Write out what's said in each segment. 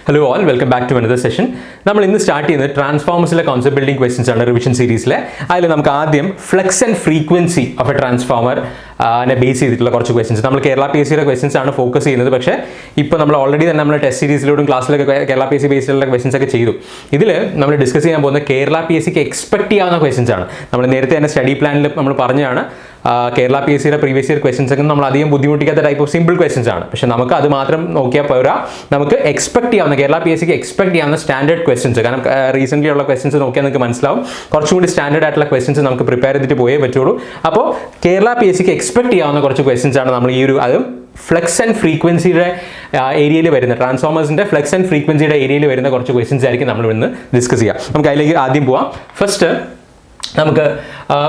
Hello all, welcome back to another session. നമ്മൾ ഇന്ന് start ചെയ്യുന്നത് ട്രാൻസ്ഫോമേഴ്സിലെ കോൺസെപ്റ്റ് ബിൽഡിംഗ് ക്വസ്റ്റ്യൻസ് ആണ് റിവിഷൻ സീരീസിലെ. അതിൽ നമുക്ക് ആദ്യം flux and frequency of a transformer base ചെയ്തിട്ടുള്ള കുറച്ച് ക്വസ്റ്റ്യൻസ്. നമ്മൾ കേരള പി എസ് സിയുടെ ക്വസ്റ്റ്യൻസ് ആണ് ഫോക്കസ് ചെയ്യുന്നത്. പക്ഷേ ഇപ്പോൾ നമ്മൾ ഓൾറെഡി തന്നെ നമ്മൾ ടെസ്റ്റ് സീരീസിലൂടെയും ക്ലാസ്സിലൊക്കെ കേരള പി എസ് സി ബേസിലുള്ള ക്വസ്റ്റ്യൻസ് ഒക്കെ ചെയ്തു. ഇതിൽ നമ്മൾ ഡിസ്കസ് ചെയ്യാൻ പോകുന്ന കേരള പി എസ് സിക്ക് എക്സ്പെക്ട് ചെയ്യാവുന്ന ക്വസ്റ്റ്യൻസ് ആണ്. നമ്മൾ നേരത്തെ തന്നെ സ്റ്റഡി പ്ലാനിൽ നമ്മൾ പറഞ്ഞതാണ് കേരള പി എസ് സിയുടെ പ്രീവിയസ് ഇയർ ക്വസ്റ്റ്യൻസ് ഒക്കെ നമ്മൾ അധികം ബുദ്ധിമുട്ടിക്കാത്ത ടൈപ്പ് ഓഫ് സിമ്പിൾ ക്വസ്റ്റ്യൻസ് ആണ്. പക്ഷേ നമുക്ക് അത് മാത്രം നോക്കിയാൽ പോരാ, നമുക്ക് എക്സ്പെക്ട് ചെയ്യാവുന്ന കേരള പി എസ് സിക്ക് എക്സ്പെക്ട് ചെയ്യാവുന്ന സ്റ്റാൻഡേർഡ് ക്വസ്റ്റ്യൻസ്, കാരണം റീസെൻ്റ്ലി ഉള്ള ക്വസ്റ്റ്യൻസ് നോക്കിയാൽ നിങ്ങൾക്ക് മനസ്സിലാവും കുറച്ചും കൂടി സ്റ്റാൻഡേർഡ് ആയിട്ടുള്ള ക്വസ്റ്റ്യൻസ് നമുക്ക് പ്രിപ്പയർ ചെയ്തിട്ട് പോയേ പറ്റുള്ളൂ. അപ്പോൾ കേരള പി എസ് സിക്ക് എക്സ്പെക്ട് ചെയ്യാവുന്ന കുറച്ച് ക്വസ്റ്റ്യൻസ് ആണ് നമ്മൾ ഈ ഒരു അതും ഫ്ലക്സ് ആൻഡ് ഫ്രീക്വൻസിയുടെ ഏരിയയിൽ വരുന്ന ട്രാൻസ്ഫോമേഴ്സിൻ്റെ ഫ്ലക്സ് ആൻഡ് ഫ്രീക്വൻസിയുടെ ഏരിയയിൽ വരുന്ന കുറച്ച് ക്വസ്റ്റ്യൻസ് ആയിരിക്കും നമ്മൾ ഇന്ന് ഡിസ്കസ് ചെയ്യുക. നമുക്ക് അതിലേക്ക് ആദ്യം പോവാം. ഫസ്റ്റ് നമുക്ക്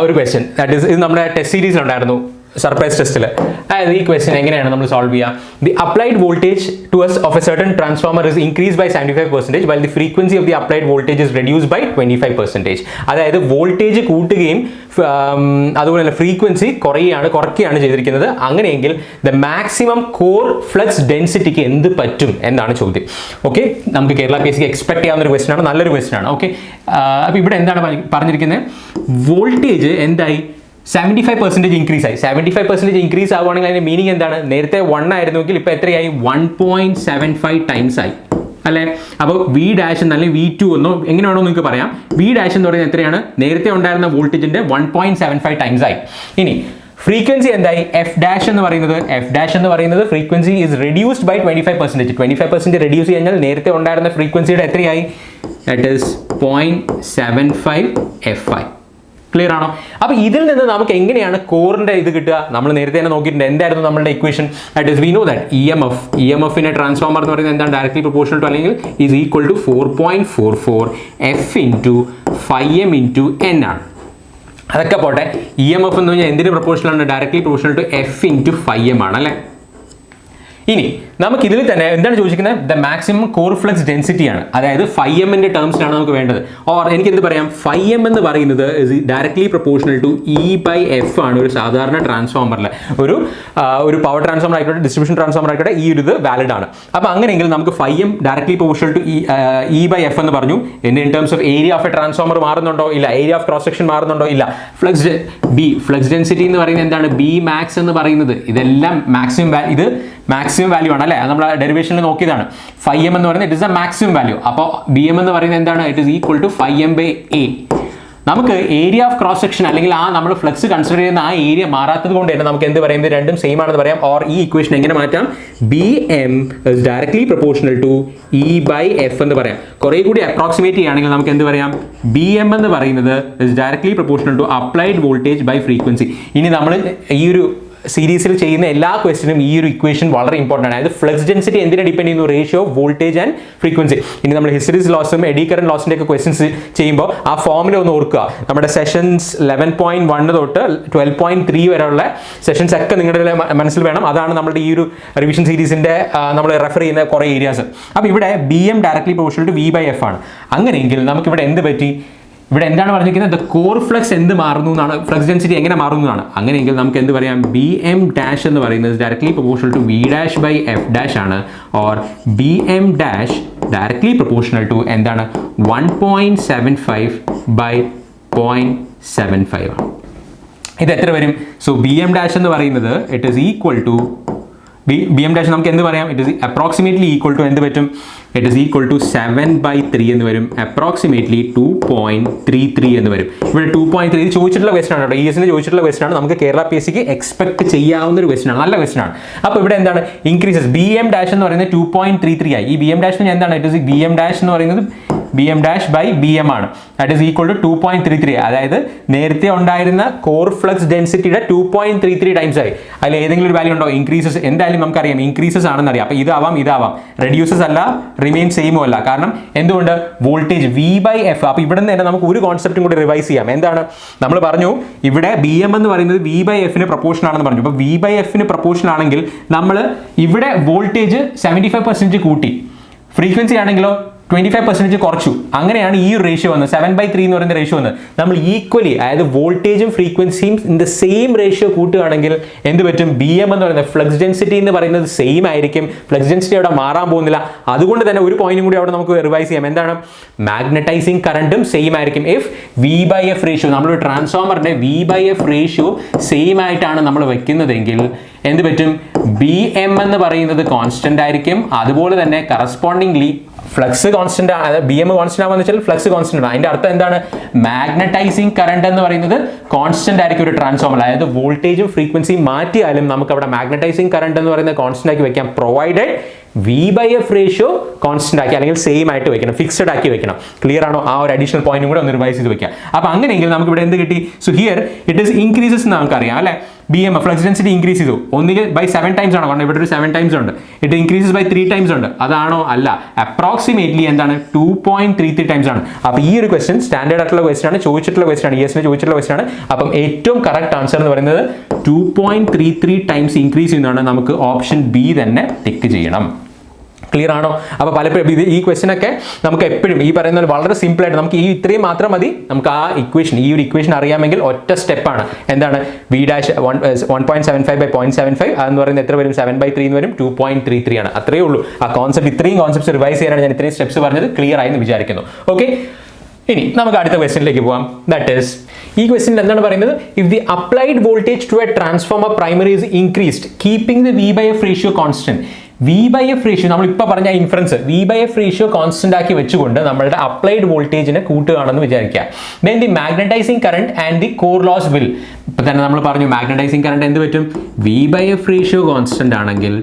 ഒരു ക്വസ്റ്റ്യൻ ദാറ്റ് ഈസ് ഇത് നമ്മുടെ ടെസ്റ്റ് സീരീസിലുണ്ടായിരുന്നു സർപ്രൈസ് ടെസ്റ്റിൽ. അതായത് ഈ ക്വസ്റ്റ്യൻ എങ്ങനെയാണ് നമ്മൾ സോൾവ് ചെയ്യുക? The applied voltage to S of a certain transformer is increase by 75% while the frequency of the applied voltage is reduce by 25%. അതായത് വോൾട്ടേജ് കൂട്ടുകയും അതുപോലെ തന്നെ ഫ്രീക്വൻസി കുറയ്ക്കുകയാണ് ചെയ്തിരിക്കുന്നത്. അങ്ങനെയെങ്കിൽ ദ മാക്സിമം കോർ ഫ്ലക്സ് ഡെൻസിറ്റിക്ക് എന്ത് പറ്റും എന്നാണ് ചോദ്യം. ഓക്കെ, നമുക്ക് കേരള പി എസ് സിക്ക് എക്സ്പെക്ട് ചെയ്യാവുന്ന ഒരു ക്വസ്റ്റ്യൻ ആണ്, നല്ലൊരു ക്വസ്റ്റ്യൻ ആണ്. ഓക്കെ, അപ്പോൾ ഇവിടെ എന്താണ് പറഞ്ഞിരിക്കുന്നത്? വോൾട്ടേജ് എന്തായി? 75% ഇൻക്രീസ് ആയി. 75% ഇൻക്രീസ് ആവുകയാണെങ്കിൽ അതിൻ്റെ മീനിങ് എന്താണ്? നേരത്തെ 1 ആയിരുന്നുവെങ്കിൽ ഇപ്പോൾ എത്രയായി? 1.75 ടൈംസ് ആയി അല്ലേ? അപ്പോൾ വി ഡാഷ് എന്നല്ലെങ്കിൽ V2 എന്നോ എങ്ങനെ വേണോ നിങ്ങൾക്ക് പറയാം. വി ഡാഷ് എന്ന് പറയുന്നത് എത്രയാണ്? നേരത്തെ ഉണ്ടായിരുന്ന വോൾട്ടേജിൻ്റെ 1.75 ടൈംസ് ആയി. ഇനി ഫ്രീക്വൻസി എന്തായി? എഫ് ഡാഷ് എന്ന് പറയുന്നത് frequency is reduced by 25%. 25% reduce കഴിഞ്ഞാൽ നേരത്തെ ഉണ്ടായിരുന്ന ഫ്രീക്വൻസിയുടെ എത്രയായി? That is 0.75 FI. ക്ലിയർ ആണോ? അപ്പോൾ ഇതിൽ നിന്ന് നമുക്ക് എങ്ങനെയാണ് കോറിൻ്റെ ഇത് കിട്ടുക? നമ്മൾ നേരത്തെ തന്നെ നോക്കിയിട്ടുണ്ട്. എന്തായിരുന്നു നമ്മളുടെ equation? That is we know that ഇഎംഎഫിൻ്റെ ട്രാൻസ്ഫോമർ എന്ന് പറയുന്നത് എന്താണ്? ഡയറക്ട്ലി പ്രൊപ്പോർഷണൽ ടു അല്ലെങ്കിൽ is equal to 4.44 F into 5M into N ആണ്. അതൊക്കെ പോട്ടെ, ഇഎംഎഫ് എന്ന് പറഞ്ഞാൽ എന്തിന് പ്രൊപ്പോർഷണൽ ആണ്? Directly proportional to F into 5M ആണ് അല്ലേ? ഇനി നമുക്ക് ഇതിൽ തന്നെ എന്താണ് ചോദിക്കുന്നത്? The maximum core flux density ആണ്. അതായത് 5M ടേംസിലാണ് നമുക്ക് വേണ്ടത്. ഓർ എനിക്ക് എന്ത് പറയാം? 5M എന്ന് പറയുന്നത് ഡയറക്ട്ലി പ്രൊപ്പോർഷണൽ ടു E/F ആണ്. ഒരു സാധാരണ ട്രാൻസ്ഫോമറിൽ ഒരു പവർ ട്രാൻസ്ഫോമർ ആയിക്കോട്ടെ, ഡിസ്ട്രിബ്യൂഷൻ ട്രാൻസ്ഫോമർ ആയിക്കോട്ടെ, ഈ ഒരു ഇത് വാലിഡ് ആണ്. അപ്പോൾ അങ്ങനെയെങ്കിൽ നമുക്ക് 5M directly proportional to E/F എന്ന് പറഞ്ഞു. In terms of area of a transformer മാറുന്നുണ്ടോ? ഇല്ല. ഏരിയ ഓഫ് ക്രോസ് സെക്ഷൻ മാറുന്നുണ്ടോ? ഇല്ല. ഫ്ലക്സ് ഡെൻസിറ്റി എന്ന് പറയുന്നത് എന്താണ്? B max എന്ന് പറയുന്നത് ഇതെല്ലാം മാക്സിമം വാല്യൂ ആണ് അല്ലേ? നമ്മൾ ഡെറിവേഷനിൽ നോക്കിയതാണ്. 5M എന്ന് പറയുന്നത് it is a maximum value. അപ്പോൾ BM എന്ന് പറയുന്നത് എന്താണ്? It is equal to 5M/A. നമുക്ക് ഏരിയ ഓഫ് ക്രോസ് സെക്ഷൻ അല്ലെങ്കിൽ നമ്മൾ ഫ്ലക്സ് കൺസിഡർ ചെയ്യുന്ന ആ ഏരിയ മാറാത്തത് കൊണ്ട് തന്നെ നമുക്ക് എന്ത് പറയാം? ഇത് രണ്ടും സെയിം ആണെന്ന് പറയാം. ഓർ ഈ ഇക്വേഷൻ എങ്ങനെ മാറ്റാം? BM is directly proportional to E/F എന്ന് പറയാം. കുറേ കൂടി അപ്രോക്സിമേറ്റ് ചെയ്യുകയാണെങ്കിൽ നമുക്ക് എന്ത് പറയാം? BM എന്ന് പറയുന്നത് is directly proportional to applied voltage by frequency. ഇനി നമ്മൾ ഈ ഒരു സീരീസിൽ ചെയ്യുന്ന എല്ലാ ക്വസ്റ്റിനും ഈ ഒരു ഇക്വേഷൻ വളരെ ഇമ്പോർട്ടൻ്റ് ആണ്. അതായത് ഫ്ലക്സ് ഡെൻസിറ്റി എന്തിനെ ഡിപ്പെൻഡ് ചെയ്യുന്നു? Ratio of voltage and frequency. ഇനി നമ്മൾ ഹിസ്റ്ററീസ് ലോസും എഡി കറന്റ് ലോസിൻ്റെ ഒക്കെ ക്വസ്റ്റൻസ് ചെയ്യുമ്പോൾ ആ ഫോമിൽ ഒന്ന് ഓർക്കുക. നമ്മുടെ സെഷൻസ് 11.1 തൊട്ട് 12.3 വരെയുള്ള സെഷൻസ് ഒക്കെ നിങ്ങളുടെ മനസ്സിൽ വേണം. അതാണ് നമ്മുടെ ഈ ഒരു റിവിഷൻ സീരീസിൻ്റെ നമ്മൾ റെഫർ ചെയ്യുന്ന കുറേ ഏരിയാസ്. അപ്പോൾ ഇവിടെ BM directly proportional to V/F ആണ്. അങ്ങനെയെങ്കിൽ നമുക്കിവിടെ എന്ത് പറ്റി? ഇവിടെ എന്താണ് പറഞ്ഞിരിക്കുന്നത്? ദ കോർ ഫ്ലക്സ് എന്ത് മാറുന്നു എന്നാണ്, ഫ്ലക്സ് ഡെൻസിറ്റി എങ്ങനെ മാറുന്നു എന്നാണ്. അങ്ങനെയെങ്കിൽ നമുക്ക് എന്ത് പറയാം? BM ഡാഷ് എന്ന് പറയുന്നത് ഡയറക്ട്ലി പ്രൊപ്പോർഷണൽ ടു V'/F' ആണ്. Or BM dash directly proportional to എന്താണ്? 1.75 ബൈ 0.75 ആണ്. ഇത് എത്ര വരും? സോ BM ഡാഷ് എന്ന് പറയുന്നത് it is equal to BM dash നമുക്ക് എന്ത് പറയാം? It is approximately equal to എന്ത് പറ്റും? ഇറ്റ് ഈസ് ഈക്വൽ ടു 7/3 എന്ന് വരും. അപ്രോക്സിമേറ്റ്ലി 2.33 എന്ന് വരും. ഇവിടെ 2.3 ഇത് ചോദിച്ചിട്ടുള്ള ക്വസ്റ്റൻ ആണ് കേട്ടോ. ESന് ചോദിച്ചിട്ടുള്ള ക്വസ്റ്റൻ ആണ്. നമുക്ക് കേരള പി എസ് സിക്ക് എക്സ്പെക്ട് ചെയ്യാവുന്ന ഒരു ക്വസ്റ്റൻ ആണ്, നല്ല ക്വസ്റ്റൻ ആണ്. അപ്പോൾ ഇവിടെ എന്താണ് ഇൻക്രീസസ്? BM ഡാഷ് എന്ന് പറയുന്നത് 2.33 ആയി. ഈ BM ഡാഷ് എന്താണ്? ഇറ്റ് ഈസ് BM ഡാഷ് എന്ന് പറയുന്നത് BM ഡാഷ് ബൈ BM ആണ്. That is equal to 2.33. അതായത് നേരത്തെ ഉണ്ടായിരുന്ന കോർ ഫ്ലക്സ് ഡെൻസിറ്റിയുടെ 2.33 ടൈംസ് ആയി. അതിൽ ഏതെങ്കിലും ഒരു വാല്യൂ ഉണ്ടോ? ഇൻക്രീസസ് എന്തായാലും നമുക്കറിയാം ഇൻക്രീസസ് ആണെന്ന് അറിയാം. അപ്പോൾ ഇതാവാം. റെഡ്യൂസസ് അല്ല, റിമെയിൻ സെയിമോ അല്ല. കാരണം എന്തുകൊണ്ട്? Voltage V/F. അപ്പോൾ ഇവിടെ നിന്ന് തന്നെ നമുക്ക് ഒരു കോൺസെപ്റ്റും കൂടി റിവൈസ് ചെയ്യാം. എന്താണ് നമ്മൾ പറഞ്ഞു? ഇവിടെ BM എന്ന് പറയുന്നത് V/F പ്രൊപ്പോർഷൻ ആണെന്ന് പറഞ്ഞു. അപ്പോൾ V/F പ്രൊപ്പോർഷൻ ആണെങ്കിൽ നമ്മൾ ഇവിടെ വോൾട്ടേജ് 75% കൂട്ടി, ഫ്രീക്വൻസി ആണെങ്കിലോ 25% കുറച്ചു. അങ്ങനെയാണ് ഈ ഒരു റേഷ്യോ വന്നത്, 7/3 എന്ന് പറയുന്ന റേഷ്യോ വന്നത്. നമ്മൾ ഈക്വലി അതായത് വോൾട്ടേജും ഫ്രീക്വൻസിയും ഇൻ ദ സെയിം റേഷ്യോ കൂട്ടുകയാണെങ്കിൽ എന്ത് പറ്റും? BM എന്ന് പറയുന്നത് ഫ്ലക്സ് ഡെൻസിറ്റി എന്ന് പറയുന്നത് സെയിം ആയിരിക്കും. ഫ്ലക്സ് ഡെൻസിറ്റി അവിടെ മാറാൻ പോകുന്നില്ല. അതുകൊണ്ട് തന്നെ ഒരു പോയിന്റും കൂടി അവിടെ നമുക്ക് റിവൈസ് ചെയ്യാം. എന്താണ്? മാഗ്നറ്റൈസിങ് കറണ്ടും സെയിം ആയിരിക്കും. ഇഫ് V/F റേഷ്യോ, നമ്മളൊരു ട്രാൻസ്ഫോമറിന്റെ V/F റേഷ്യോ സെയിം ആയിട്ടാണ് നമ്മൾ വെക്കുന്നതെങ്കിൽ എന്ത് പറ്റും? BM എന്ന് പറയുന്നത് കോൺസ്റ്റന്റ് ആയിരിക്കും. അതുപോലെ തന്നെ കറസ്പോണ്ടിംഗ്ലി ഫ്ലക്സ് കോൺസ്റ്റന്റ്, അതായത് BM കോൺസ്റ്റന്റ് ആവാന്ന് വെച്ചാൽ ഫ്ലക്സ് കോൺസ്റ്റന്റ് ആണ്. അതിന്റെ അർത്ഥം എന്താണ്? മാഗ്നറ്റൈസിങ് കറണ്ട് എന്ന് പറയുന്നത് കോൺസ്റ്റന്റ് ആയിരിക്കും ഒരു ട്രാൻസ്ഫോമർ. അതായത് വോൾട്ടേജും ഫ്രീക്വൻസിയും മാറ്റിയാലും നമുക്ക് അവിടെ മാഗ്നറ്റൈസിങ് കറണ്ട് എന്ന് പറയുന്നത് കോൺസ്റ്റന്റ് ആക്കി വെക്കാം, പ്രൊവൈഡഡ് V/F റേഷ്യോ കോൺസ്റ്റന്റ് ആക്കി അല്ലെങ്കിൽ സെയിം ആയിട്ട് വെക്കണം, ഫിക്സഡ് ആക്കി വെക്കണം. ക്ലിയർ ആണോ? ആ ഒരു അഡീഷണൽ പോയിന്റും കൂടെ ഒന്ന് റിവൈസ് ചെയ്ത് വെക്കാം. അപ്പോൾ അങ്ങനെയെങ്കിൽ നമുക്ക് ഇവിടെ എന്ത് കിട്ടി? So here it is increases എന്ന് നമുക്കറിയാം അല്ലേ? BM ഫ്ലക്സ് ഡെൻസിറ്റി ഇൻക്രീസ് ചെയ്തു. ഒന്നുകിൽ ബൈ 7 ടൈംസ് ആണോ? കാരണം ഇവിടെ ഒരു 7 ടൈംസ് ഉണ്ട്. ഇറ്റ് ഇൻക്രീസസ് ബൈ 3 ടൈംസ് ഉണ്ട്. അതാണോ? അല്ല. അപ്രോക്സിമേറ്റ്ലി എന്താണ്? 2.33 ടൈംസ് ആണ്. അപ്പോൾ ഈ ഒരു ക്വസ്റ്റ്യൻ സ്റ്റാൻഡേർഡ് ആയിട്ടുള്ള ക്വസ്റ്റ്യൻ ആണ്, ചോദിച്ചിട്ടുള്ള ക്വസ്റ്റ്യൻ ആണ്, ESന് ചോദിച്ചിട്ടുള്ള ക്വസ്റ്റ്യൻ ആണ്. അപ്പം ഏറ്റവും കറക്റ്റ് ആൻസർ എന്ന് പറയുന്നത് 2.33 ടൈംസ് ഇൻക്രീസ് ചെയ്യുന്നതാണ്. നമുക്ക് ഓപ്ഷൻ ബി തന്നെ ടിക്ക് ചെയ്യണം. ക്ലിയർ ആണോ? അപ്പോൾ പലപ്പോഴും ഈ ക്വസ്റ്റ്യൻ ഒക്കെ നമുക്ക് എപ്പോഴും ഈ പറയുന്ന വളരെ സിമ്പിൾ ആയിട്ട് നമുക്ക് ഈ ഇത്രയും മാത്രം മതി. നമുക്ക് ആ ഇക്വേഷൻ, ഈ ഒരു ഇക്വേഷൻ അറിയാമെങ്കിൽ ഒറ്റ സ്റ്റെപ്പാണ്. എന്താണ്? V' 1.75 by 0.75 അതെന്ന് പറയുന്നത് എത്ര വരും? 7/3 എന്ന് വരും. 2.33 ആണ്. അത്രയേ ഉള്ളൂ. ആ കോൺസെപ്റ്റ്, ഇത്രയും കോൺസെപ്റ്റ്സ് റിവൈസ് ചെയ്യാനാണ് ഞാൻ ഇത്രയും സ്റ്റെപ്സ് പറഞ്ഞത്. ക്ലിയർ ആയി എന്ന് വിചാരിക്കുന്നു. ഓക്കെ, ഇനി നമുക്ക് അടുത്ത ക്വസ്റ്റ്യനിലേക്ക് പോകാം. ദാറ്റ് ഈസ്, ഈ ക്വസ്റ്റ്യനിൽ എന്താണ് പറയുന്നത്? If the applied voltage to a transformer primary is increased keeping the V/F ratio constant. V/F ratio നമ്മൾ ഇപ്പോൾ പറഞ്ഞ ഇൻഫറൻസ്, V/F റേഷ്യോ കോൺസ്റ്റന്റ് ആക്കി വെച്ചുകൊണ്ട് നമ്മളുടെ അപ്ലൈഡ് വോൾട്ടേജിനെ കൂട്ടുകയാണെന്ന് വിചാരിക്കുക. Then the magnetising current and the core loss will. ഇപ്പം തന്നെ നമ്മൾ പറഞ്ഞു മാഗ്നറ്റൈസിങ് കറണ്ട് എന്ത് പറ്റും? V/F റേഷ്യോ കോൺസ്റ്റന്റ് ആണെങ്കിൽ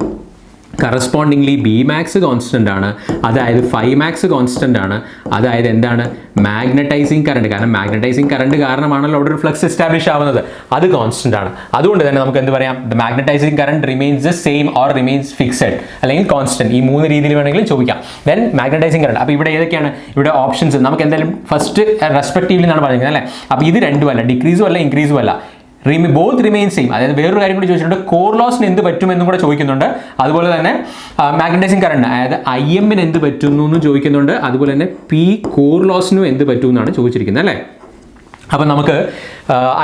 കറസ്പോണ്ടിംഗ്ലി Bmax കോൺസ്റ്റന്റ് ആണ്, അതായത് Φmax കോൺസ്റ്റന്റ് ആണ്. അതായത് എന്താണ്? മാഗ്നറ്റൈസിങ് കറണ്ട്, കാരണം മാഗ്നറ്റൈസിങ് കറണ്ട് കാരണമാണല്ലോ അവിടെ ഒരു ഫ്ലക്സ് എസ്റ്റാബ്ലിഷ് ആവുന്നത്, അത് കോൺസ്റ്റന്റ് ആണ്. അതുകൊണ്ട് തന്നെ നമുക്ക് എന്ത് പറയാം? The magnetizing current remains the same or remains fixed അല്ലെങ്കിൽ കോൺസ്റ്റന്റ്. ഈ 3 രീതിയിൽ വേണമെങ്കിലും ചോദിക്കാം. Then magnetizing current. അപ്പോൾ ഇവിടെ ഏതൊക്കെയാണ്? ഇവിടെ ഓപ്ഷൻസ് നമുക്ക് എന്തായാലും ഫസ്റ്റ് റെസ്പെക്റ്റീവ്ലി എന്നാണ് പറയുന്നത് അല്ലേ? അപ്പോൾ ഇത് രണ്ടുമല്ല, ഡിക്രീസും അല്ല ഇൻക്രീസും അല്ല, ബോത്ത് റിമെയിൻ സെയിം. അതായത് വേറൊരു കാര്യം കൂടി ചോദിച്ചിട്ടുണ്ട്, കോർ ലോസിന് എന്ത് പറ്റുമെന്നും കൂടെ ചോദിക്കുന്നുണ്ട്. അതുപോലെ തന്നെ മാഗ്നറ്റൈസിങ് കറണ്ട് അതായത് IMന് എന്ത് പറ്റുന്നു എന്നും ചോദിക്കുന്നുണ്ട്. അതുപോലെ തന്നെ P കോർ ലോസിനും എന്ത് പറ്റുമെന്നാണ് ചോദിച്ചിരിക്കുന്നത് അല്ലേ? അപ്പം നമുക്ക്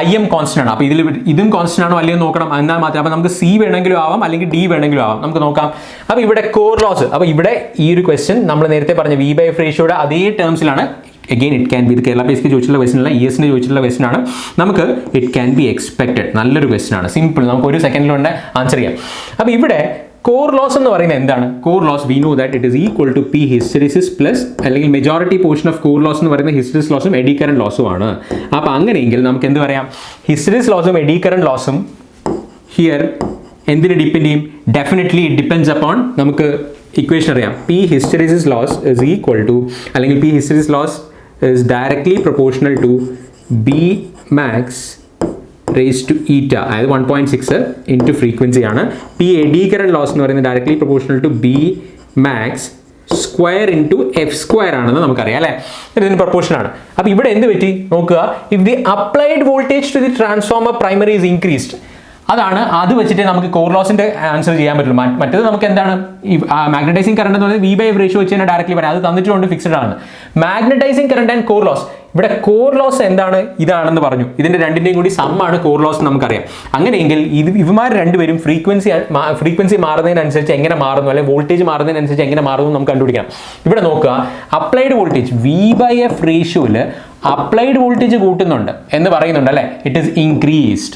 IM കോൺസ്റ്റന്റ് ആണ്. അപ്പോൾ ഇതും കോൺസ്റ്റന്റ് ആണോ അല്ലയോ നോക്കണം. എന്നാൽ മാത്രമേ, അപ്പോൾ നമുക്ക് C വേണമെങ്കിലും ആവാം അല്ലെങ്കിൽ D വേണമെങ്കിലും ആവാം. നമുക്ക് നോക്കാം. അപ്പോൾ ഇവിടെ കോർ ലോസ്, അപ്പോൾ ഇവിടെ ഈ ഒരു ക്വസ്റ്റ്യൻ നമ്മൾ നേരത്തെ പറഞ്ഞ V/F റേഷ്യോയുടെ അതേ ടേംസിലാണ്. Again, it can be the Kerala PSക്ക് ചോദിച്ചിട്ടുള്ള ക്വസ്റ്റ്യൻ അല്ല, ESന് ചോദിച്ചിട്ടുള്ള ക്വസ്റ്റ്യൻ ആണ്. നമുക്ക് ഇറ്റ് ക്യാൻ ബി എക്സ്പെക്റ്റഡ്, നല്ലൊരു ക്വസ്റ്റ്യൻ ആണ്, സിമ്പിൾ, നമുക്ക് ഒരു സെക്കൻഡിൽ കൊണ്ട് ആൻസർ ചെയ്യാം. അപ്പോൾ ഇവിടെ കോർ ലോസ് എന്ന് പറയുന്നത് എന്താണ്? Core loss we know that it is equal to P hysteresis plus അല്ലെങ്കിൽ majority portion of core loss എന്ന് പറയുന്നത് ഹിസ്റ്ററിസിസ് ലോസും എഡി കറന്റ് ലോസും ആണ്. അപ്പോൾ അങ്ങനെയെങ്കിൽ നമുക്ക് എന്ത് പറയാം? ഹിസ്റ്ററിസിസ് ലോസും എഡി കറന്റ് ലോസും ഹിയർ എന്തിന് ഡിപ്പെൻഡ് ചെയ്യും? ഡെഫിനറ്റ്ലി ഇറ്റ് ഡിപ്പെൻഡ്സ് അപ്പോൺ, നമുക്ക് ഇക്വേഷൻ അറിയാം, P hysteresis loss is equal to അല്ലെങ്കിൽ P hysteresis loss is directly proportional to Bmax raised to eta, അതായത് 1.6 into frequency ആണ്. P eddy current loss എന്ന് പറയുന്നത് directly proportional to Bmax square into F square ആണെന്ന് നമുക്കറിയാം അല്ലേ? ഇതിന് proportion ആണ്. അപ്പോൾ ഇവിടെ എന്ത് പറ്റി നോക്കുക? if the applied voltage to the transformer primary is increased, അതാണ്, അത് വെച്ചിട്ട് നമുക്ക് കോർ ലോസിന്റെ ആൻസർ ചെയ്യാൻ പറ്റുള്ളൂ. മറ്റേത് നമുക്ക് എന്താണ്? ഈ മാഗ്നറ്റൈസിങ് കറണ്ട് എന്ന് പറയുന്നത് V/F റേഷ്യോ വെച്ച് തന്നെ ഡയറക്റ്റ്ലി പറയാം, അത് തന്നിട്ടുണ്ട്, ഫിക്സഡ് ആണ്. Magnetising current and core loss, ഇവിടെ കോർ ലോസ് എന്താണ്? ഇതാണെന്ന് പറഞ്ഞു. ഇതിന്റെ രണ്ടിന്റെയും കൂടി സമ്മാണ് കോർ ലോസ് നമുക്കറിയാം. അങ്ങനെയെങ്കിൽ ഇവന്മാർ രണ്ടുപേരും ഫ്രീക്വൻസി മാറുന്നതിനനുസരിച്ച് എങ്ങനെ മാറുന്നു, അല്ലെങ്കിൽ വോൾട്ടേജ് മാറുന്നതിനനുസരിച്ച് എങ്ങനെ മാറുന്നു നമുക്ക് കണ്ടുപിടിക്കണം. ഇവിടെ നോക്കുക, അപ്ലൈഡ് വോൾട്ടേജ് V/F റേഷ്യോയിൽ അപ്ലൈഡ് വോൾട്ടേജ് കൂട്ടുന്നുണ്ട് എന്ന് പറയുന്നുണ്ട് അല്ലേ? It is increased.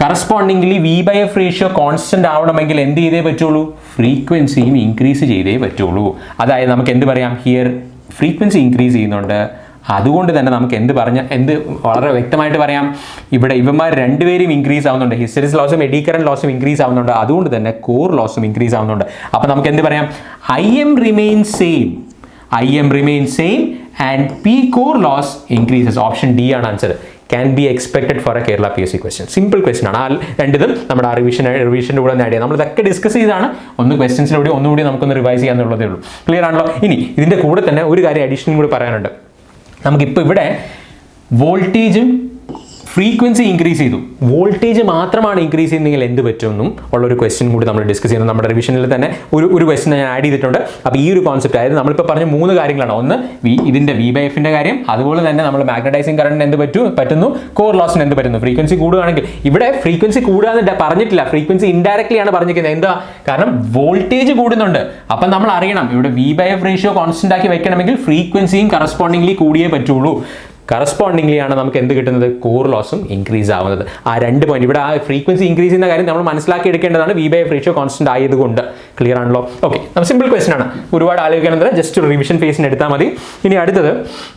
Correspondingly V/F ratio constant ആവണമെങ്കിൽ എന്ത് ചെയ്തേ പറ്റുള്ളൂ? ഫ്രീക്വൻസിയും ഇൻക്രീസ് ചെയ്തേ പറ്റുള്ളൂ. അതായത് നമുക്ക് എന്ത് പറയാം? ഹിയർ ഫ്രീക്വൻസി ഇൻക്രീസ് ചെയ്യുന്നുണ്ട്. അതുകൊണ്ട് തന്നെ നമുക്ക് എന്ത് വളരെ വ്യക്തമായിട്ട് പറയാം? ഇവിടെ ഇവന്മാർ രണ്ടുപേരും ഇൻക്രീസ് ആവുന്നുണ്ട്. ഹിസ്റ്ററിസിസ് ലോസും എഡി കറന്റ് ലോസും ഇൻക്രീസ് ആവുന്നുണ്ട്. അതുകൊണ്ട് തന്നെ കോർ ലോസും ഇൻക്രീസ് ആവുന്നുണ്ട്. അപ്പോൾ നമുക്ക് എന്ത് പറയാം? IM remains same and P core loss increases. Option D ആണ് answer. Can be expected for a Kerala PSC question. Simple question ആണ്. ആ രണ്ടിതും നമ്മുടെ ആ റിവിഷൻ്റെ കൂടെ നേടിയത്. നമ്മൾ ഇതൊക്കെ ഡിസ്കസ് ചെയ്താണ്. ക്വസ്റ്റൻസിലൂടെ ഒന്നുകൂടി നമുക്കൊന്ന് റിവൈസ് ചെയ്യാന്നുള്ളതേ ഉള്ളൂ. ക്ലിയർ ആണല്ലോ? ഇനി ഇതിൻ്റെ കൂടെ തന്നെ ഒരു കാര്യം അഡീഷണൽ കൂടി പറയാനുണ്ട്. നമുക്കിപ്പോൾ ഇവിടെ വോൾട്ടേജും ഫ്രീക്വൻസി ഇൻക്രീസ് ചെയ്തു, വോൾട്ടേജ് മാത്രമാണ് ഇൻക്രീസ് ചെയ്യുന്നതെങ്കിൽ എന്ത് പറ്റുമെന്നും ഉള്ളൊരു ക്വസ്റ്റ്യൻ കൂടി നമ്മൾ ഡിസ്കസ് ചെയ്യുന്നത് നമ്മുടെ റിവിഷനിൽ തന്നെ ഒരു ക്വസ്റ്റ്യൻ ഞാൻ ആഡ് ചെയ്തിട്ടുണ്ട്. അപ്പോൾ ഈ ഒരു കോൺസെപ്റ്റ്, അതായത് നമ്മളിപ്പോൾ പറഞ്ഞ 3 കാര്യങ്ങളാണ്. ഒന്ന് ഇതിൻ്റെ V/Fൻ്റെ കാര്യം, അതുപോലെ തന്നെ നമ്മൾ മാഗ്നറ്റൈസിങ് കറണ്ടിന് എന്ത് പറ്റുന്നു, കോർ ലോസിന് എന്ത് പറ്റുന്നു. ഫ്രീക്വൻസി കൂടുകയാണെങ്കിൽ ഇവിടെ ഫ്രീക്വൻസി കൂടുക എന്ന് പറഞ്ഞിട്ടില്ല, ഫ്രീക്വൻസി ഇൻഡയറക്ട്ലി ആണ് പറഞ്ഞിരിക്കുന്നത്. എന്താ കാരണം വോൾട്ടേജ് കൂടുന്നുണ്ട്. അപ്പം നമ്മൾ അറിയണം ഇവിടെ V/F റേഷ്യോ കോൺസ്റ്റന്റ് ആക്കി വെക്കണമെങ്കിൽ ഫ്രീക്വൻസിയും കറസ്പോണ്ടിംഗ്ലി കൂടിയേ പറ്റുള്ളൂ. കറസ്പോണ്ടിംഗ്ലി ആണ് നമുക്ക് എന്ത് കിട്ടുന്നത്, കോർ ലോസും ഇൻക്രീസ് ആവുന്നത്. ആ 2 പോയിന്റ് ഇവിടെ ആ ഫ്രീക്വൻസി ഇൻക്രീസ് ചെയ്യുന്ന കാര്യം നമ്മൾ മനസ്സിലാക്കി എടുക്കേണ്ടതാണ്, V/F റേഷ്യോ കോൺസ്റ്റന്റ് ആയതുകൊണ്ട്. ക്ലിയർ ആണല്ലോ? ഓക്കെ, സിമ്പിൾ ക്വസ്റ്റൻ ആണ്, ഒരുപാട് ആലോചിക്കേണ്ടത്, ജസ്റ്റ് ഒരു റിവിഷൻ ഫേസിന് എടുത്താൽ മതി. ഇനി അടുത്തത്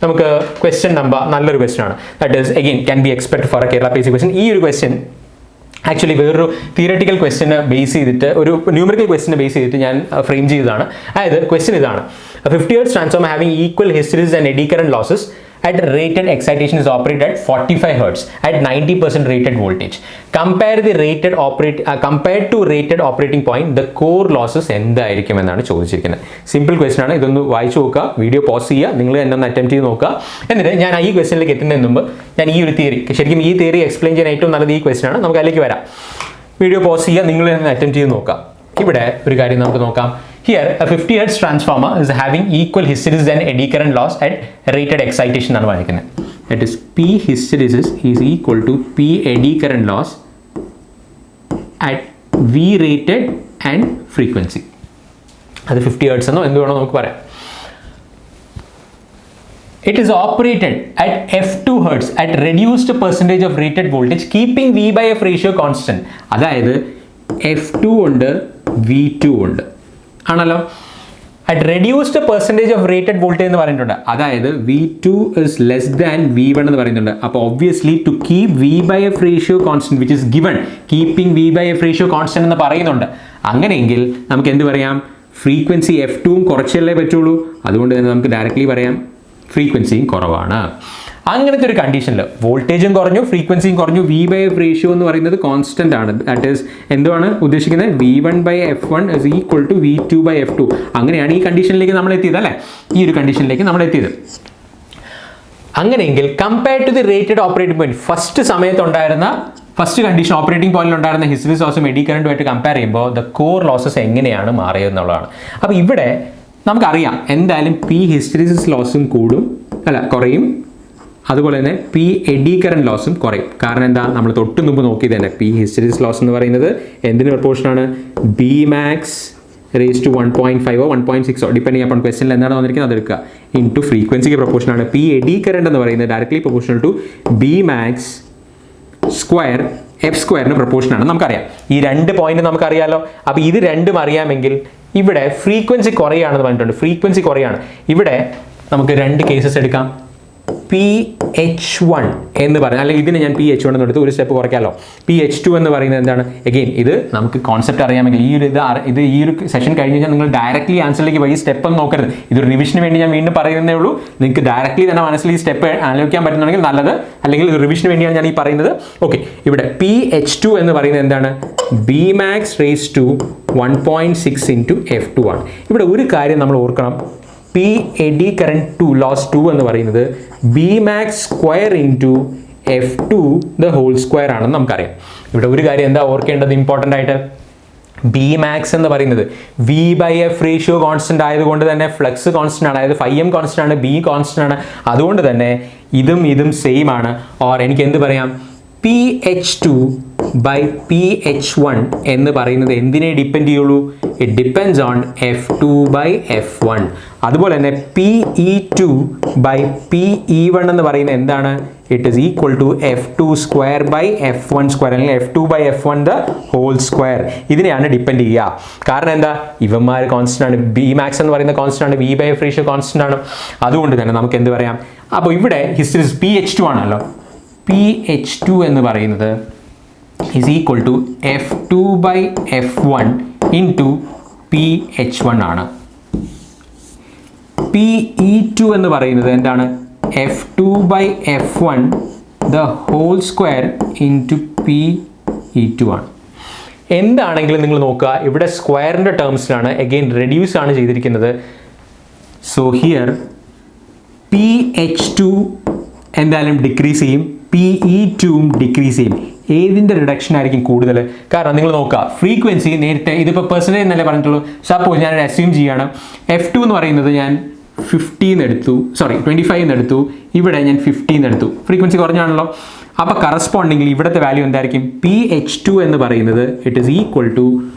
നമുക്ക് ക്വസ്റ്റ്യൻ നമ്പർ, നല്ലൊരു ക്വസ്റ്റൻ ആണ്. That is again can be expect for a Kerala PSC question. ഈ ഒരു ക്വസ്റ്റ്യൻ ആക്ച്വലി വേറൊരു തിയററ്റിക്കൽ ക്വസ്റ്റിനെ ബേസ് ചെയ്തിട്ട്, ഒരു ന്യൂമറിക്കൽ ക്വസ്റ്റിനെ ബേസ് ചെയ്തിട്ട് ഞാൻ ഫ്രെയിം ചെയ്തതാണ്. അതായത് ക്വസ്റ്റ്യൻ ഇതാണ്: 50 Hz transformer having equal hysteresis and eddy current losses at rated excitation is operated at 45 Hz at 90% rated voltage. Compare compared to rated operating point, the core losses എന്തായിരിക്കും എന്നാണ് ചോദിച്ചിരിക്കുന്നത്. Simple question ആണ്, ഇതൊന്ന് വായിച്ചു നോക്കുക, video pause ചെയ്യുക, നിങ്ങൾ തന്നെ ഒന്ന് അറ്റംപ്റ്റ് ചെയ്ത് നോക്കുക. എന്നിട്ട് ഞാൻ ഈ ക്വസ്റ്റനിലേക്ക് എത്തുന്നതിന് മുമ്പ് ഞാൻ ഈ ഒരു തിയറി, ശരിക്കും ഈ തിയറി എക്സ്പ്ലെയിൻ ചെയ്യാൻ ഏറ്റവും നല്ലത് ഈ ക്വസ്റ്റൻ ആണ്. നമുക്ക് അതിലേക്ക് വരാം. വീഡിയോ പോസ് ചെയ്യുക, നിങ്ങൾ തന്നെ അറ്റംപ്റ്റ് ചെയ്ത് നോക്കുക. ഇവിടെ ഒരു കാര്യം നമുക്ക് നോക്കാം. Here, a 50 Hz transformer is having equal hysteresis and eddy current loss at rated excitation ആണ് പറയുന്നത്. That is, P hysteresis is equal to P eddy current loss at V rated and frequency. അത് 50 Hz എന്നോ എന്ത് വേണോ നമുക്ക് പറയാം. It is operated at F2 Hz at reduced percentage of rated voltage, keeping V/F ratio constant. അതായത് F2 ഉണ്ട്, V2 ഉണ്ട് ആണല്ലോ. At reduced percentage of rated voltage എന്ന് പറഞ്ഞിട്ടുണ്ട്. അതായത് V2 is less than V1 എന്ന് പറയുന്നുണ്ട്. അപ്പോൾ obviously to keep V/F ratio constant which is given, keeping V/F ratio constant എന്ന് പറയുന്നുണ്ട്. അങ്ങനെയെങ്കിൽ നമുക്ക് എന്ത് പറയാം, ഫ്രീക്വൻസി F2 കുറച്ചല്ലേ പറ്റുള്ളൂ. അതുകൊണ്ട് തന്നെ നമുക്ക് ഡയറക്റ്റ്ലി പറയാം ഫ്രീക്വൻസിയും കുറവാണ്. അങ്ങനത്തെ ഒരു കണ്ടീഷനിൽ വോൾട്ടേജും കുറഞ്ഞു, ഫ്രീക്വൻസിയും കുറഞ്ഞു, V/F റേഷ്യോ എന്ന് പറയുന്നത് കോൺസ്റ്റന്റ് ആണ്. ദാറ്റ് ഈസ് എന്തുവാണ് ഉദ്ദേശിക്കുന്നത്, V1/F1 is equal to V2/F2. അങ്ങനെയാണ് ഈ കണ്ടീഷനിലേക്ക് നമ്മൾ എത്തിയത് അല്ലേ, ഈ ഒരു കണ്ടീഷനിലേക്ക് നമ്മൾ എത്തിയത്. അങ്ങനെയെങ്കിൽ compared to the rated operating point, first condition operating പോയിന്റിൽ ഉണ്ടായിരുന്ന ഹിസ്റ്ററിസ് ലോസും എഡി കറണ്ടുമായിട്ട് കമ്പയർ ചെയ്യുമ്പോൾ ദ കോർ ലോസസ് എങ്ങനെയാണ് മാറിയത് എന്നുള്ളതാണ്. അപ്പോൾ ഇവിടെ നമുക്കറിയാം എന്തായാലും P ഹിസ്റ്ററിസിസ് ലോസും കുറയും, അതുപോലെ തന്നെ P എഡി കറന്റ് ലോസും കുറയും. കാരണം എന്താ, നമ്മൾ തൊട്ട് മുമ്പ് നോക്കിയത് തന്നെ P ഹിസ്റ്ററിസിസ് ലോസ് എന്ന് പറയുന്നത് എന്തിന് പ്രൊപ്പോർഷനാണ്, Bmax raised to 1.5 1.6 depending upon ക്വസ്റ്റനിൽ എന്താണ് വന്നിരിക്കുന്നത് അതെടുക്കുക, ഇൻറ്റു ഫ്രീക്വൻസിക്ക് പ്രൊപ്പോർഷനാണ്. P എഡി കറന്റ് എന്ന് പറയുന്നത് directly proportional to Bmax square F സ്ക്വയറിന് പ്രൊപ്പോർഷനാണ്. നമുക്കറിയാം ഈ 2 പോയിന്റ് നമുക്കറിയാമല്ലോ. അപ്പോൾ ഇത് രണ്ടും അറിയാമെങ്കിൽ ഇവിടെ ഫ്രീക്വൻസി കുറയാണെന്ന് പറഞ്ഞിട്ടുണ്ട്. ഫ്രീക്വൻസി കുറയാണ്. ഇവിടെ നമുക്ക് 2 കേസസ് എടുക്കാം. PH1 എന്ന് പറയുന്നത്, അല്ലെങ്കിൽ ഇതിന് ഞാൻ PH1 എന്ന് എടുത്ത് ഒരു സ്റ്റെപ്പ് കുറയ്ക്കാമല്ലോ. PH2 എന്ന് പറയുന്നത് എന്താണ്, എഗെയിൻ ഇത് നമുക്ക് കോൺസെപ്റ്റ് അറിയാമെങ്കിൽ ഈ ഒരു സെഷൻ കഴിഞ്ഞ് കഴിഞ്ഞാൽ നിങ്ങൾ ഡയറക്റ്റ്ലി ആൻസറിലേക്ക് പോയി സ്റ്റെപ്പ് ഒന്നും നോക്കരുത്. ഇതൊരു റിവിഷന് വേണ്ടി ഞാൻ വീണ്ടും പറയുന്നേ ഉള്ളൂ. നിങ്ങൾക്ക് ഡയറക്റ്റ്ലി തന്നെ മനസ്സിൽ ഈ സ്റ്റെപ്പ് ആലോചിക്കാൻ പറ്റുന്നുണ്ടെങ്കിൽ നല്ലത്, അല്ലെങ്കിൽ റിവിഷന് വേണ്ടിയാണ് ഞാൻ ഈ പറയുന്നത്. ഓക്കെ, ഇവിടെ PH2 എന്ന് പറയുന്നത് എന്താണ്, Bmax raised to 1.6 into F2 ആണ്. ഇവിടെ ഒരു കാര്യം നമ്മൾ ഓർക്കണം, P എഡി കറന്റ് 2 ലോസ് 2 എന്ന് പറയുന്നത് Bmax square into F2 the whole square ആണെന്ന് നമുക്കറിയാം. ഇവിടെ ഒരു കാര്യം എന്താ ഓർക്കേണ്ടത് ഇമ്പോർട്ടൻ്റ് ആയിട്ട്, Bmax എന്ന് പറയുന്നത് V/F റേഷ്യോ കോൺസ്റ്റന്റ് ആയതുകൊണ്ട് തന്നെ ഫ്ലക്സ് കോൺസ്റ്റന്റ് ആണ്, അതായത് φm കോൺസ്റ്റന്റ് ആണ്, B കോൺസ്റ്റന്റ് ആണ്. അതുകൊണ്ട് തന്നെ ഇതും സെയിം ആണ്. ഓർ എനിക്ക് എന്ത് പറയാം, PH2 by PH1 എന്ന് പറയുന്നത് എന്തിനെ ഡിപ്പെൻഡ് ചെയ്യുള്ളൂ, it depends on F2 by F1. അതുപോലെ തന്നെ PE2 by PE1 എന്ന് പറയുന്നത് എന്താണ്, it is equal to F2 square by F1 square, അല്ലെങ്കിൽ F2 by F1 the whole square. ഇതിനെയാണ് ഡിപ്പെൻഡ് ചെയ്യുക. കാരണം എന്താ, ഇവന്മാർ കോൺസ്റ്റന്റ് ആണ്, Bmax എന്ന് പറയുന്ന കോൺസ്റ്റന്റ് ആണ്, V/F റേഷ്യോ കോൺസ്റ്റന്റ് ആണ്. അതുകൊണ്ട് തന്നെ നമുക്ക് എന്ത് പറയാം, അപ്പോൾ ഇവിടെ ഹിസ്റ്ററിസ് PH2 ആണല്ലോ, PH2 എന്ന് പറയുന്നത് is equal to F2 by F1 into PH1 ആണ്. PE2 എന്ന് പറയുന്നത് എന്താണ്, F2 by F1 the whole square into PE2 ആണ്. എന്താണെങ്കിലും നിങ്ങൾ നോക്കുക, ഇവിടെ സ്ക്വയറിൻ്റെ ടേംസിലാണ്, അഗെയിൻ റെഡ്യൂസ് ആണ് ചെയ്തിരിക്കുന്നത്. സോ ഹിയർ PH2 എന്തായാലും ഡിക്രീസ് ചെയ്യും, PE2 ഡിക്രീസ് ചെയ്യും. ഏതിൻ്റെ റിഡക്ഷൻ ആയിരിക്കും കൂടുതൽ? കാരണം നിങ്ങൾ നോക്കുക, ഫ്രീക്വൻസി നേരത്തെ ഇതിപ്പോൾ പെർസെൻറ്റേജ് എന്നല്ലേ പറഞ്ഞിട്ടുള്ളൂ. സപ്പോസ് ഞാൻ അസ്യൂം ചെയ്യുകയാണ് F2 എന്ന് പറയുന്നത് ഞാൻ 50 എടുത്തു, 25 എടുത്തു, ഇവിടെ ഞാൻ 15 എടുത്തു, ഫ്രീക്വൻസി കുറഞ്ഞാണല്ലോ. അപ്പോൾ കറസ്പോണ്ടിങ്ങിൽ ഇവിടുത്തെ വാല്യൂ എന്തായിരിക്കും? PH2 എന്ന് പറയുന്നത് ഇറ്റ് ഈസ് ഈക്വൽ ടു,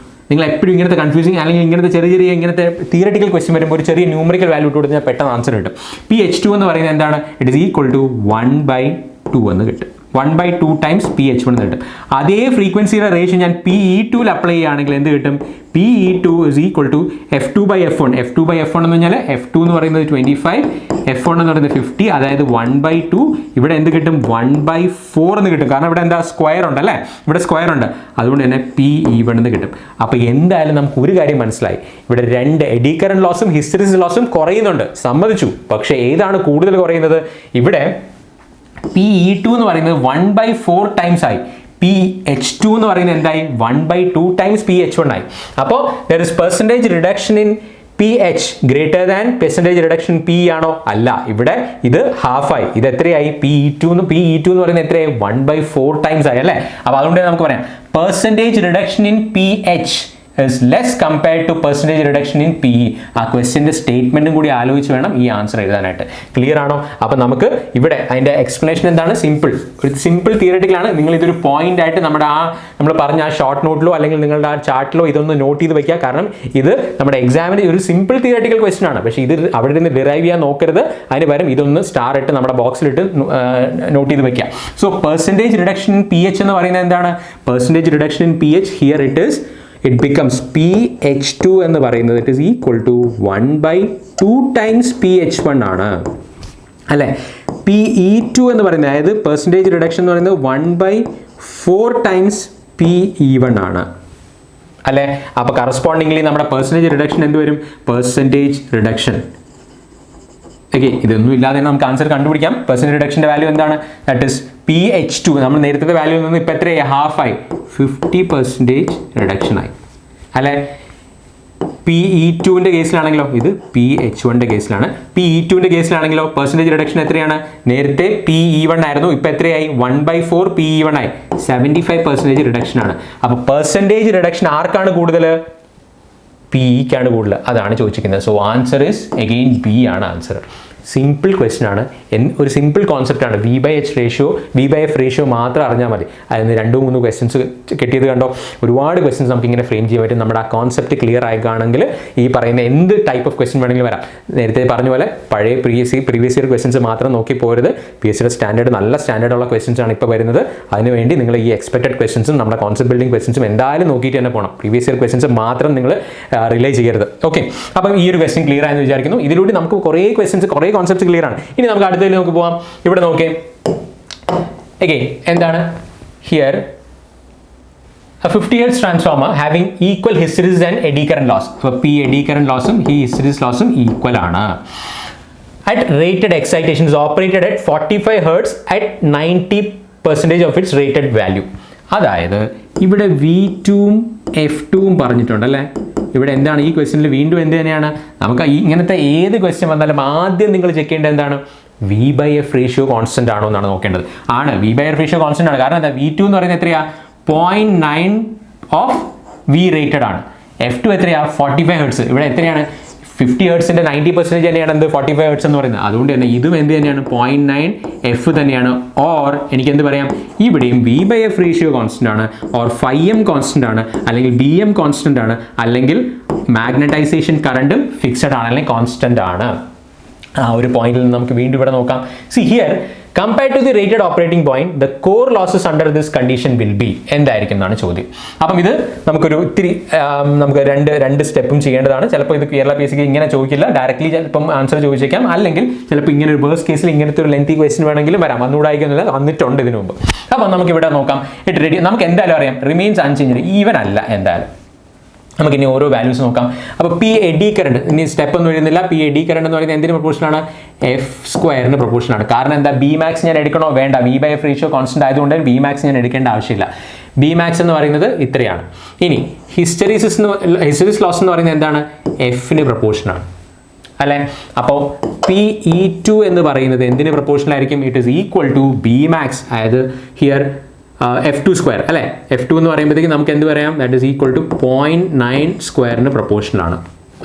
നിങ്ങൾ എപ്പോഴും ഇങ്ങനത്തെ കൺഫ്യൂസിങ് അല്ലെങ്കിൽ ഇങ്ങനത്തെ ചെറിയ ഇങ്ങനത്തെ തിയററ്റിക്കൽ ക്വസ്റ്റ്യൻ വരുമ്പോൾ ഒരു ചെറിയ ന്യൂമറിക്കൽ വാല്യൂ ഇട്ട് കൊടുത്താൽ പെട്ടെന്ന് ആൻസർ കിട്ടും. PH2 എന്ന് പറയുന്നത് എന്താണ്? ഇറ്റ് ഈസ് ഈക്വൽ ടു 1/2 എന്ന് കിട്ടും. 1/2 ടൈംസ് PH1 എന്ന് കിട്ടും. അതേ ഫ്രീക്വൻസിയുടെ റേഷ്യോ ഞാൻ PE2 അപ്ലൈ ചെയ്യുകയാണെങ്കിൽ എന്ത് കിട്ടും? PE2 is equal to F2/F1. F2/F1 എന്ന് പറഞ്ഞാൽ F2 എന്ന് പറയുന്നത് 25, F1 എന്ന് പറയുന്നത് 50, അതായത് 1/2. ഇവിടെ എന്ത് കിട്ടും? 1/4 എന്ന് കിട്ടും. കാരണം ഇവിടെ എന്താ സ്ക്വയർ ഉണ്ട് അല്ലേ, ഇവിടെ സ്ക്വയർ ഉണ്ട്, അതുകൊണ്ട് തന്നെ PE1 എന്ന് കിട്ടും. അപ്പോൾ എന്തായാലും നമുക്ക് ഒരു കാര്യം മനസ്സിലായി, ഇവിടെ രണ്ട് എഡി കറന്റ് ലോസും ഹിസ്റ്ററിസിസ് ലോസും കുറയുന്നുണ്ട്, സമ്മതിച്ചു. പക്ഷേ ഏതാണ് കൂടുതൽ കുറയുന്നത്? ഇവിടെ PE2 എന്ന് പറയുന്നത് 1/4 ടൈംസ് ആയി, PH2 എന്ന് പറയുന്നത് എന്തായി? 1/2 ടൈംസ് PH1 ആയി. അപ്പോൾ there is percentage reduction in PH greater than percentage reduction in PE ആണോ? അല്ല, ഇവിടെ ഇത് ഹാഫ് ആയി. ഇത് എത്രയായി? PE2 എന്ന് പറയുന്നത് എത്രയായി? 1/4 ടൈംസ് ആയി അല്ലേ. അപ്പോൾ അതുകൊണ്ട് നമുക്ക് പറയാം percentage reduction in PH is less compared to percentage reduction in PE. ആ ക്വസ്റ്റ്യൻ്റെ സ്റ്റേറ്റ്മെൻറ്റും കൂടി ആലോചിച്ച് വേണം ഈ ആൻസർ എഴുതാനായിട്ട്. ക്ലിയർ ആണോ? അപ്പോൾ നമുക്ക് ഇവിടെ അതിൻ്റെ എക്സ്പ്ലനേഷൻ എന്താണ്? ഒരു സിമ്പിൾ തിയററ്റിക്കലാണ്. നിങ്ങൾ ഇതൊരു പോയിന്റ് ആയിട്ട് നമ്മൾ പറഞ്ഞ ആ ഷോർട്ട് നോട്ടിലോ അല്ലെങ്കിൽ നിങ്ങളുടെ ആ ചാർട്ടിലോ ഇതൊന്ന് നോട്ട് ചെയ്ത് വെക്കുക. കാരണം ഇത് നമ്മുടെ എക്സാമിന് ഒരു സിമ്പിൾ തിയററ്റിക്കൽ ക്വസ്റ്റ്യൻ ആണ്. പക്ഷേ ഇത് അവിടെ നിന്ന് ഡിറൈവ് ചെയ്യാൻ നോക്കരുത്. അതിന് പകരം ഇതൊന്ന് സ്റ്റാർ ഇട്ട് നമ്മുടെ ബോക്സിലിട്ട് നോട്ട് ചെയ്ത് വെക്കുക. So percentage reduction in PH എന്ന് പറയുന്നത് എന്താണ്? Percentage reduction in PH here it becomes PH2 എന്ന് പറയുന്നത് it is equal to 1/2 times PH1 ആണ് അല്ലേ. PE2 എന്ന് പറയുന്നത്, അതായത് പെർസെൻറ്റേജ് റിഡക്ഷൻ എന്ന് പറയുന്നത് 1/4 ടൈംസ് PE1 ആണ് അല്ലേ. അപ്പോൾ കറസ്പോണ്ടിംഗ്ലി നമ്മുടെ പെർസെൻറ്റേജ് റിഡക്ഷൻ എന്ത് വരും? പെർസെൻറ്റേജ് റിഡക്ഷൻ ഓക്കെ, ഇതൊന്നും ഇല്ലാതെ നമുക്ക് ആൻസർ കണ്ടുപിടിക്കാം. പെർസെൻറ്റേജ് റിഡക്ഷൻ്റെ വാല്യൂ എന്താണ്? That is PH2. നമ്മൾ നേരത്തെ വാല്യൂ നിന്ന് ഇപ്പോൾ എത്രയായി? ഹാഫ് ആയി, 50% റിഡക്ഷൻ ആയി അല്ലേ. PE2ൻ്റെ കേസിലാണെങ്കിലോ, ഇത് PH1ൻ്റെ കേസിലാണ്. PE2ൻ്റെ കേസിലാണെങ്കിലോ പെർസെൻറ്റേജ് റിഡക്ഷൻ എത്രയാണ്? നേരത്തെ PE1 ആയിരുന്നു, ഇപ്പോൾ എത്രയായി? 1/4 PE1 ആയി, 75% റിഡക്ഷൻ ആണ്. അപ്പോൾ പെർസെൻറ്റേജ് റിഡക്ഷൻ ആർക്കാണ് കൂടുതൽ? PEക്കാണ് കൂടുതൽ. അതാണ് ചോദിച്ചിരിക്കുന്നത്. So answer is again B ആണ് ആൻസർ. സിമ്പിൾ ക്വസ്റ്റ്യൻ ആണ്, ഒരു സിമ്പിൾ കോൺസെപ്റ്റ് ആണ്. V/H റേഷ്യോ, V/F റേഷ്യോ മാത്രം അറിഞ്ഞാൽ മതി. അതിന് 2-3 ക്വസ്റ്റ്യൻസ് കിട്ടിയത് കണ്ടോ. ഒരുപാട് ക്വസ്റ്റ്യൻസ് നമുക്ക് ഇങ്ങനെ ഫ്രെയിം ചെയ്യാൻ പറ്റും. നമ്മുടെ ആ കോൺസെപ്റ്റ് ക്ലിയർ ആയിക്കാണെങ്കിൽ ഈ പറയുന്ന എന്ത് ടൈപ്പ് ഓഫ് ക്വസ്റ്റ്യൻ വേണമെങ്കിലും വരാം. നേരത്തെ പറഞ്ഞ പോലെ പഴയ പ്രീവിയസ് ഇയർ ക്വസ്റ്റ്യൻസ് മാത്രം നോക്കി പോരുത്. PSCയുടെ സ്റ്റാൻഡേർഡ്, നല്ല സ്റ്റാൻഡേർഡുള്ള ക്വസ്റ്റ്യൻസ് ആണ് ഇപ്പോൾ വരുന്നത്. അതിനുവേണ്ടി നിങ്ങൾ ഈ എക്സ്പെക്റ്റഡ് ക്വസ്റ്റ്യൻസും നമ്മുടെ കോൺസെപ്റ്റ് ബിൽഡിംഗ് ക്വസ്റ്റ്യൻസും എന്തായാലും നോക്കിയിട്ട് തന്നെ പോകണം. പ്രീവിയസ് ഇയർ ക്വസ്റ്റ്യൻസ് മാത്രം നിങ്ങൾ റിലേ ചെയ്യരുത്. ഓക്കെ, അപ്പം ഈ ഒരു ക്വസ്റ്റ്യൻ ക്ലിയർ ആയെന്ന് വിചാരിക്കുന്നു. ഇതിലൂടെ നമുക്ക് കുറേ ക്വസ്റ്റ്യൻസ്, കുറേ കോൺസെപ്റ്റ് ക്ലിയർ ആണ്. ഇനി നമുക്ക് അടുത്തതിൽ നമുക്ക് പോവാം. ഇവിടെ നോക്കേ, അഗൈൻ എന്താണ് here? A 50 Hz transformer having equal hysteresis and eddy current loss. അപ്പോൾ P eddy current lossum hysteresis lossum equal ആണ്. At rated excitation is operated at 45 Hz at 90% of its rated value. അതായത് ഇവിടെ V2ഉം F2ഉം പറഞ്ഞിട്ടുണ്ട് അല്ലേ. ഇവിടെ എന്താണ് ഈ ക്വസ്റ്റ്യനിൽ വീണ്ടും എന്ത് തന്നെയാണ്? നമുക്ക് ഇങ്ങനത്തെ ഏത് ക്വസ്റ്റ്യൻ വന്നാലും ആദ്യം നിങ്ങൾ ചെക്ക് ചെയ്യേണ്ടത് എന്താണ്? V/F റേഷ്യോ കോൺസ്റ്റന്റ് ആണോ എന്നാണ് നോക്കേണ്ടത്. ആണ്, V/F റേഷ്യോ കോൺസ്റ്റന്റ് ആണ്. കാരണം എന്താ? V2 എന്ന് പറയുന്നത് എത്രയാ? 0.9 ഓഫ് V റേറ്റഡ് ആണ്. F2 എത്രയാ? 45 Hz. ഇവിടെ എത്രയാണ്? 50 Hzന്റെ 90% തന്നെയാണ് എന്ത്? 45 Hz എന്ന് പറയുന്നത്. അതുകൊണ്ട് തന്നെ ഇതും എന്ത് തന്നെയാണ്? 0.9 F തന്നെയാണ്. ഓർ എനിക്ക് എന്ത് പറയാം? ഇവിടെയും V/F റേഷ്യോ കോൺസ്റ്റന്റ് ആണ്, ഓർ φm കോൺസ്റ്റന്റ് ആണ്, അല്ലെങ്കിൽ Bm കോൺസ്റ്റന്റ് ആണ്, അല്ലെങ്കിൽ മാഗ്നറ്റൈസേഷൻ കറണ്ടും ഫിക്സഡ് ആണ്, അല്ലെങ്കിൽ കോൺസ്റ്റന്റ് ആണ്. ആ ഒരു പോയിന്റിൽ നിന്ന് നമുക്ക് വീണ്ടും ഇവിടെ നോക്കാം. C here, compared to the rated operating point, the core losses under this condition will be എന്തായിരിക്കും എന്നാണ് ചോദ്യം. അപ്പം ഇത് നമുക്കൊരു ഇത്തിരി നമുക്ക് രണ്ട് സ്റ്റെപ്പും ചെയ്യേണ്ടതാണ്. ചിലപ്പോൾ ഇത് കേരള PSCക്ക് ഇങ്ങനെ ചോദിക്കില്ല, ഡയറക്റ്റ്ലി ചിലപ്പം ആൻസർ ചോദിച്ചേക്കാം. അല്ലെങ്കിൽ ചിലപ്പോൾ ഇങ്ങനെ ഒരു വേഴ്സ്റ്റ് കേസിൽ ഇങ്ങനത്തെ ഒരു ലെങ്തി ക്വസ്റ്റ്യൻ വേണമെങ്കിലും വരാം. വന്നുകൂടായിക്കുന്നില്ല, വന്നിട്ടുണ്ട് ഇതിനു മുമ്പ്. അപ്പം നമുക്ക് ഇവിടെ നോക്കാം. നമുക്ക് എന്തായാലും അറിയാം റിമെയിൻസ് അൺചേഞ്ച്ഡ്, ഈവൻ അല്ല എന്തായാലും. നമുക്ക് ഇനി ഓരോ വാല്യൂസ് നോക്കാം. അപ്പോൾ P എഡി കറണ്ട്, ഇനി സ്റ്റെപ്പ് ഒന്നും എഴുതുന്നില്ല. P എഡി കറണ്ട് എന്ന് പറയുന്നത് എന്തിന് പ്രൊപ്പോർഷനാണ്? F² പ്രൊപ്പോർഷനാണ്. കാരണം എന്താ? Bmax ഞാൻ എടുക്കണോ? വേണ്ട. V/F റേഷ്യോ കോൺസ്റ്റന്റ് ആയതുകൊണ്ട് Bmax ഞാൻ എടുക്കേണ്ട ആവശ്യമില്ല. Bmax എന്ന് പറയുന്നത് ഇത്രയാണ്. ഇനി ഹിസ്റ്ററിസിസ് ലോസ് എന്ന് പറയുന്നത് എന്താണ്? Fന് പ്രൊപ്പോർഷനാണ് അല്ലേ. അപ്പോൾ PE2 എന്ന് പറയുന്നത് എന്തിന് പ്രൊപ്പോർഷണൽ ആയിരിക്കും? It is equal to Bmax, അതായത് ഹിയർ F2 സ്ക്വയർ അല്ലേ? F2 എന്ന് പറയുമ്പോഴത്തേക്ക് നമുക്ക് എന്ത് പറയാം? ദാറ്റ് ഈസ് ഈക്വൽ ടു 0.9 സ്ക്വയറിന് പ്രൊപ്പോർഷണൽ ആണ്.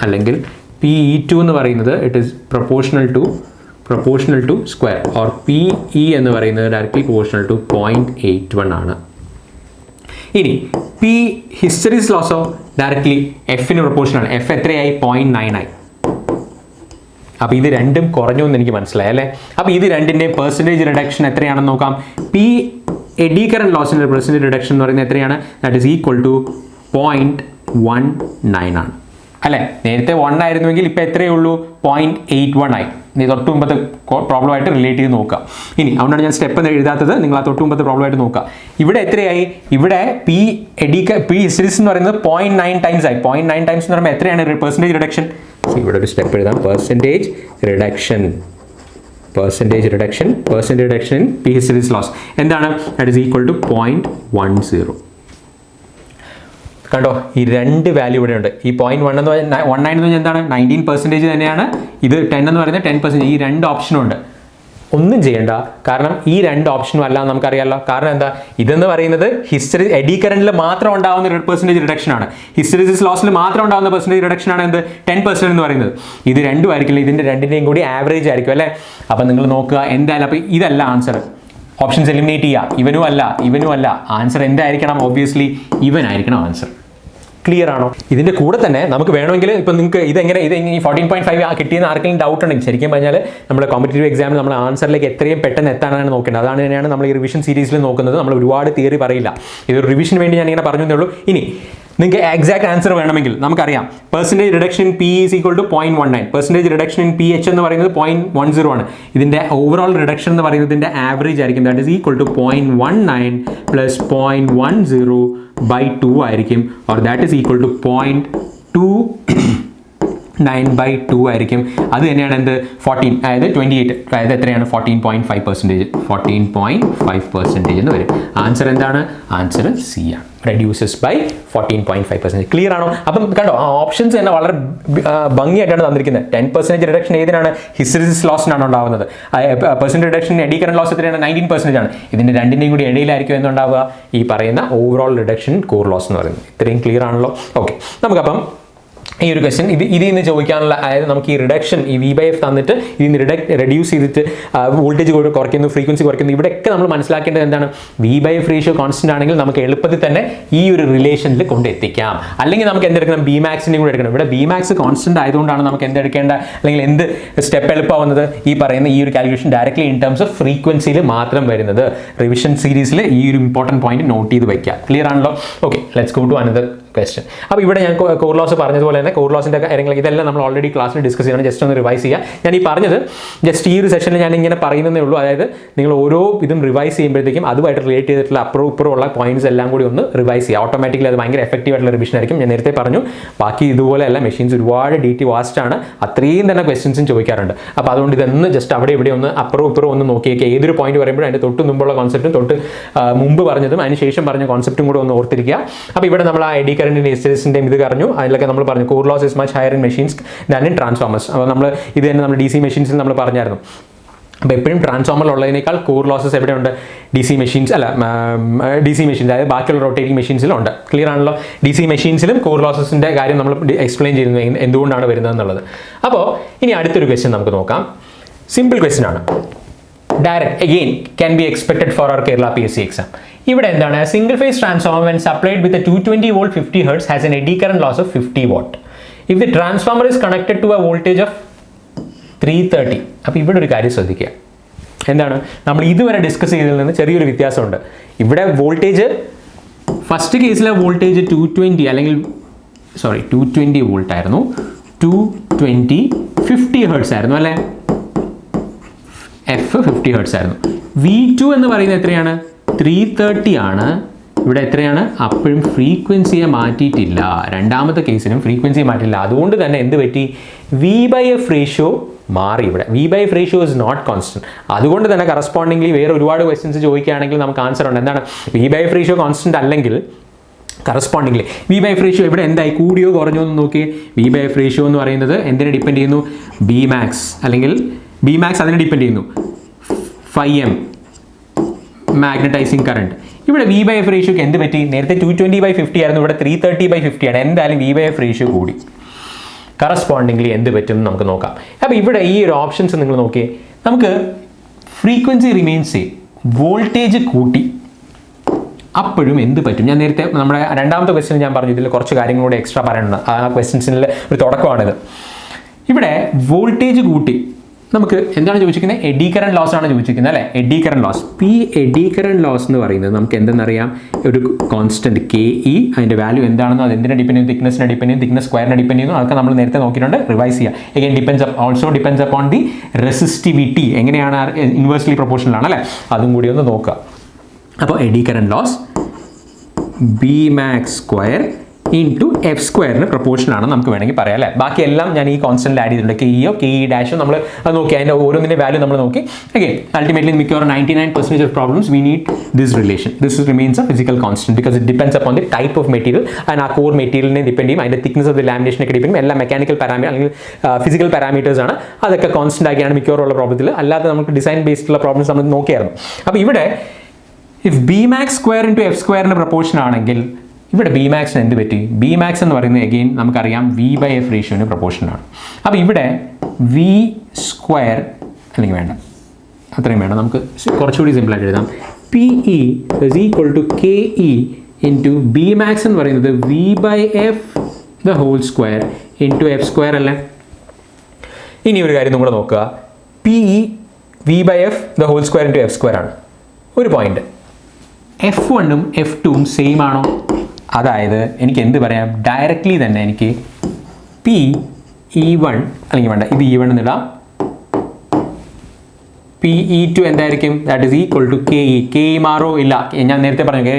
അല്ലെങ്കിൽ PE2 എന്ന് പറയുന്നത് it is proportional to square, or PE എന്ന് പറയുന്നത് ഡയറക്ട്ലി പ്രൊപ്പോർഷണൽ ടു 0.81 ആണ്. ഇനി P ഹിസ്റ്ററീസ് ലോസോ ഡയറക്ട്ലി Fന് പ്രൊപ്പോർഷനാണ്. F എത്രയായി? 0.9 ആയി. അപ്പോൾ ഇത് രണ്ടും കുറഞ്ഞു എന്ന് എനിക്ക് മനസ്സിലായി അല്ലേ? അപ്പോൾ ഇത് രണ്ടിൻ്റെ പെർസെൻറ്റേജ് റിഡക്ഷൻ എത്രയാണെന്ന് നോക്കാം. P എഡി കറന്റ് ലോസിൻ്റെ പെർസെൻറ്റേജ് റിഡക്ഷൻ എന്ന് പറയുന്നത് എത്രയാണ്? ദാറ്റ് ഈസ് ഈക്വൽ ടു 0.19 ആണ് അല്ലേ? നേരത്തെ 1 ആയിരുന്നുവെങ്കിൽ ഇപ്പോൾ എത്രയേ ഉള്ളൂ? 0.81 ആയി. നീ തൊട്ട് മുമ്പത്തെ പ്രോബ്ലമായിട്ട് റിലേറ്റ് ചെയ്ത് നോക്കുക. ഇനി അതുകൊണ്ടാണ് ഞാൻ സ്റ്റെപ്പ് എഴുതാത്തത്. നിങ്ങൾ ആ തൊട്ട് മുമ്പത്തെ പ്രോബ്ലമായിട്ട് നോക്കുക. ഇവിടെ എത്രയായി? ഇവിടെ P ഹിസ്റ്ററീസ് എന്ന് പറയുന്നത് 0.9 ടൈംസ് ആയി. 0.9 ടൈംസ് എന്ന് പറയുമ്പോൾ എത്രയാണ് പെർസെൻറ്റേജ് റിഡക്ഷൻ? ഇവിടെ ഒരു സ്റ്റെപ്പ് എഴുതാം. Percentage reduction in P hysteresis loss എന്താണ്? That is equal to 0.10. കണ്ടോ, ഈ രണ്ട് വാല്യൂ ഇവിടെ ഉണ്ട്. ഈ 0.1 എന്ന് പറഞ്ഞാൽ 19 എന്ന് പറഞ്ഞാൽ എന്താണ്? 19% തന്നെയാണ്. ഇത് 10 എന്ന് പറയുന്നത് 10%. ഈ രണ്ട് ഓപ്ഷനും ഉണ്ട്. ഒന്നും ചെയ്യേണ്ട, കാരണം ഈ രണ്ട് ഓപ്ഷനും അല്ല നമുക്കറിയാമല്ലോ. കാരണം എന്താ? ഇതെന്ന് പറയുന്നത് എഡി കറന്റിൽ മാത്രം ഉണ്ടാവുന്ന പെർസെൻറ്റേജ് റിഡക്ഷൻ ആണ്. ഹിസ്റ്ററീസിസ് ലോസിൽ മാത്രം ഉണ്ടാവുന്ന പെർസെൻറ്റേജ് റിഡക്ഷൻ ആണ് എന്ത്? 10% എന്ന് പറയുന്നത്. ഇത് രണ്ടും ആയിരിക്കില്ല, ഇതിൻ്റെ രണ്ടിൻ്റെയും കൂടി ആവറേജ് ആയിരിക്കും അല്ലേ? അപ്പം നിങ്ങൾ നോക്കുക എന്തായാലും. അപ്പോൾ ഇതല്ല ആൻസർ. ഓപ്ഷൻസ് എലിമിനേറ്റ് ചെയ്യുക. ഇവനും അല്ല. ആൻസർ എന്തായിരിക്കണം? Obviously ഇവനായിരിക്കണം answer. ക്ലിയർ ആണോ? ഇതിൻ്റെ കൂടെ തന്നെ നമുക്ക് വേണമെങ്കിൽ ഇപ്പോൾ നിങ്ങൾക്ക് ഇത് 14.5 കിട്ടിയെന്ന് ആർക്കെങ്കിലും ഡൗട്ട് ഉണ്ടെങ്കിൽ, ശരിക്കും പറഞ്ഞാൽ നമ്മൾ കോമ്പറ്റേറ്റീവ് എക്സാമിൽ നമ്മൾ ആൻസറിലേക്ക് എത്രയും പെട്ടെന്ന് എത്താനാണ് നോക്കേണ്ടത്. അതാണ് തന്നെയാണ് നമ്മൾ ഈ റിവിഷൻ സീരീസിൽ നോക്കുന്നത്. നമ്മൾ ഒരുപാട് തിയറി പറയില്ല. ഇതൊരു റിവിഷന് വേണ്ടി ഞാൻ ഇങ്ങനെ പറഞ്ഞതേ ഉള്ളൂ. ഇനി നിങ്ങൾക്ക് എക്സാക്ട് ആൻസർ വേണമെങ്കിൽ നമുക്കറിയാം percentage reduction in P is equal to 0.19. Percentage reduction in PH എന്ന് പറയുന്നത് 0.10 ആണ്. ഇതിൻ്റെ ഓവറോൾ റിഡക്ഷൻ എന്ന് പറയുന്നതിൻ്റെ ആവറേജ് ആയിരിക്കും. That is equal to 0.19 plus 0.10 by 2 ആയിരിക്കും, or that is equal to 0.29/2 ആയിരിക്കും. അത് തന്നെയാണ് എന്ത്? 14, അതായത് 28, അതായത് എത്രയാണ്? 14.5% എന്ന് വരും. ആൻസർ എന്താണ്? ആൻസർ C ആണ്. Reduces by 14.5%. ക്ലിയർ ആണോ? അപ്പം കണ്ടോ, ആ ഓപ്ഷൻസ് തന്നെ വളരെ ഭംഗിയായിട്ടാണ് തന്നിരിക്കുന്നത്. 10% റിഡക്ഷൻ ഏതിനാണ്? ഹിസ്റ്ററീസിസ് ലോസിനാണ് ഉണ്ടാകുന്നത്. Percent reduction eddy current loss എത്രയാണ്? 19% ആണ്. ഇതിൻ്റെ രണ്ടിൻ്റെയും കൂടി ഇടയിലായിരിക്കും എന്നുണ്ടാവുക ഈ പറയുന്ന ഓവറോൾ റിഡക്ഷൻ കോർ ലോസ് എന്ന് പറയുന്നത്. ഇത്രയും ക്ലിയർ ആണല്ലോ? ഓക്കെ, നമുക്കപ്പം ഈ ഒരു ക്വസ്റ്റ്യൻ ഇതിൽ നിന്ന് ചോദിക്കാനുള്ള, അതായത് നമുക്ക് ഈ റിഡക്ഷൻ ഈ V/F തന്നിട്ട് ഇതിൽ നിന്ന് റെഡ്യൂസ് ചെയ്തിട്ട് വോൾട്ടേജ് കുറയ്ക്കുന്നു, ഫ്രീക്വൻസി കുറയ്ക്കുന്നു, ഇവിടെയൊക്കെ നമ്മൾ മനസ്സിലാക്കേണ്ടത് എന്താണ്? V/F റേഷ്യോ കോൺസ്റ്റന്റ് ആണെങ്കിൽ നമുക്ക് എളുപ്പത്തിൽ തന്നെ ഈ ഒരു റിലേഷനിൽ കൊണ്ടെത്തിക്കാം. അല്ലെങ്കിൽ നമുക്ക് എന്തെടുക്കണം? Bmaxനെ കൂടെ എടുക്കണം. ഇവിടെ Bmax കോൺസ്റ്റന്റ് ആയതുകൊണ്ടാണ് നമുക്ക് എന്തെടുക്കേണ്ട, അല്ലെങ്കിൽ എന്ത് സ്റ്റെപ്പ് എളുപ്പമാവുന്നത്? ഈ പറയുന്ന ഈ ഒരു calculation directly in terms of ഫ്രീക്വൻസിയിൽ മാത്രം വരുന്നത്. റിവിഷൻ സീരീസിൽ ഈ ഒരു ഇമ്പോർട്ടൻറ്റ് പോയിന്റ് നോട്ട് ചെയ്ത് വയ്ക്കുക. ക്ലിയർ ആണല്ലോ? Okay, let's go to another question. അപ്പോൾ ഇവിടെ ഞാൻ കോർ ലോസ് പറഞ്ഞതുപോലെ തന്നെ കോർ ലോസിൻ്റെ കാര്യങ്ങൾ ഇതെല്ലാം നമ്മൾ ഓൾറെഡി ക്ലാസ്സിൽ ഡിസ്കസ് ചെയ്യണം. ജസ്റ്റ് ഒന്ന് റിവൈസ് ചെയ്യുക. ഞാൻ ഈ പറഞ്ഞത് ജസ്റ്റ് ഈ ഒരു സെഷനിൽ ഞാൻ ഇങ്ങനെ പറയുന്നതേ ഉള്ളൂ. അതായത് നിങ്ങൾ ഓരോ ഇതും റിവൈസ് ചെയ്യുമ്പോഴത്തേക്കും അതുമായിട്ട് റിലേറ്റ് ചെയ്തിട്ടുള്ള അപ്പുറം ഇപ്പുറമുള്ള പോയിന്റ്സ് എല്ലാം കൂടി ഒന്ന് റിവൈസ് ചെയ്യുക. ഓട്ടോമാറ്റിക്കലി അത് ഭയങ്കര എഫക്റ്റീവ് ആയിട്ടുള്ള റിവിഷൻ ആയിരിക്കും. ഞാൻ നേരത്തെ പറഞ്ഞു, ബാക്കി ഇതുപോലെയല്ല, മെഷീൻസ് ഒരുപാട് വാസ്റ്റ് ആണ്, അത്രയും തന്നെ ക്വസ്റ്റ്യൻസും ചോദിക്കാറുണ്ട്. അപ്പോൾ അതുകൊണ്ട് ഇതൊന്ന് ജസ്റ്റ് അവിടെ ഇവിടെ ഒന്ന് അപ്പുറം ഇപ്പുറം ഒന്ന് നോക്കിയേക്കുക. ഏതൊരു പോയിന്റ് പറയുമ്പോഴും അതിൻ്റെ തൊട്ട് മുമ്പുള്ള കോൺസെപ്റ്റും തൊട്ട് മുമ്പ് പറഞ്ഞതും അതിന് ശേഷം പറഞ്ഞ കോൺസെപ്റ്റും കൂടെ ഒന്ന് ഓർത്തിരിക്കുക. അപ്പോൾ ഇവിടെ നമ്മൾ ആ എഡി കറന്റിൻ്റെ ഹിസ്റ്ററീസിൻ്റെ ഇത് പറഞ്ഞു. അതിലൊക്കെ നമ്മൾ പറഞ്ഞു core loss is much higher in machines than in transformers. അപ്പോൾ നമ്മൾ ഇത് തന്നെ നമ്മൾ DC മെഷീൻസിൽ നമ്മൾ പറഞ്ഞായിരുന്നു. അപ്പോൾ എപ്പോഴും ട്രാൻസ്ഫോമറിലുള്ളതിനേക്കാൾ കോർ ലോസസ് എവിടെയുണ്ട്? DC മെഷീൻസ് അതായത് ബാക്കിയുള്ള റൊട്ടേറ്റിംഗ് മെഷീൻസിലുണ്ട്. ക്ലിയർ ആണല്ലോ? DC മെഷീൻസിലും കോർ ലോസസിൻ്റെ കാര്യം നമ്മൾ എക്സ്പ്ലെയിൻ ചെയ്യുന്നു എന്തുകൊണ്ടാണ് വരുന്നത് എന്നുള്ളത്. അപ്പോൾ ഇനി അടുത്തൊരു ക്വസ്റ്റ്യൻ നമുക്ക് നോക്കാം. സിമ്പിൾ ക്വസ്റ്റ്യൻ ആണ്. Direct again can be expected for our Kerala PSC exam. ഇവിടെ എന്താണ്? Single phase transformer when supplied with a 220 volt 50 Hz has an eddy current loss of 50 watt. If the transformer is connected to a voltage of 330. അപ്പോൾ ഇവിടെ ഒരു കാര്യം ശ്രദ്ധിക്കുക. എന്താണ്? നമ്മൾ ഇതുവരെ ഡിസ്കസ് ചെയ്തതിൽ നിന്ന് ചെറിയൊരു വ്യത്യാസമുണ്ട്. ഇവിടെ വോൾട്ടേജ് ഫസ്റ്റ് കേസിലെ വോൾട്ടേജ് 220 വോൾട്ട് ആയിരുന്നു. 220 50 Hz ആയിരുന്നു അല്ലേ? F 50 Hz ആയിരുന്നു. V2 എന്ന് പറയുന്നത് എത്രയാണ്? 330 ആണ്. ഇവിടെ എത്രയാണ്? അപ്പോഴും ഫ്രീക്വൻസിയെ മാറ്റിയിട്ടില്ല. രണ്ടാമത്തെ കേസിലും ഫ്രീക്വൻസിയെ മാറ്റിയില്ല. അതുകൊണ്ട് തന്നെ എന്ത് പറ്റി? V/F റേഷ്യോ മാറി. ഇവിടെ V/F ratio is not constant. അതുകൊണ്ട് തന്നെ കറസ്പോണ്ടിംഗ്ലി വേറെ ഒരുപാട് ക്വസ്റ്റ്യൻസ് ചോദിക്കുകയാണെങ്കിൽ നമുക്ക് ആൻസർ ഉണ്ട്. എന്താണ്? V/F റേഷ്യോ കോൺസ്റ്റന്റ് അല്ലെങ്കിൽ correspondingly V by F ratio ഇവിടെ എന്തായി, കൂടിയോ കുറഞ്ഞോ എന്ന് നോക്കിയേ. വി ബൈ എഫ് റേഷ്യോ എന്ന് പറയുന്നത് എന്തിനെ ഡിപ്പെൻഡ് ചെയ്യുന്നു? ബി മാക്സ്, അല്ലെങ്കിൽ ബി മാക്സ് അതിനെ ഡിപ്പെൻഡ് ചെയ്യുന്നു. 5M magnetizing current. ഇവിടെ വി ബൈ എഫ് റേഷ്യോക്ക് എന്ത് പറ്റി? നേരത്തെ 220/50 ആയിരുന്നു, ഇവിടെ 330/50 ആണ്. എന്തായാലും വി ബൈ എഫ് റേഷ്യോ കൂടി. കറസ്പോണ്ടിംഗ്ലി എന്ത് പറ്റും എന്ന് നമുക്ക് നോക്കാം. അപ്പോൾ ഇവിടെ ഈ ഒരു ഓപ്ഷൻസ് നിങ്ങൾ നോക്കിയേ. നമുക്ക് ഫ്രീക്വൻസി റിമെയിൻസ് സെയിം, വോൾട്ടേജ് കൂട്ടി, അപ്പോഴും എന്ത് പറ്റും? ഞാൻ നേരത്തെ നമ്മുടെ രണ്ടാമത്തെ ക്വസ്റ്റ്യൻ ഞാൻ പറഞ്ഞു, ഇതിൽ കുറച്ച് കാര്യങ്ങളൂടെ എക്സ്ട്രാ പറയാനുണ്ട്. ആ ക്വസ്റ്റ്യൻസിൻ്റെ ഒരു തുടക്കമാണിത്. ഇവിടെ വോൾട്ടേജ് കൂട്ടി നമുക്ക് എന്താണ് ചോദിച്ചിരിക്കുന്നത്? എഡി കറന്റ് ലോസ് ആണ് ചോദിച്ചിരിക്കുന്നത് അല്ലേ? Eddy current loss. P eddy current loss എന്ന് പറയുന്നത് നമുക്ക് എന്തെന്നറിയാം? ഒരു കോൺസ്റ്റന്റ് KE, അതിൻ്റെ വാല്യൂ എന്താണെന്ന്, അത് എന്തിനെ ഡിപ്പെൻഡ് ചെയ്യും? തിക്നെസ്സിനെ ഡിപ്പെൻഡ് ചെയ്യും, തിക്നെസ് സ്ക്വയറിനെ ഡിപ്പെൻഡ് ചെയ്യുന്നു. അതൊക്കെ നമ്മൾ നേരത്തെ നോക്കിയിട്ടുണ്ട്, റിവൈസ് ചെയ്യുക. Again also depends upon the resistivity, എങ്ങനെയാണ് ഇൻവേഴ്സ്ലി പ്രൊപ്പോർഷണൽ ആണ് അല്ലേ? അതും കൂടി ഒന്ന് നോക്കുക. അപ്പോൾ eddy current loss B max square into F സ്ക്വയറിന് പ്രൊപ്പോർഷണൽ ആണ് നമുക്ക് വേണമെങ്കിൽ പറയാം അല്ലേ? ബാക്കിയെല്ലാം ഞാൻ ഈ കോൺസ്റ്റന്റ് ആഡ് ചെയ്തിട്ടുണ്ട്. KE ഡാഷോ നമ്മൾ അത് നോക്കി, അതിൻ്റെ ഓരോന്നിൻ്റെ വാല്യൂ നമ്മൾ നോക്കി. അഗെയിൻ അൾട്ടിമേറ്റ്ലി മിക്കവാറും 99% of problems we need this relation. This remains A physical constant because it depends upon the type of material and ആ കോർ മെറ്റീരിയലിനെ ഡിപ്പെൻഡ് ചെയ്യും, അതിൻ്റെ തിക്നെസ് ഓഫ് ദി ലാമിനേഷനൊക്കെ ഡിപ്പെൻഡ് ചെയ്യും. എല്ലാം മെക്കാനിക്കൽ പാരാമീറ്റർ അല്ലെങ്കിൽ ഫിസിക്കൽ പാരാമീറ്റേഴ്സ് ആണ്. അതൊക്കെ കോൺസ്റ്റന്റ് ആക്കിയാണ് മിക്കവാറും ഉള്ള പ്രോബ്ലത്തിൽ. അല്ലാതെ നമുക്ക് ഡിസൈൻ ബേസ്ഡുള്ള പ്രോബ്ലംസ് നമ്മൾ നോക്കിയായിരുന്നു. അപ്പോൾ ഇവിടെ if B max square into F സ്ക്വയറിന് പ്രൊപ്പോർഷൻ ആണെങ്കിൽ ഇവിടെ ബി മാക്സിന് എന്ത് പറ്റി? ബി മാക്സ് എന്ന് പറയുന്നത് എഗെയിൻ നമുക്കറിയാം വി ബൈ എഫ് റേഷ്യോന് പ്രൊപ്പോർഷനാണ്. അപ്പോൾ ഇവിടെ വി സ്ക്വയർ അല്ലെങ്കിൽ വേണ്ട, അത്രയും വേണ്ട, നമുക്ക് കുറച്ചുകൂടി സിമ്പിളായിട്ട് എഴുതാം. PE is equal to KE into B max എന്ന് പറയുന്നത് V by F the whole square into F square അല്ലേ? ഇനി ഒരു കാര്യം നിങ്ങൾ നോക്കുക, PE V by F the whole square into F square ആണ്. ഒരു പോയിന്റ്, F1ഉം F2ഉം സെയിം ആണോ? അതായത് എനിക്ക് എന്ത് പറയാം? ഡയറക്റ്റ്ലി തന്നെ എനിക്ക് PE1 അല്ലെങ്കിൽ വേണ്ട, ഇത് E1 എന്നിടാം. PE2 എന്തായിരിക്കും? That is equal to KE. KE മാറോ? ഇല്ല. ഞാൻ നേരത്തെ പറഞ്ഞു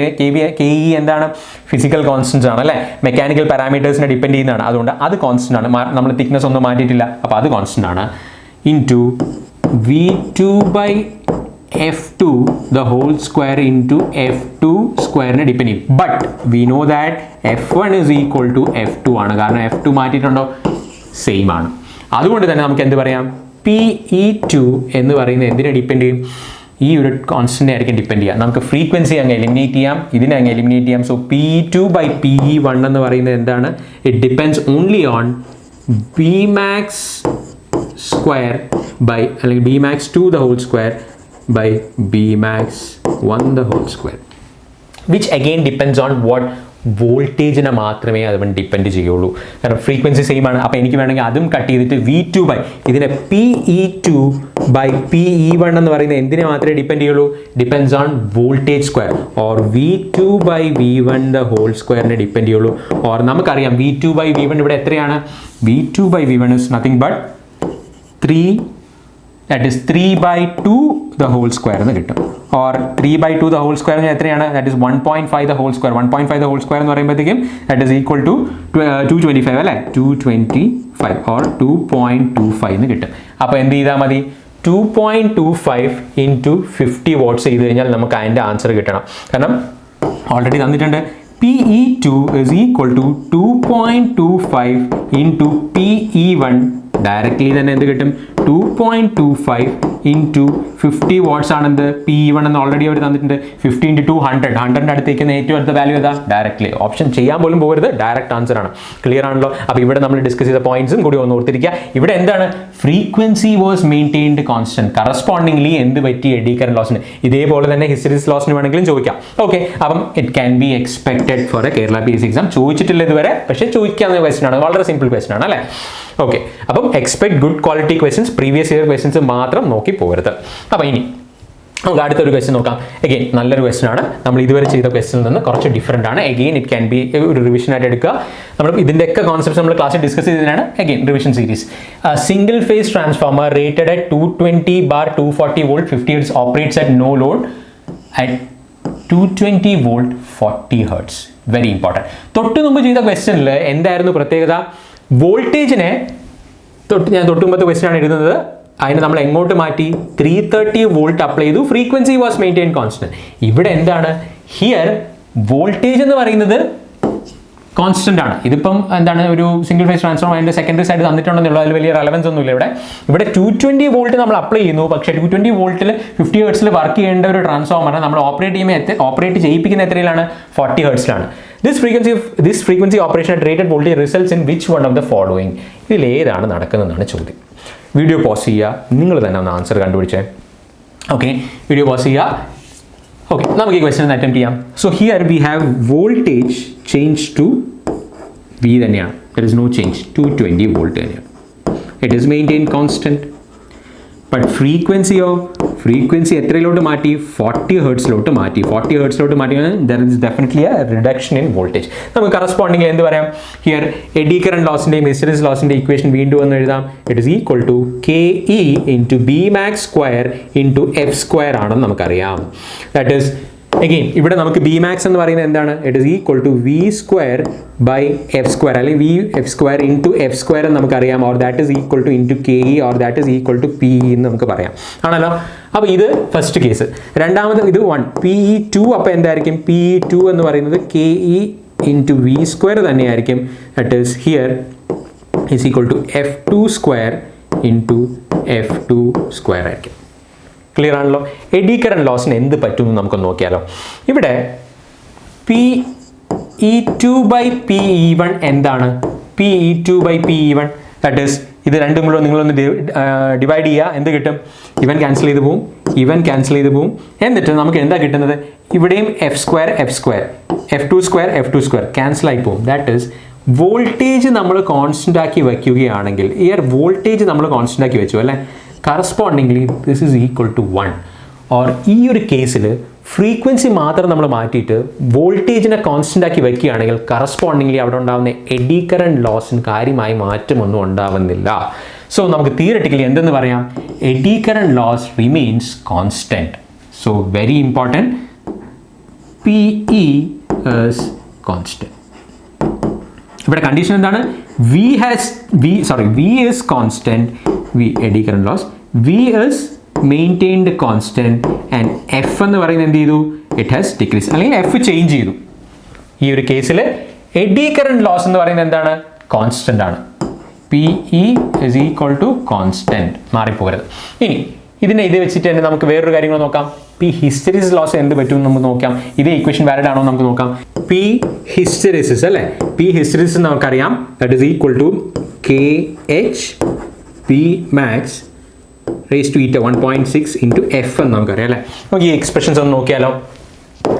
KE എന്താണ്? ഫിസിക്കൽ കോൺസ്റ്റൻസ് ആണ് അല്ലേ? മെക്കാനിക്കൽ പാരാമീറ്റേഴ്സിനെ ഡിപ്പെൻഡ് ചെയ്യുന്നതാണ്. അതുകൊണ്ട് അത് കോൺസ്റ്റന്റ് ആണ്. നമ്മൾ തിക്നെസ് ഒന്നും മാറ്റിയിട്ടില്ല, അപ്പോൾ അത് കോൺസ്റ്റന്റ് ആണ്. Into V2 by F2 the whole square into F2 സ്ക്വയറിനെ ഡിപ്പെൻഡ് ചെയ്യും. But we know that F1 is equal to F2 ആണ്. കാരണം F2 മാറ്റിയിട്ടുണ്ടോ? സെയിം ആണ്. അതുകൊണ്ട് തന്നെ നമുക്ക് എന്ത് പറയാം? PE2 എന്ന് പറയുന്നത് എന്തിനെ ഡിപ്പെൻഡ് ചെയ്യും? ഈ ഒരു കോൺസ്റ്റന്റ് ആയിരിക്കും ഡിപ്പെൻഡ് ചെയ്യുക. നമുക്ക് ഫ്രീക്വൻസി അങ്ങ് എലിമിനേറ്റ് ചെയ്യാം, ഇതിനെ അങ്ങ് എലിമിനേറ്റ് ചെയ്യാം. സോ PE2 ബൈ PE1 എന്ന് പറയുന്നത് എന്താണ്? It depends only on B max square by അല്ലെങ്കിൽ B max 2 the whole square by B max 1 the whole square, which again depends on what വോൾട്ടേജിനെ മാത്രമേ അത് ഡിപ്പെൻഡ് ചെയ്യുള്ളൂ. കാരണം ഫ്രീക്വൻസി സെയിം ആണ്. അപ്പോൾ എനിക്ക് വേണമെങ്കിൽ അതും കട്ട് ചെയ്തിട്ട് V2 ബൈ ഇതിനെ PE2 ബൈ PE1 എന്ന് പറയുന്നത് എന്തിനെ മാത്രമേ ഡിപ്പെൻഡ് ചെയ്യുള്ളൂ? Depends on voltage square. Or V2 by V1 the whole സ്ക്വയറിനെ ഡിപ്പെൻഡ് ചെയ്യുള്ളൂ. ഓർ നമുക്കറിയാം V2 ബൈ V1 ഇവിടെ എത്രയാണ്? V2 by V1 is nothing but 3, that is 3 by 2 the whole square എന്ന് കിട്ടും. Or 3 by 2 the whole square എത്രയാണ്? that is 1.5 the whole square. 1.5 the whole square എന്ന് പറയുമ്പോഴത്തേക്കും that is equal to 225 അല്ലേ? 225 or 2.25 എന്ന് കിട്ടും. അപ്പോൾ എന്ത് ചെയ്താൽ മതി? 2.25 into 50 watts ചെയ്ത് കഴിഞ്ഞാൽ നമുക്ക് അതിൻ്റെ ആൻസർ കിട്ടണം. കാരണം ഓൾറെഡി തന്നിട്ടുണ്ട് PE2 is equal to 2.25 into PE1. Directly തന്നെ എന്ത് കിട്ടും? 2.25 ഇൻറ്റു 50 വാട്ട്സ് ആണെന്ത്? PE1 എന്ന് ഓൾറെഡി അവർ തന്നിട്ടുണ്ട്. 50 ഇൻറ്റു 2 100. 100ൻ്റെ അടുത്തേക്ക് ഏറ്റവും അടുത്ത വാല്യൂ ഏതാ? ഡയറക്റ്റ്ലി. ഓപ്ഷൻ ചെയ്യാൻ പോലും പോകരുത്, ഡയറക്റ്റ് ആൻസർ ആണ്. ക്ലിയർ ആണല്ലോ? അപ്പോൾ ഇവിടെ നമ്മൾ ഡിസ്കസ് ചെയ്ത പോയിന്റ്സും കൂടി ഒന്ന് ഓർത്തിരിക്കുക. ഇവിടെ എന്താണ്? Frequency was maintained constant. Correspondingly എന്ത് പറ്റി? എഡി കറന്റ് ലോസിന്. ഇതേപോലെ തന്നെ ഹിസ്റ്ററീസ് ലോസിന് വേണമെങ്കിലും ചോദിക്കാം. ഓക്കെ, അപ്പം it can be expected for a Kerala PSC exam. ചോദിച്ചിട്ടില്ല ഇതുവരെ, പക്ഷേ ചോദിക്കാവുന്ന ക്വസ്റ്റൻ ആണ്. വളരെ സിമ്പിൾ ക്വസ്റ്റൻ ആണ് അല്ലേ? ഓക്കെ, അപ്പം expect good quality questions, previous year questions മാത്രം നോക്കി പോകരുത്. അപ്പോൾ ഇനി നമുക്ക് അടുത്തൊരു ക്വസ്റ്റൻ നോക്കാം. എഗെയിൻ നല്ലൊരു ക്വസ്റ്റൻ ആണ്. നമ്മൾ ഇതുവരെ ചെയ്ത ക്വസ്റ്റനിൽ നിന്ന് കുറച്ച് ഡിഫറെൻ്റ് ആണ്. എഗെയിൻ ഇറ്റ് ക്യാൻ ബി ഒരു റിവിഷനായിട്ട് എടുക്കുക. നമ്മൾ ഇതിൻ്റെയൊക്കെ കോൺസെപ്റ്റ്സ് നമ്മൾ ക്ലാസ്സിൽ ഡിസ്കസ് ചെയ്തതാണ്. Again revision series. Single phase transformer rated at 220/240 volt 50 Hz operates at no load at 220 volt 40 Hz. Very important. തൊട്ട് മുമ്പ് ചെയ്ത ക്വസ്റ്റനിൽ എന്തായിരുന്നു പ്രത്യേകത? വോൾട്ടേജിനെ ഞാൻ തൊട്ട് മുമ്പത്തെ ക്വസ്റ്റൻ ആണ് എഴുതുന്നത്. അതിനെ നമ്മൾ എങ്ങോട്ട് മാറ്റി? 330 വോൾട്ട് അപ്ലൈ ചെയ്തു. Frequency was maintain constant. ഇവിടെ എന്താണ്? ഹിയർ വോൾട്ടേജ് എന്ന് പറയുന്നത് കോൺസ്റ്റന്റ് ആണ്. ഇതിപ്പം എന്താണ് ഒരു സിംഗിൾ ഫേസ് ട്രാൻസ്ഫോമർ അതിന്റെ സെക്കൻഡറി സൈഡ് തന്നിട്ടുണ്ടെന്നുള്ളൂ, അതിൽ വലിയ റെലവൻസ് ഒന്നുമില്ല. ഇവിടെ 220 വോൾട്ട് നമ്മൾ അപ്ലൈ ചെയ്യുന്നു, പക്ഷേ 220 വോൾട്ടിൽ 50 ഹെർട്സിൽ വർക്ക് ചെയ്യേണ്ട ഒരു ട്രാൻസ്ഫോമർ നമ്മൾ operate ചെയ്യിപ്പിക്കുന്ന എത്രയിലാണ്? 40 ഹെർട്സിലാണ്. This frequency operation at rated voltage results in which one of the following? ഇതിൽ ഏതാണ് നടക്കുന്നതെന്നാണ് ചോദ്യം. വീഡിയോ പോസ് ചെയ്യുക, നിങ്ങൾ തന്നെ ഒന്ന് ആൻസർ കണ്ടുപിടിച്ചേ. ഓക്കെ, വീഡിയോ പോസ് ചെയ്യുക. ഓക്കെ, നമുക്ക് ഈ ക്വസ്റ്റ്യൻ അറ്റംപ്റ്റ് ചെയ്യാം. So here we have voltage change to V തന്നെയാണ്, there is no change, 220 volt തന്നെയാണ്. It is maintain constant. But frequency എത്രയിലോട്ട് മാറ്റി? 40 ഹെർട്സിലോട്ട് മാറ്റി. 40 ഹെർട്സിലോട്ട് മാറ്റി there is definitely a reduction in voltage. നമുക്ക് കറസ്പോണ്ടിങ് എന്ത് പറയാം? ഹിയർ എഡി കറന്റ് ലോസിൻ്റെയും ഹിസ്റ്ററിസ് ലോസിൻ്റെ ഇക്വേഷൻ വീണ്ടും ഒന്ന് എഴുതാം. It is equal to KE into B max square into F square ആണെന്ന് നമുക്കറിയാം. ദാറ്റ് ഈസ് അഗെയിൻ ഇവിടെ നമുക്ക് ബി മാക്സ് എന്ന് പറയുന്നത് എന്താണ്? It is equal to V square by F square, അല്ലെങ്കിൽ V F square into F square എന്ന് നമുക്കറിയാം. Or that is equal to into KE or that is equal to PE എന്ന് നമുക്ക് പറയാം, ആണല്ലോ. അപ്പോൾ ഇത് ഫസ്റ്റ് കേസ്. രണ്ടാമത് ഇത് 1 PE2. അപ്പോൾ എന്തായിരിക്കും? PE2 എന്ന് പറയുന്നത് KE ഇൻറ്റു വി സ്ക്വയർ തന്നെയായിരിക്കും. That is here is equal to F2 square into F2 square ആയിരിക്കും. ക്ലിയർ ആണല്ലോ. എഡി കറന്റ് ലോസിന് എന്ത് പറ്റുമെന്ന് നമുക്ക് നോക്കിയാലോ. ഇവിടെ PE2 ബൈ PE1 എന്താണ്? PE2 by PE1 that is ഇത് രണ്ടും കൂടെ നിങ്ങളൊന്ന് ഡിവൈഡ് ചെയ്യുക. എന്ത് കിട്ടും? ഇവൻ ക്യാൻസൽ ചെയ്ത് പോവും, ഇവൻ ക്യാൻസൽ ചെയ്ത് പോവും. എന്നിട്ട് നമുക്ക് എന്താ കിട്ടുന്നത്? ഇവിടെയും F square F2 square cancel ആയി പോവും. ദാറ്റ് ഈസ് വോൾട്ടേജ് നമ്മൾ കോൺസ്റ്റൻ്റ് ആക്കി വയ്ക്കുകയാണെങ്കിൽ, വോൾട്ടേജ് നമ്മൾ കോൺസ്റ്റൻ്റ് ആക്കി വെച്ചു അല്ലേ, correspondingly this is equal to 1. Or ഈ ഒരു കേസിൽ ഫ്രീക്വൻസി മാത്രം നമ്മൾ മാറ്റിയിട്ട് വോൾട്ടേജിനെ കോൺസ്റ്റൻ്റ് ആക്കി വയ്ക്കുകയാണെങ്കിൽ കറസ്പോണ്ടിംഗ്ലി അവിടെ ഉണ്ടാകുന്ന എഡി കറന്റ് ലോസിന് കാര്യമായി മാറ്റമൊന്നും ഉണ്ടാവുന്നില്ല. സോ നമുക്ക് തിയററ്റിക്കലി എന്തെന്ന് പറയാം? Eddy current loss remains constant. So very important, PE is constant. ഇവിടെ കണ്ടീഷൻ എന്താണ്? V is constant, eddy current loss. V is maintained constant and F എന്ന് പറയുന്നത് എന്ത് ചെയ്തു? It has decreased, അല്ലെങ്കിൽ F ചേഞ്ച് ചെയ്തു. ഈ ഒരു കേസിൽ എഡി കറന്റ് ലോസ് എന്ന് പറയുന്നത് എന്താണ്? കോൺസ്റ്റന്റ് ആണ്. PE is equal to constant. മാറിപ്പോകരുത്. ഇനി ഇതിനെ ഇത് വെച്ചിട്ട് തന്നെ നമുക്ക് വേറൊരു കാര്യങ്ങൾ നോക്കാം. P hysteresis ലോസ് എന്ത് പറ്റും നമുക്ക് നോക്കാം. ഇതേ ഇക്വേഷൻ വാലിഡ് ആണോ നമുക്ക് നോക്കാം. P hysteresis അല്ലേ, P hysteresis നമുക്കറിയാം, that is equal to KH P max raised to eta 1.6 into F എന്ന് നമുക്കറിയാം അല്ലേ. നമുക്ക് ഈ എക്സ്പ്രഷൻസ് ഒന്ന് നോക്കിയാലോ.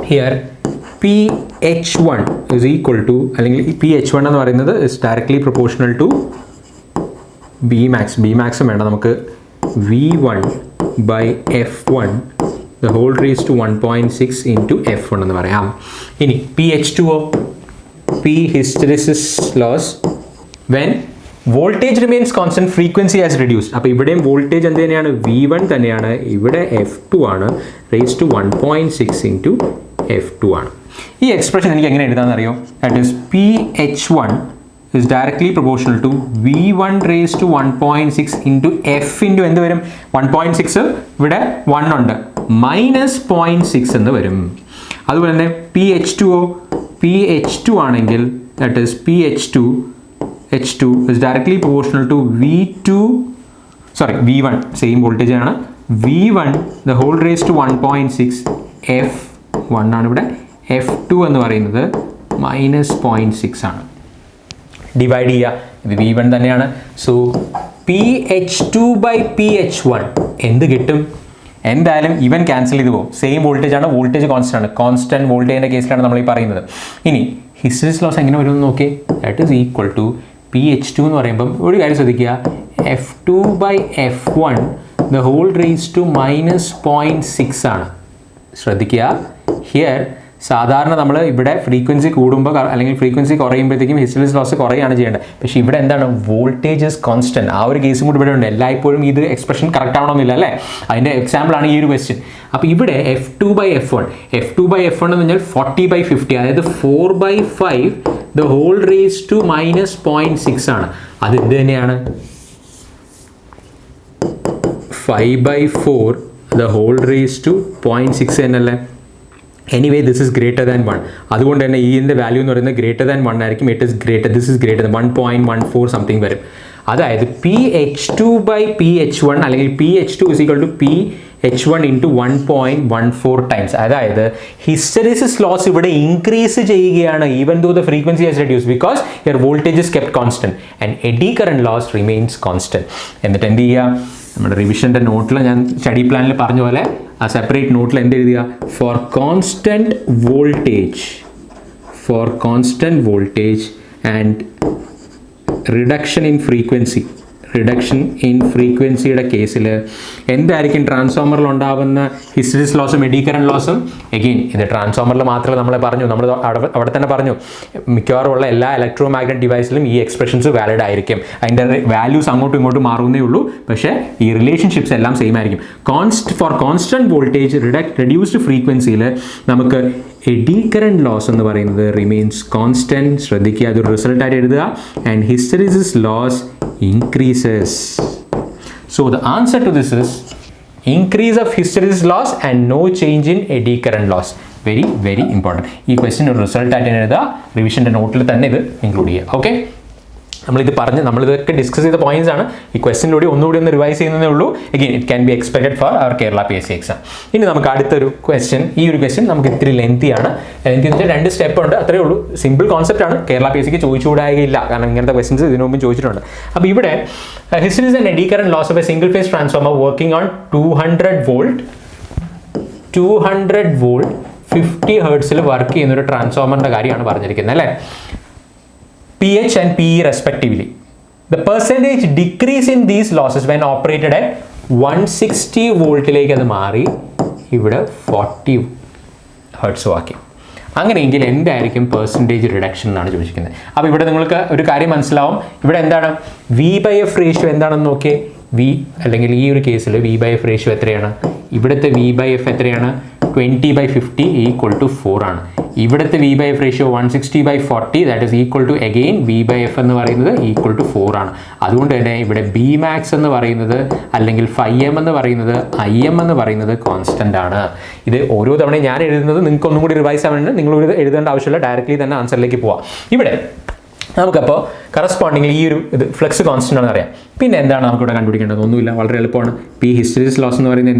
Here PH1 is equal to, അല്ലെങ്കിൽ PH1 എന്ന് പറയുന്നത് is directly proportional to Bmax. Bmaxും വേണ്ട, നമുക്ക് V1 by F1 the whole raised to 1.6 into F1 എന്ന് പറയാം. ഇനി PH2O, P hysteresis loss when voltage remains constant, frequency has reduced. അപ്പോൾ ഇവിടെയും വോൾട്ടേജ് എന്ത് തന്നെയാണ്? V1 തന്നെയാണ്. ഇവിടെ F2 ആണ്, raised to 1.6 into F2 ആണ്. ഈ എക്സ്പ്രഷൻ എനിക്ക് എങ്ങനെ എഴുതാമെന്ന് അറിയോ? That is PH1 is directly proportional to V1 raised to 1.6 into F into എന്ത് വരും? 1.6 ഇവിടെ 1 ഉണ്ട്, മൈനസ് 0.6 എന്ന് വരും. അതുപോലെ തന്നെ PH2 ആണെങ്കിൽ that is H2 is directly proportional to V1 same voltage ആണ്, V1 the whole raised to 1.6 F1 ആണ്. ഇവിടെ F2 എന്ന് പറയുന്നത് മൈനസ് 0.6 ആണ്. ഡിവൈഡ് ചെയ്യുക, ഇത് V1 തന്നെയാണ്. സോ PH2 by PH1 എന്ത് കിട്ടും? എന്തായാലും ഇവൻ ക്യാൻസൽ ചെയ്ത് പോകും, സെയിം വോൾട്ടേജ് ആണ്, വോൾട്ടേജ് കോൺസ്റ്റന്റ് ആണ്. കോൺസ്റ്റന്റ് വോൾട്ടേജിൻ്റെ കേസിലാണ് നമ്മൾ ഈ പറയുന്നത്. ഇനി ഹിസ്റ്ററിസ് ലോസ് എങ്ങനെ വരുമെന്ന് നോക്കി. That is equal to PH2 എന്ന് പറയുമ്പം ഒരു കാര്യം ശ്രദ്ധിക്കുക, F2 by F1 the whole raised to minus 0.6 ആണ്. ശ്രദ്ധിക്കുക, ഹിയർ സാധാരണ നമ്മൾ ഇവിടെ ഫ്രീക്വൻസി കൂടുമ്പോൾ അല്ലെങ്കിൽ ഫ്രീക്വൻസി കുറയുമ്പോഴത്തേക്കും ഹിസ്റ്ററിസ് ലോസ് കുറയാണ് ചെയ്യേണ്ടത്. പക്ഷേ ഇവിടെ എന്താണ്? Voltage is constant. ആ ഒരു കേസും കൂടി ഇവിടെ ഉണ്ട്. എല്ലായ്പ്പോഴും ഇത് എക്സ്പ്രഷൻ കറക്റ്റ് ആവണമെന്നില്ല അല്ലേ. അതിൻ്റെ എക്സാമ്പിളാണ് ഈ ഒരു ക്വസ്റ്റ്യൻ. അപ്പോൾ ഇവിടെ F2 by F1 എന്ന് പറഞ്ഞാൽ 40/50, അതായത് 4/5 the whole raised to minus 0.6 ആണ്. അത് എന്ത് തന്നെയാണ്? 5/4 the whole raised to 0.6 എന്നല്ലേ. Anyway this is greater than 1. അതുകൊണ്ട് തന്നെ ഇതിൻ്റെ വാല്യൂ എന്ന് പറയുന്നത് ഗ്രേറ്റർ ദാൻ 1 ആയിരിക്കും. ദിസ് ഇസ് ഗ്രേറ്റർ 1.14 സംതിങ് വരും. അതായത് PH2/PH1 അല്ലെങ്കിൽ PH2 is equal to PH1 into 1.14 times. അതായത് ഹിസ്റ്റെറിസിസ് ലോസ് ഇവിടെ ഇൻക്രീസ് ചെയ്യുകയാണ് even though the frequency has reduce because your voltage is kept constant and eddy current loss remains constant. എന്നിട്ട് എന്ത് ചെയ്യുക, നമ്മുടെ റിവിഷൻ്റെ നോട്ടിൽ ഞാൻ സ്റ്റഡി പ്ലാനിൽ പറഞ്ഞ പോലെ ആ സെപ്പറേറ്റ് നോട്ടിൽ എന്ത് എഴുതുക, for constant voltage and reduction in ഫ്രീക്വൻസിയുടെ കേസിൽ എന്തായിരിക്കും ട്രാൻസ്ഫോമറിൽ ഉണ്ടാകുന്ന ഹിസ്റ്ററിസിസ് ലോസും എഡി കറന്റ് ലോസും. എഗെയിൻ ഇത് ട്രാൻസ്ഫോമറിൽ മാത്രമേ നമ്മൾ അവിടെ തന്നെ പറഞ്ഞു മിക്കവാറും ഉള്ള എല്ലാ ഇലക്ട്രോ മാഗ്നറ്റിക് ഡിവൈസിലും ഈ എക്സ്പ്രഷൻസ് വാലിഡ് ആയിരിക്കും. അതിൻ്റെ വാല്യൂസ് അങ്ങോട്ടും ഇങ്ങോട്ടും മാറുന്നേ ഉള്ളൂ, പക്ഷേ ഈ റിലേഷൻഷിപ്സ് എല്ലാം സെയിം ആയിരിക്കും. ഫോർ കോൺസ്റ്റന്റ് വോൾട്ടേജ് റെഡ്യൂസ്ഡ് ഫ്രീക്വൻസിയിൽ നമുക്ക് എഡി കറന്റ് ലോസ് എന്ന് പറയുന്നത് റിമെയിൻസ് കോൺസ്റ്റന്റ്. ശ്രദ്ധിക്കുക, അതൊരു റിസൾട്ടായിട്ട് എഴുതുക. And hysteresis loss increases. So the answer to this is increase of hysteresis loss and no change in eddy current loss. Very very important. ഈ question ഒരു റിസൾട്ട് ആയിട്ട് എഴുതുക, റിവിഷൻ്റെ നോട്ടിൽ തന്നെ ഇത് ഇൻക്ലൂഡ് ചെയ്യുക. ഓക്കെ, നമ്മളിതൊക്കെ ഡിസ്കസ് ചെയ്ത പോയിന്റ്സ് ആണ്. ഈ ക്വസ്റ്റ്യനിലൂടെ ഒന്നുകൂടി ഒന്ന് റിവൈസ് ചെയ്യുന്നതേ ഉള്ളൂ. Again it can be expected for our Kerala PSC exam. ഇനി നമുക്ക് അടുത്തൊരു ക്വസ്റ്റ്യൻ, ഈ ഒരു ക്വസ്റ്റ്യൻ നമുക്ക് ഇത്തിരി ലെങ്തി ആണ്. ലെങ്തി എന്ന് വെച്ചാൽ 2 സ്റ്റെപ്പ് ഉണ്ട്, അത്രേ ഉള്ളൂ. സിമ്പിൾ കോൺസെപ്റ്റ് ആണ്, കേരള PSCക്ക് ചോദിച്ചുകൂടായില്ല, കാരണം ഇങ്ങനത്തെ ക്വസ്റ്റ്യൻസ് ഇതിനു മുമ്പ് ചോദിച്ചിട്ടുണ്ട്. അപ്പോൾ ഇവിടെ hysteresis and eddy current loss of a single phase transformer working on 200 volt 50 ഹെർട്സിൽ വർക്ക് ചെയ്യുന്ന ഒരു ട്രാൻസ്ഫോമറിൻ്റെ കാര്യമാണ് പറഞ്ഞിരിക്കുന്നത് അല്ലേ. PH and PE respectively. The percentage decrease in these losses when operated at 160 വോൾട്ടിലേക്ക് അത് മാറി ഇവിടെ 40 ഹെർട്സ് ആക്കി. അങ്ങനെയെങ്കിൽ എന്തായിരിക്കും പെർസെൻറ്റേജ് റിഡക്ഷൻ എന്നാണ് ചോദിച്ചിരിക്കുന്നത്. അപ്പോൾ ഇവിടെ നിങ്ങൾക്ക് ഒരു കാര്യം മനസ്സിലാവും, ഇവിടെ എന്താണ് V/F റേഷ്യോ എന്താണെന്ന് നോക്കിയേ. അല്ലെങ്കിൽ ഈ ഒരു കേസിൽ V/F റേഷ്യോ എത്രയാണ്, ഇവിടുത്തെ V/F എത്രയാണ്, 20/50 = 4 ആണ്. ഇവിടുത്തെ V/F ratio 160/40 that is equal to again V/F എന്ന് പറയുന്നത് = 4 ആണ്. അതുകൊണ്ട് തന്നെ ഇവിടെ Bmax എന്ന് പറയുന്നത് അല്ലെങ്കിൽ φm എന്ന് പറയുന്നത് Im എന്ന് പറയുന്നത് കോൺസ്റ്റന്റ് ആണ്. ഇത് ഓരോ തവണയും ഞാൻ എഴുതുന്നത് നിങ്ങൾക്ക് ഒന്നും കൂടി റിവൈസ് ആവാനുണ്ട്, നിങ്ങൾ എഴുതേണ്ട ആവശ്യമില്ല, ഡയറക്റ്റ്ലി തന്നെ ആൻസറിലേക്ക് പോവാം. ഇവിടെ നമുക്കപ്പോൾ കറസ്പോണ്ടിങ്ങിൽ ഈ ഒരു ഇത് ഫ്ലക്സ് കോൺസ്റ്റന്റ് ആണെന്ന് അറിയാം. പിന്നെ എന്താണ് നമുക്കിവിടെ കണ്ടുപിടിക്കേണ്ടത്? ഒന്നുമില്ല, വളരെ എളുപ്പമാണ്. P ഹിസ്റ്ററിസിസ് ലോസ് എന്ന് പറയുന്നത്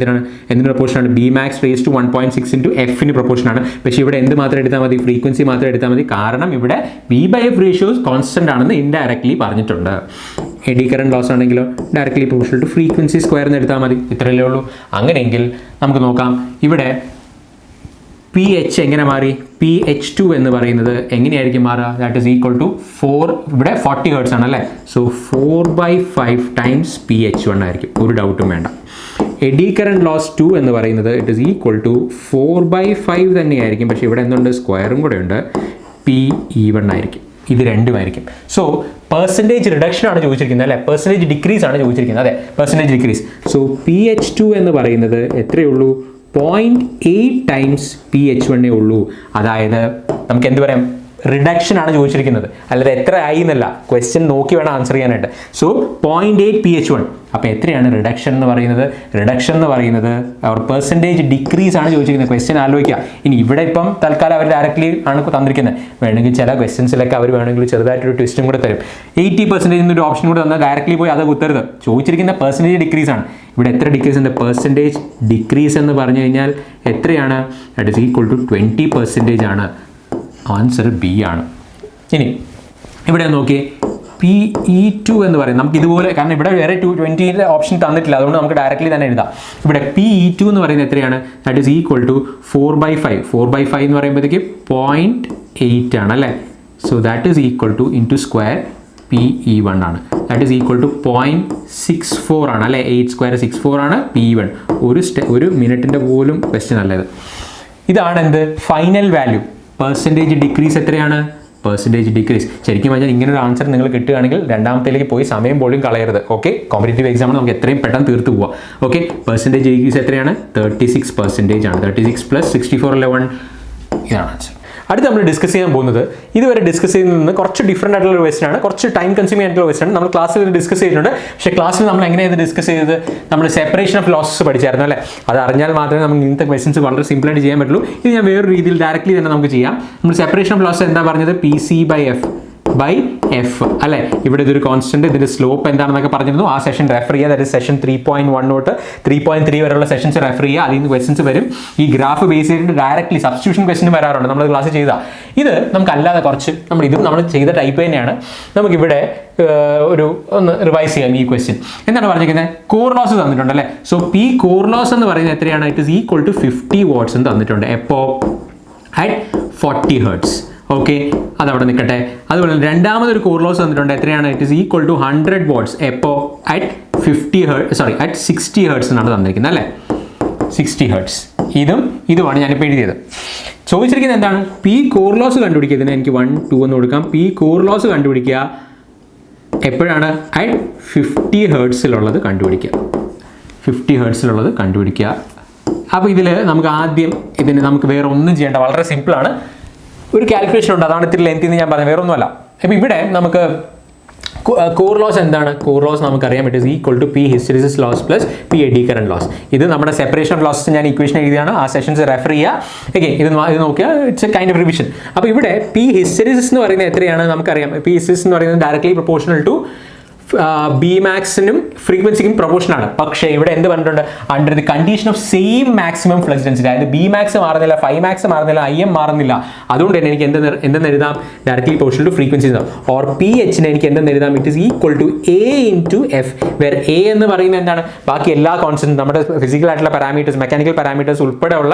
എന്തിന് പ്രൊപ്പോർഷനാണ്? Bmax raised to 1.6 into F പ്രൊപ്പോർഷനാണ്. പക്ഷേ ഇവിടെ എന്ത് മാത്രം എടുത്താൽ മതി? ഫ്രീക്വൻസി മാത്രം എടുത്താൽ മതി. കാരണം ഇവിടെ V/F റേഷ്യോസ് കോൺസ്റ്റന്റ് ആണെന്ന് ഇൻഡയറക്ട്ലി പറഞ്ഞിട്ടുണ്ട്. എഡി കറന്റ് ലോസ് ആണെങ്കിലോ directly proportional to frequency square എന്ന് എടുത്താൽ മതി. ഇത്രയല്ലേ ഉള്ളൂ. അങ്ങനെയെങ്കിൽ നമുക്ക് നോക്കാം, ഇവിടെ PH എങ്ങനെ മാറി? PH2 എന്ന് പറയുന്നത് എങ്ങനെയായിരിക്കും മാറുക? ദാറ്റ് ഈസ് ഈക്വൽ ടു 4, ഇവിടെ 40 ഹെർട്സ് ആണ് അല്ലേ. സോ 4/5 ടൈംസ് PH1 ആയിരിക്കും, ഒരു ഡൗട്ടും വേണ്ട. എഡി കറന്റ് ലോസ് 2 എന്ന് പറയുന്നത് ഇറ്റ് ഈസ് ഈക്വൽ ടു 4/5 തന്നെയായിരിക്കും, പക്ഷേ ഇവിടെ എന്തുണ്ട്, സ്ക്വയറും കൂടെ ഉണ്ട്, PE1 ആയിരിക്കും. ഇത് രണ്ടുമായിരിക്കും. സോ പെർസെൻറ്റേജ് റിഡക്ഷൻ ആണ് ചോദിച്ചിരിക്കുന്നത് അല്ലേ, പെർസെൻറ്റേജ് ഡിക്രീസ് ആണ് ചോദിച്ചിരിക്കുന്നത്. അതെ, പെർസെൻറ്റേജ് ഡിക്രീസ്. സോ PH2 എന്ന് പറയുന്നത് എത്രയേ ഉള്ളൂ? 0.8 ടൈംസ് PH1 ഉള്ളൂ. അതായത് നമുക്ക് എന്ത് പറയാം, റിഡക്ഷൻ ആണ് ചോദിച്ചിരിക്കുന്നത്, അല്ലാതെ എത്ര ആയി എന്നല്ല. ക്വസ്റ്റ്യൻ നോക്കി വേണം ആൻസർ ചെയ്യാനായിട്ട്. So 0.8 PH1. അപ്പോൾ എത്രയാണ് റിഡക്ഷൻ എന്ന് പറയുന്നത്? റിഡക്ഷൻ എന്ന് പറയുന്നത് അവർ പെർസെൻറ്റേജ് ഡിക്രീസ് ആണ് ചോദിച്ചിരിക്കുന്നത്. ക്വസ്റ്റ്യൻ ആലോചിക്കുക. ഇനി ഇവിടെ ഇപ്പം തൽക്കാലം അവർ ഡയറക്റ്റ്ലി ആണ് തന്നിരിക്കുന്നത്. വേണമെങ്കിൽ ചില ക്വസ്റ്റ്യൻസിലൊക്കെ അവർ വേണമെങ്കിൽ ചെറുതായിട്ടൊരു ട്വിസ്റ്റും കൂടെ തരും. 80% എന്നൊരു ഓപ്ഷൻ കൂടെ തന്നാൽ ഡയറക്റ്റ്ലി പോയി അത് കുത്തരുത്. ചോദിച്ചിരിക്കുന്ന പെർസെൻറ്റേജ് ഡിക്രീസ് ആണ്. ഇവിടെ എത്ര ഡിക്രീസ് ഉണ്ട്? പെർസെൻറ്റേജ് ഡിക്രീസ് എന്ന് പറഞ്ഞു കഴിഞ്ഞാൽ എത്രയാണ്? ദാറ്റ് ഈസ് ഈക്വൽ ടു 20% ആണ്. ആൻസർ B ആണ്. ഇനി ഇവിടെ നോക്കി PE2 എന്ന് പറയും. നമുക്ക് ഇതുപോലെ, കാരണം ഇവിടെ വേറെ 20 ഓപ്ഷൻ തന്നിട്ടില്ല, അതുകൊണ്ട് നമുക്ക് ഡയറക്റ്റ്ലി തന്നെ എഴുതാം. ഇവിടെ PE2 എന്ന് പറയുന്നത് എത്രയാണ്? That is equal to 4/5. 4/5 എന്ന് പറയുമ്പോഴത്തേക്ക് 0.8 ആണ് അല്ലേ. So that is equal to into square PE1 ആണ്. ദാറ്റ് ഈസ് ഈക്വൽ ടു 0.64 ആണ് അല്ലേ. 8² 64 ആണ് PE1. ഒരു മിനിറ്റിൻ്റെ പോലും ക്വസ്റ്റ്യൻ അല്ല ഇത്. ഇതാണ് എന്ത് ഫൈനൽ വാല്യൂ. പെർസെൻറ്റേജ് ഡിക്രീസ് എത്രയാണ്? Percentage decrease. ശരിക്കും പറഞ്ഞാൽ ഇങ്ങനെ ഒരു ആൻസർ നിങ്ങൾ കിട്ടുകയാണെങ്കിൽ രണ്ടാമത്തേലേക്ക് പോയി സമയം പോലും കളയരുത്. ഓക്കെ, കോമ്പറ്റേറ്റീവ് എക്സാമിന് നമുക്ക് എത്രയും പെട്ടെന്ന് തീർത്ത് പോവാം. ഓക്കെ, പെർസെൻറ്റേജ് ഡിക്രീസ് എത്രയാണ്? 36% ആണ്. 36 + 64 11 ഇതാണ് ആൻസർ. അടുത്ത് നമ്മൾ ഡിസ്കസ് ചെയ്യാൻ പോകുന്നത് ഇതുവരെ ഡിസ്കസ് ചെയ്യുന്നതിൽ നിന്ന് കുറച്ച് ഡിഫറെൻ്റ് ആയിട്ടുള്ള ഒരു ക്വസ്റ്റൻ ആണ്, കുറച്ച് ടൈം കൺസ്യൂമിംഗ് ആയിട്ടുള്ള ക്വസ്റ്റൻ ആണ്. നമ്മൾ ക്ലാസ്സിൽ ഇത് ഡിസ്കസ് ചെയ്തിട്ടുണ്ട്. പക്ഷേ ക്ലാസ്സിൽ നമ്മൾ എങ്ങനെയാണ് ഡിസ്കസ് ചെയ്തത്? നമ്മൾ സെപ്പറേഷൻ ഓഫ് ലോസസ് പഠിച്ചായിരുന്നു അല്ലേ? അത് അറിഞ്ഞാൽ മാത്രമേ നമുക്ക് ഇങ്ങനത്തെ ക്വസ്റ്റൻസ് വളരെ സിമ്പിളായിട്ട് ചെയ്യാൻ പറ്റുള്ളൂ. ഇത് ഞാൻ വേറൊരു രീതിയിൽ ഡയറക്റ്റ്ലി തന്നെ നമുക്ക് ചെയ്യാം. നമ്മൾ സെപ്പറേഷൻ ഓഫ് ലോസസ് എന്താ പറഞ്ഞത്? PC/F അല്ലേ? ഇവിടെ ഇതൊരു കോൺസ്റ്റന്റ്, ഇതിന്റെ സ്ലോപ്പ് എന്താണെന്നൊക്കെ പറഞ്ഞിരുന്നു. ആ സെഷൻ റെഫർ ചെയ്യുക. അതായത് സെഷൻ 3.1 തൊട്ട് 3.3 വരെയുള്ള സെഷൻസ് റെഫർ ചെയ്യുക. അതിൽ നിന്ന് ക്വസ്റ്റൻസ് വരും. ഈ ഗ്രാഫ് ബേസ് ചെയ്തിട്ട് ഡയറക്റ്റ്ലി സബ്സ്റ്റിറ്റ്യൂഷൻ ക്വസ്റ്റൻ വരാറുണ്ട്. നമ്മൾ ക്ലാസ് ചെയ്താൽ ഇത് നമുക്ക് അല്ലാതെ കുറച്ച് നമ്മൾ ചെയ്ത ടൈപ്പ് തന്നെയാണ്. നമുക്കിവിടെ ഒന്ന് റിവൈസ് ചെയ്യാം ഈ ക്വസ്റ്റ്യൻ. എന്താണ് പറഞ്ഞിരിക്കുന്നത്? കോർ ലോസ് തന്നിട്ടുണ്ട് അല്ലേ? സോ പി കോർ ലോസ് എന്ന് പറയുന്നത് എത്രയാണ്? It is equal to 50 watts എന്ന് തന്നിട്ടുണ്ട്. എപ്പോൾ? At 40 hertz. ഓക്കെ, അതവിടെ നിൽക്കട്ടെ. അതുപോലെ രണ്ടാമതൊരു കോർ ലോസ് തന്നിട്ടുണ്ട്. എത്രയാണ്? It is equal to 100 watts. എപ്പോൾ? അറ്റ് 60 ഹെർട്സ് എന്നാണ് തന്നിരിക്കുന്നത് അല്ലേ? 60 ഹെർട്സ്. ഇതുമാണ് ഞാനിപ്പോൾ എഴുതിയത്. ചോദിച്ചിരിക്കുന്നത് എന്താണ്? പി കോർ ലോസ് കണ്ടുപിടിക്കുക. ഇതിന് എനിക്ക് 1, 2 എന്ന് കൊടുക്കാം. പി കോർ ലോസ് കണ്ടുപിടിക്കുക എപ്പോഴാണ്? അറ്റ് 50 ഹെർട്സിലുള്ളത് കണ്ടുപിടിക്കുക. 50 ഹെർട്സിലുള്ളത് കണ്ടുപിടിക്കുക. അപ്പോൾ ഇതിൽ നമുക്ക് ആദ്യം നമുക്ക് വേറെ ഒന്നും ചെയ്യേണ്ട, വളരെ സിമ്പിളാണ്. ഒരു കാൽക്കുലേഷൻ ഉണ്ട്, അതാണ് ഇത്തിരി ലെങ്ത് എന്ന് ഞാൻ പറഞ്ഞത്, വേറെ ഒന്നുമല്ല. അപ്പോൾ ഇവിടെ നമുക്ക് കോർ ലോസ് എന്താണ്? കോർ ലോസ് നമുക്കറിയാം. It is equal to P hysteresis loss plus P eddy current loss. ഇത് നമ്മുടെ സെപ്പറേഷൻ ഓഫ് ലോസസ് ഞാൻ ഇക്വേഷൻ എഴുതിയാണ്. ആ സെഷൻസ് റെഫർ ചെയ്യുക. ഓക്കെ, ഇത് നോക്കിയാൽ it's a kind of revision. അപ്പോൾ ഇവിടെ പി ഹിസ്റ്ററിസിസ് എന്ന് പറയുന്നത് എത്രയാണ്? നമുക്കറിയാം. പി ഹിസ്റ്ററിസിസ് എന്ന് പറയുന്നത് ഡയറക്ട്ലി പ്രൊപ്പോർഷണൽ ടു ബി മാക്സിനും ഫ്രീക്വൻസിക്കും പ്രൊപ്പോർഷനാണ്. പക്ഷേ ഇവിടെ എന്ത് പറഞ്ഞിട്ടുണ്ട്? Under the condition of same maximum flux density. അതായത് ബി മാക്സ് മാറുന്നില്ല, ഫൈവ് മാക്സ് മാറുന്നില്ല, IM മാറുന്നില്ല. അതുകൊണ്ട് തന്നെ എനിക്ക് എന്തെന്ന് എഴുതാം? ഡയറക്ട്ലി പ്രൊപ്പോർഷണൽ ടു ഫ്രീക്വൻസി എഴുതാം. ഓർ പി എച്ചിനെ എനിക്ക് എന്തെന്ന് എഴുതാം? It is equal to A into F, where A എന്ന് പറയുന്നത് എന്താണ്? ബാക്കി എല്ലാ കോൺസ്റ്റന്റ്, നമ്മുടെ ഫിസിക്കൽ ആയിട്ടുള്ള പാരാമീറ്റേഴ്സ്, മെക്കാനിക്കൽ പാരാമീറ്റേഴ്സ് ഉൾപ്പെടെയുള്ള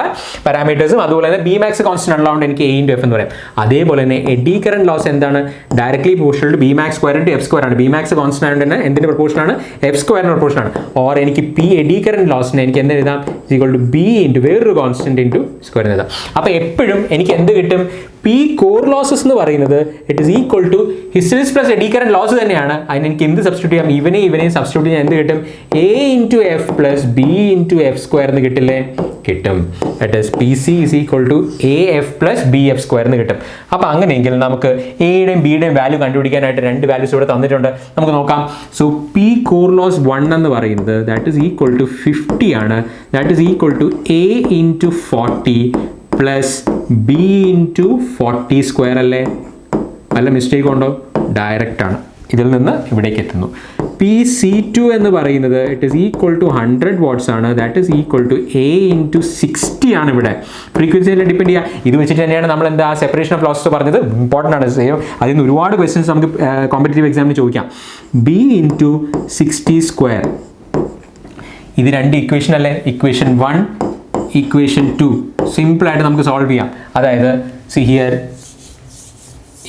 പാരാമീറ്റേഴ്സും, അതുപോലെ തന്നെ ബി മാക്സ് കോൺസ്റ്റന്റ് ഉള്ളതുകൊണ്ട് എനിക്ക് A ഇൻറ്റു F എന്ന് പറയാം. അതേപോലെ തന്നെ എഡി കറന്റ് ലോസ് എന്താണ്? Directly proportional to B max square into F square ആണ്. ബി മാക്സ് കോൺസ്റ്റന്റ് ആയതുകൊണ്ട് തന്നെ എന്തിന്റെ പ്രൊപ്പോർഷനാണ്? F സ്ക്വയറിന്റെ പ്രൊപ്പോർഷനാണ്. ഓർ എനിക്ക് പി എഡി കറന്റ് ലോസിനെ എനിക്ക് എന്ത് എഴുതാം? ഈക്വൽ ടു ബി ഇൻറ്റു വേറൊരു കോൺസ്റ്റന്റ് ഇൻറ്റു സ്ക്വയർ എഴുതാം. അപ്പോൾ എപ്പോഴും എനിക്ക് എന്ത് കിട്ടും? പി കോർ ലോസസ് എന്ന് പറയുന്നത് it is equal to hysteresis plus eddy current loss തന്നെയാണ്. അതിന് എനിക്ക് എന്ത് സബ്സ്റ്റിറ്റ്യൂട്ട് ചെയ്യാം? ഇവനെയും സബ്സ്റ്റിറ്റ്യൂട്ട് ചെയ്യാൻ എന്ത് കിട്ടും? A into F plus B into F square എന്ന് കിട്ടില്ലേ? കിട്ടും. That is PC is equal to AF plus BF square എന്ന് കിട്ടും. അപ്പോൾ അങ്ങനെയെങ്കിൽ നമുക്ക് എയുടെയും ബിയുടെയും വാല്യൂ കണ്ടുപിടിക്കാനായിട്ട് രണ്ട് വാല്യൂസ് ഇവിടെ തന്നിട്ടുണ്ട്. നമുക്ക് നോക്കാം. സോ പി കോർ ലോസ് 1 എന്ന് പറയുന്നത് ദാറ്റ് ഈസ് ഈക്വൽ ടു 50 ആണ്. That is equal to A into 40 plus B into 40 square അല്ലേ? വല്ല മിസ്റ്റേക്ക് ഉണ്ടോ? ഡയറക്റ്റ് ആണ്. ഇതിൽ നിന്ന് ഇവിടേക്ക് എത്തുന്നു. PC2 എന്ന് പറയുന്നത് it is equal to 100 watts ആണ്. That is equal to A into 60 ആണ്. ഇവിടെ ഫ്രീക്വൻസിയിൽ ഡിപ്പെൻഡ് ചെയ്യുക. ഇത് വെച്ചിട്ട് തന്നെയാണ് നമ്മൾ എന്താ സെപ്പറേഷൻ ഓഫ് ലോസസ് പറഞ്ഞത്. ഇമ്പോർട്ടൻ്റ് ആണ്. അതിൽ നിന്ന് ഒരുപാട് ക്വസ്റ്റ്യൻസ് നമുക്ക് കോമ്പറ്റേറ്റീവ് എക്സാമിന് ചോദിക്കാം. B into 60 square. ഇത് രണ്ട് ഇക്വേഷൻ അല്ലേ? ഇക്വേഷൻ 1, ഇക്വേഷൻ 2 സിമ്പിളായിട്ട് നമുക്ക് സോൾവ് ചെയ്യാം. അതായത് സി ഹിയർ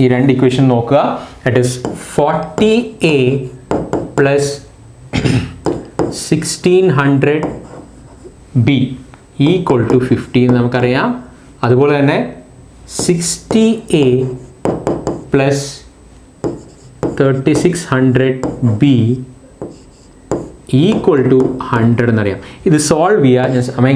ഈ രണ്ട് ഇക്വേഷൻ നോക്കുക. It is 40A plus 1600B equal to 50 എന്ന് നമുക്കറിയാം. അതുപോലെ തന്നെ 60A plus 3600B equal to 100 എന്നറിയാം. ഇത് സോൾവ് ചെയ്യുക. ഞാൻ സമയം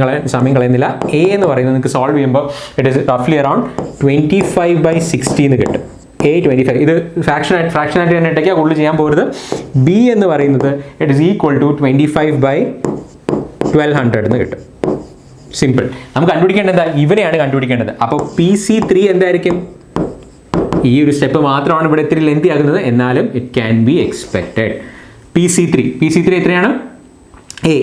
കളയുന്നില്ല. A എന്ന് പറയുന്നത് നിങ്ങൾക്ക് സോൾവ് ചെയ്യുമ്പോൾ ഇറ്റ് ഈസ് റഫ്ലി അറൗണ്ട് 25/60 എന്ന് കിട്ടും. A 25. ഇത് ഫ്രാക്ഷനായിട്ട് തന്നെ ഇട്ടേക്കുക, കൂടുതൽ ചെയ്യാൻ പോകരുത്. B എന്ന് പറയുന്നത് ഇറ്റ് ഈസ് ഈക്വൽ ടു 25/1200 എന്ന് കിട്ടും. സിമ്പിൾ. നമുക്ക് കണ്ടുപിടിക്കേണ്ടത് ഇവനെയാണ് കണ്ടുപിടിക്കേണ്ടത്. അപ്പോൾ PC3 എന്തായിരിക്കും? ഈ ഒരു സ്റ്റെപ്പ് മാത്രമാണ് ഇവിടെ ഇത്തിരി ലെന്തി ആകുന്നത്, എന്നാലും it can be expected. PC3 എത്രയാണ്? A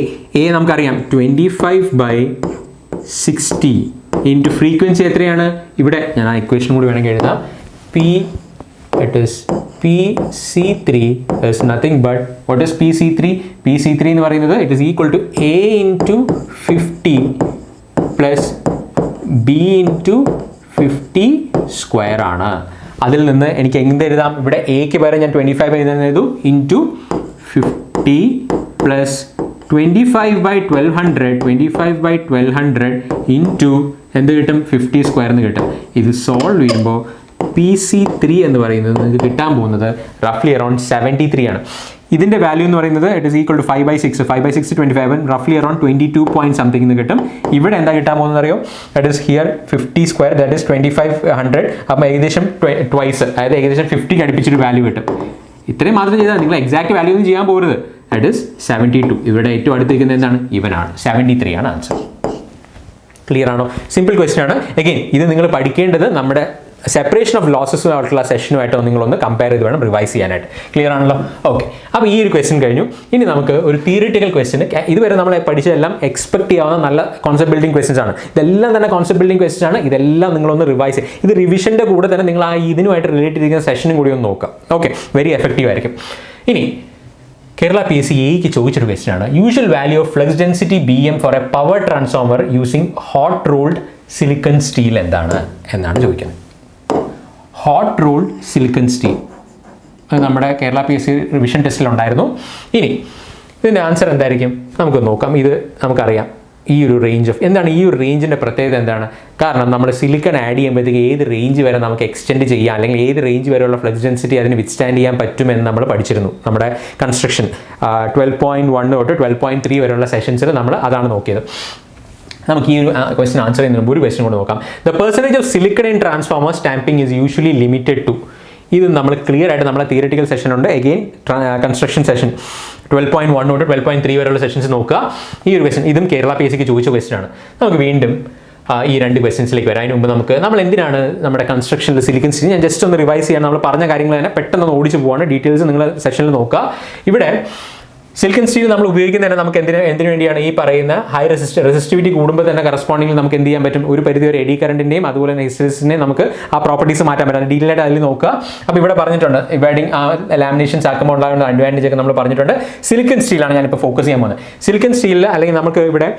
നമുക്കറിയാം 25/60 ഇൻറ്റു ഫ്രീക്വൻസി എത്രയാണ്? ഇവിടെ ഞാൻ ആ ഇക്വേഷൻ കൂടി വേണമെങ്കിൽ എഴുതാം. It is PC3 is nothing but what is PC3? PC3 എന്ന് പറയുന്നത് it is equal to A into 50 plus B into 50 square ആണ്. അതിൽ നിന്ന് എനിക്ക് എന്ത് എഴുതാം? ഇവിടെ എക്ക് പകരം ഞാൻ 25 എഴുതുന്നത് ഇൻറ്റു 50 പ്ലസ് 25/1200 ഇൻറ്റു എന്ത് കിട്ടും? 50 സ്ക്വയർ എന്ന് കിട്ടും. ഇത് സോൾവ് ചെയ്യുമ്പോൾ PC3 എന്ന് പറയുന്നത് നിങ്ങൾക്ക് കിട്ടാൻ പോകുന്നത് റഫ്ലി അറൗണ്ട് 73 ആണ്. ഇതിൻ്റെ വാല്യൂ എന്ന് പറയുന്നത് ഇറ്റ് ഈസ് ഈക്വൽ ടു 5/6 5/6 25 റഫ്ലി അറൌണ്ട് 22 പോയിന്റ് സംതിങ് എന്ന് കിട്ടും. ഇവിടെ എന്താ കിട്ടാൻ പോകുന്നത് അറിയോ? That is here 50 square that is 2500. അപ്പോൾ ഏകദേശം ട്വൈസ്, അതായത് ഏകദേശം 50 അടുപ്പിച്ചൊരു വാല്യൂ കിട്ടും. ഇത്രയും മാത്രം ചെയ്താൽ നിങ്ങൾ എക്സാക്ട് വാല്യൂ ഒന്നും ചെയ്യാൻ പോകരുത്. That is 72. ഇവിടെ ഏറ്റവും അടുത്തിരിക്കുന്നത് എന്താണ്? ഇവനാണ്. 73 ആണ് ആൻസർ. ക്ലിയർ ആണോ? സിമ്പിൾ ക്വസ്റ്റ്യൻ ആണ്. അഗെയിൻ ഇത് നിങ്ങൾ പഠിക്കേണ്ടത് നമ്മുടെ സെപ്പറേഷൻ ഓഫ് ലോസസുമായിട്ടുള്ള സെഷനുമായിട്ടോ നിങ്ങളൊന്ന് കമ്പയർ ചെയ്ത് വേണം റിവൈസ് ചെയ്യാനായിട്ട്. ക്ലിയർ ആണല്ലോ? ഓക്കെ. അപ്പോൾ ഈ ഒരു ക്വസ്റ്റ്യൻ കഴിഞ്ഞു. ഇനി നമുക്ക് ഒരു തിയറിറ്റിക്കൽ ക്വസ്റ്റ്യൻ. ഇതുവരെ നമ്മൾ പഠിച്ചതെല്ലാം എക്സ്പെക്ട് ചെയ്യാവുന്ന നല്ല കോൺസെപ്റ്റ് ബിൽഡിംഗ് ക്വസ്റ്റ്യൻസ് ആണ്. ഇതെല്ലാം തന്നെ കോൺസെപ്റ്റ് ബിൽഡിംഗ് ക്വസ്റ്റ്യൻസ് ആണ്. ഇതെല്ലാം നിങ്ങളൊന്ന് റിവൈസ് ചെയ്യും. ഇത് റിവിഷൻ്റെ കൂടെ തന്നെ നിങ്ങൾ ആ ഇതിനുമായിട്ട് റിലേറ്റ് ചെയ്തിരിക്കുന്ന സെഷനും കൂടി ഒന്ന് നോക്കാം. ഓക്കെ, വെരി എഫക്റ്റീവ് ആയിരിക്കും. ഇനി കേരള PSC എക്ക് ചോദിച്ചൊരു ക്വസ്റ്റ്യൻ ആണ്. Usual value of flux density BM for a power transformer using hot rolled silicon steel എന്താണ് എന്നാണ് ചോദിക്കുന്നത്. ഹോട്ട് റോൾഡ് സിലിക്കൺ സ്റ്റീൽ നമ്മുടെ കേരള PSC റിവിഷൻ ടെസ്റ്റിലുണ്ടായിരുന്നു. ഇനി ഇതിൻ്റെ ആൻസർ എന്തായിരിക്കും നമുക്ക് നോക്കാം. ഇത് നമുക്കറിയാം ഈ ഒരു റേഞ്ച് ഓഫ് എന്താണ്, ഈ ഒരു റേഞ്ചിൻ്റെ പ്രത്യേകത എന്താണ്? കാരണം നമ്മൾ സിലിക്കൺ ആഡ് ചെയ്യുമ്പോഴത്തേക്ക് ഏത് റേഞ്ച് വരെ നമുക്ക് എക്സ്റ്റെൻഡ് ചെയ്യാം, അല്ലെങ്കിൽ ഏത് റേഞ്ച് വരെയുള്ള ഫ്ലക്സ് ഡെൻസിറ്റി അതിന് വിത്ത്സ്റ്റാൻഡ് ചെയ്യാൻ പറ്റുമെന്ന് നമ്മൾ പഠിച്ചിരുന്നു. നമ്മുടെ കൺസ്ട്രക്ഷൻ 12.1 തൊട്ട് 12.3 വരെയുള്ള സെഷൻസിൽ നമ്മൾ അതാണ് നോക്കിയത്. നമുക്ക് ഈ ഒരു ക്വസ്റ്റ്യൻ ആൻസർ ചെയ്യുന്നതിന് മുമ്പ് ഒരു ക്വസ്റ്റ്യൻ കൂടെ നോക്കാം. The percentage of silicon in transformer stamping is usually limited to. ഇത് നമ്മൾ ക്ലിയർ ആയിട്ട് നമ്മളെ തിയറിറ്റിക്കൽ സെഷൻ ഉണ്ട്. അഗെയിൻ കൺസ്ട്രക്ഷൻ സെഷൻ 12.1 തൊട്ട് 12.3 വരെയുള്ള സെഷൻസ് നോക്കുക. ഈ ഒരു ക്വസ്റ്റ്യൻ ഇതും കേരള PSCക്ക് ചോദിച്ച ക്വസ്റ്റ്യൻ ആണ്. നമുക്ക് വീണ്ടും ഈ രണ്ട് ക്വസ്റ്റ്യൻസിലേക്ക് വരാം. അതിന് മുമ്പ് നമ്മൾ എന്തിനാണ് നമ്മുടെ കൺസ്ട്രക്ഷനിൽ സിലിക്കൺ സ്റ്റീൽ, ഞാൻ ജസ്റ്റ് ഒന്ന് റിവൈസ് ചെയ്യാൻ നമ്മൾ പറഞ്ഞ കാര്യങ്ങൾ തന്നെ പെട്ടെന്ന് ഓടിച്ച് പോവാണ്. ഡീറ്റെയിൽസ് നിങ്ങൾ സെഷനിൽ നോക്കുക. ഇവിടെ സിലിക്കൺ സ്റ്റീൽ നമ്മൾ ഉപയോഗിക്കുന്നത് തന്നെ നമുക്ക് എന്തിനു വേണ്ടിയാണ്? ഈ പറയുന്ന ഹൈ റെസിസ്റ്റിവിറ്റി കൂടുമ്പോൾ തന്നെ കറസ്പോണ്ടിങ്ങിൽ നമുക്ക് എന്ത് ചെയ്യാൻ പറ്റും? ഒരു പരിധിവരെ എഡി കറണ്ടിൻ്റെയും അതുപോലെ തന്നെ ഹിസ്റ്ററിസിൻ്റെയും നമുക്ക് ആ പ്രോപ്പർട്ടീസ് മാറ്റാൻ പറ്റും. ഡീറ്റെയിൽ ആയിട്ട് അതിൽ നോക്കുക. അപ്പോൾ ഇവിടെ പറഞ്ഞിട്ടുണ്ട് വെഡിങ് ലാമിനേഷൻസ് ആക്കുമ്പോൾ ഉണ്ടാകുന്ന അഡ്വാൻറ്റേജ് ഒക്കെ നമ്മൾ പറഞ്ഞിട്ടുണ്ട്. സിലിക്കൺ സ്റ്റീലാണ് ഞാനിപ്പോൾ ഫോക്കസ് ചെയ്യാൻ പോകുന്നത്. സിലിക്കൺ സ്റ്റീലിൽ അല്ലെങ്കിൽ നമുക്ക് ഇവിടെ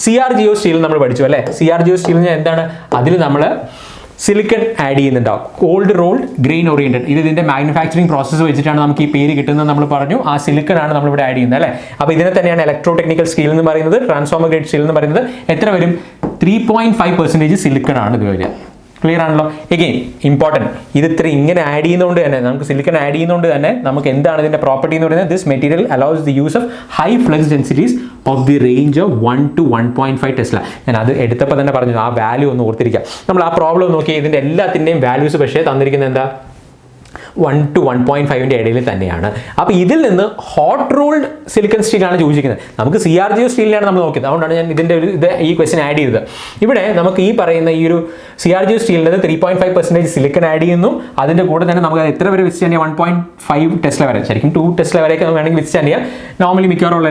CRGO സ്റ്റീൽ നമ്മൾ പഠിച്ചു അല്ലേ? CRGO സ്റ്റീലിന് എന്താണ്? അതിൽ നമ്മൾ സിലിക്കൺ ആഡ് ചെയ്യുന്നുണ്ടാവും. Cold rolled grain oriented. ഇതിന്റെ മാനുഫാക്ചറിങ് പ്രോസസ്സ് വെച്ചിട്ടാണ് നമുക്ക് ഈ പേര് കിട്ടുന്നത് നമ്മൾ പറഞ്ഞു. ആ സിലിക്കൺ ആണ് നമ്മളിവിടെ ആഡ് ചെയ്യുന്നത് അല്ലേ? അപ്പോൾ ഇതിനെ തന്നെയാണ് ഇലക്ട്രോ ടെക്നിക്കൽ സ്റ്റീൽ എന്ന് പറയുന്നത്, ട്രാൻസ്ഫോമർ ഗ്രേഡ് സ്റ്റീൽ എന്ന് പറയുന്നത്. എത്ര വരും? 3.5% സിലിക്കൺ ആണ് ഇത് വരിക. ക്ലിയർ ആണല്ലോ? എഗെയിൻ ഇമ്പോർട്ടൻറ്റ്, ഇത് ഇത്ര ഇങ്ങനെ ആഡ് ചെയ്യുന്നതുകൊണ്ട് തന്നെ നമുക്ക് സിലിക്കൺ ആഡ് ചെയ്യുന്നതുകൊണ്ട് തന്നെ നമുക്ക് എന്താണ് ഇതിന്റെ പ്രോപ്പർട്ടി എന്ന് പറയുന്നത്? This material allows the use of high flux densities of the range of 1 to 1.5 Tesla. ഞാൻ അത് എടുത്തപ്പോൾ തന്നെ പറഞ്ഞു, ആ വാല്യൂ ഒന്ന് ഓർത്തിരിക്കുക. നമ്മൾ ആ പ്രോബ്ലം നോക്കി ഇതിന്റെ എല്ലാത്തിൻ്റെയും വാല്യൂസ് പക്ഷേ തന്നിരിക്കുന്നത് എന്താ? 1 to 1.5 ഇടയിൽ തന്നെയാണ്. അപ്പോൾ ഇതിൽ നിന്ന് ഹോട്ട് റോൾഡ് സിലിക്കൺ സ്റ്റീലാണ് ചോദിച്ചിരിക്കുന്നത്. നമുക്ക് CRGO സ്റ്റീലിനാണ് നമ്മൾ നോക്കിയത്. അതുകൊണ്ടാണ് ഞാൻ ഈ ക്വസ്റ്റ്യൻ ആഡ് ചെയ്തത്. ഇവിടെ നമുക്ക് ഈ പറയുന്ന ഈ ഒരു CRGO സ്റ്റീലിൻ്റെ 3.5% സിലിക്കൺ ആഡ് ചെയ്യുന്നു. അതിൻ്റെ കൂടെ തന്നെ നമുക്ക് എത്ര വരെ വിത്ത്സ്റ്റാൻഡ് ചെയ്യാം? 1.5 ടെസ്ല വരെ, ശരിക്കും 2 ടെസ്ല വരെയൊക്കെ വേണമെങ്കിൽ വിത്ത്സ്റ്റാൻഡ് ചെയ്യാം. നോർമലി മിക്കവാറും ഉള്ള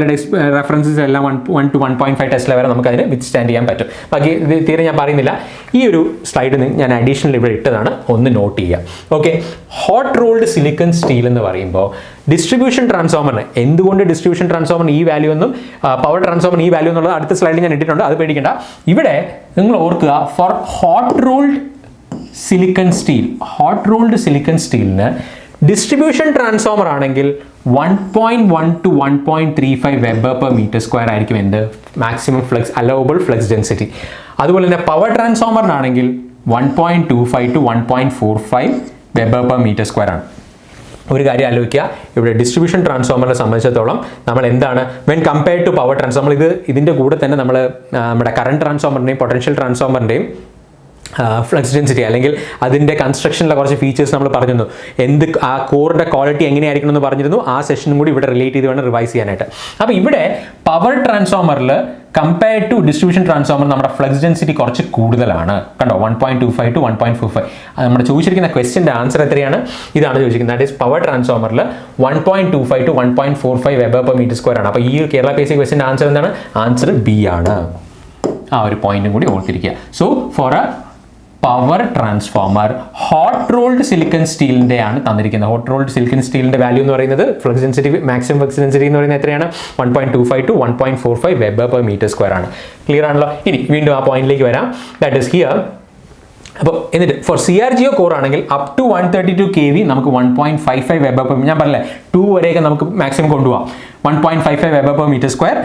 റെഫറൻസസ് എല്ലാം 1 to 1.5 ടെസ്ല വരെ നമുക്ക് അതിന് വിത്ത്സ്റ്റാൻഡ് ചെയ്യാൻ പറ്റും. ബാക്കി ഇത് തീരെ ഞാൻ പറയുന്നില്ല. ഈ ഒരു സ്ലൈഡ് ഞാൻ അഡീഷണൽ ഇവിടെ ഇട്ടതാണ്, ഒന്ന് നോട്ട് ചെയ്യുക. Okay, hot rolled silicon steel എന്ന് പറയുമ്പോൾ ഡിസ്ട്രിബ്യൂഷൻ ട്രാൻസ്ഫോമറിന്, എന്തുകൊണ്ട് ഡിസ്ട്രിബ്യൂഷൻ ട്രാൻസ്ഫോമറിന് ഈ വാല്യൂ എന്നും പവർ ട്രാൻസ്ഫോമറിന് ഈ വാല്യൂ എന്നുള്ളത് അടുത്ത സ്ലൈഡിൽ ഞാൻ ഇട്ടിട്ടുണ്ട്, അത് പേടിക്കേണ്ട. ഇവിടെ നിങ്ങൾ ഓർക്കുക, for hot rolled silicon steel, hot rolled silicon സ്റ്റീലിന് ഡിസ്ട്രിബ്യൂഷൻ ട്രാൻസ്ഫോമർ ആണെങ്കിൽ 1.1 to 1.35 weber per metre square ആയിരിക്കും എന്ത്? Maximum flux allowable flux density. അതുപോലെ തന്നെ പവർ ട്രാൻസ്ഫോമറിനാണെങ്കിൽ 1.25 to 1.45 weber per metre square ആണ്. ഒരു കാര്യം ആലോചിക്കുക, ഇവിടെ ഡിസ്ട്രിബ്യൂഷൻ ട്രാൻസ്ഫോമറിനെ സംബന്ധിച്ചിടത്തോളം നമ്മൾ എന്താണ് when compared to power transformer, ഇതിൻ്റെ കൂടെ തന്നെ നമ്മൾ നമ്മുടെ കറണ്ട് ട്രാൻസ്ഫോമറിൻ്റെയും പൊട്ടൻഷ്യൽ ട്രാൻസ്ഫോമറിൻ്റെയും ഫ്ലക്സ് ഡെൻസിറ്റി അല്ലെങ്കിൽ അതിൻ്റെ കൺസ്ട്രക്ഷനിലെ കുറച്ച് ഫീച്ചേഴ്സ് നമ്മൾ പറഞ്ഞിരുന്നു. ആ കോറിൻ്റെ ക്വാളിറ്റി എങ്ങനെയായിരിക്കണം എന്ന് പറഞ്ഞിരുന്നു. ആ സെഷനും കൂടി ഇവിടെ റിലേറ്റ് ചെയ്ത് വേണം റിവൈസ് ചെയ്യാനായിട്ട്. അപ്പോൾ ഇവിടെ പവർ ട്രാൻസ്ഫോമറിൽ കമ്പയർഡ് ടു ഡിസ്ട്രിബ്യൂഷൻ ട്രാൻസ്ഫോമർ നമ്മുടെ ഫ്ലക്സ് ഡെൻസിറ്റി കുറച്ച് കൂടുതലാണ്. കണ്ടോ, 1.25 to 1.45. നമ്മുടെ ചോദിച്ചിരിക്കുന്ന ക്വസ്റ്റ്യൻ്റെ ആൻസർ എത്രയാണ്? ഇതാണ് ചോദിച്ചിരിക്കുന്നത്. ദാറ്റ് ഈസ് പവർ ട്രാൻസ്ഫോമറിൽ 1.25 to 1.45 weber per metre square ആണ്. അപ്പോൾ ഈ കേരള PSC ക്വസ്റ്റ്യൻ്റെ ആൻസർ എന്താണ്? ആൻസർ B ആണ്. ആ ഒരു പോയിന്റും കൂടി ഓർത്തിരിക്കുക. So for a power transformer hot rolled silicon സ്റ്റീലിൻ്റെ ആണ് തന്നിരിക്കുന്നത്. ഹോട്ട് റോൾഡ് സിലിക്കൺ സ്റ്റീലിൻ്റെ വാല്യൂ എന്ന് പറയുന്നത് flux density, maximum flux density എന്ന് പറയുന്നത് എത്രയാണ്? 1.25 to 1.45 weber per metre square ആണ്. ക്ലിയർ ആണല്ലോ? ഇനി വീണ്ടും ആ പോയിന്റിലേക്ക് വരാം. That is here. അപ്പോൾ എന്നിട്ട് ഫോർ CRGO കോർ ആണെങ്കിൽ അപ് ടു 132 kV നമുക്ക് 1.55 വെബർ പെർ, ഞാൻ പറഞ്ഞില്ലേ 2 വരെയൊക്കെ നമുക്ക് മാക്സിമം കൊണ്ടുപോകാം. 1.55 weber per metre square.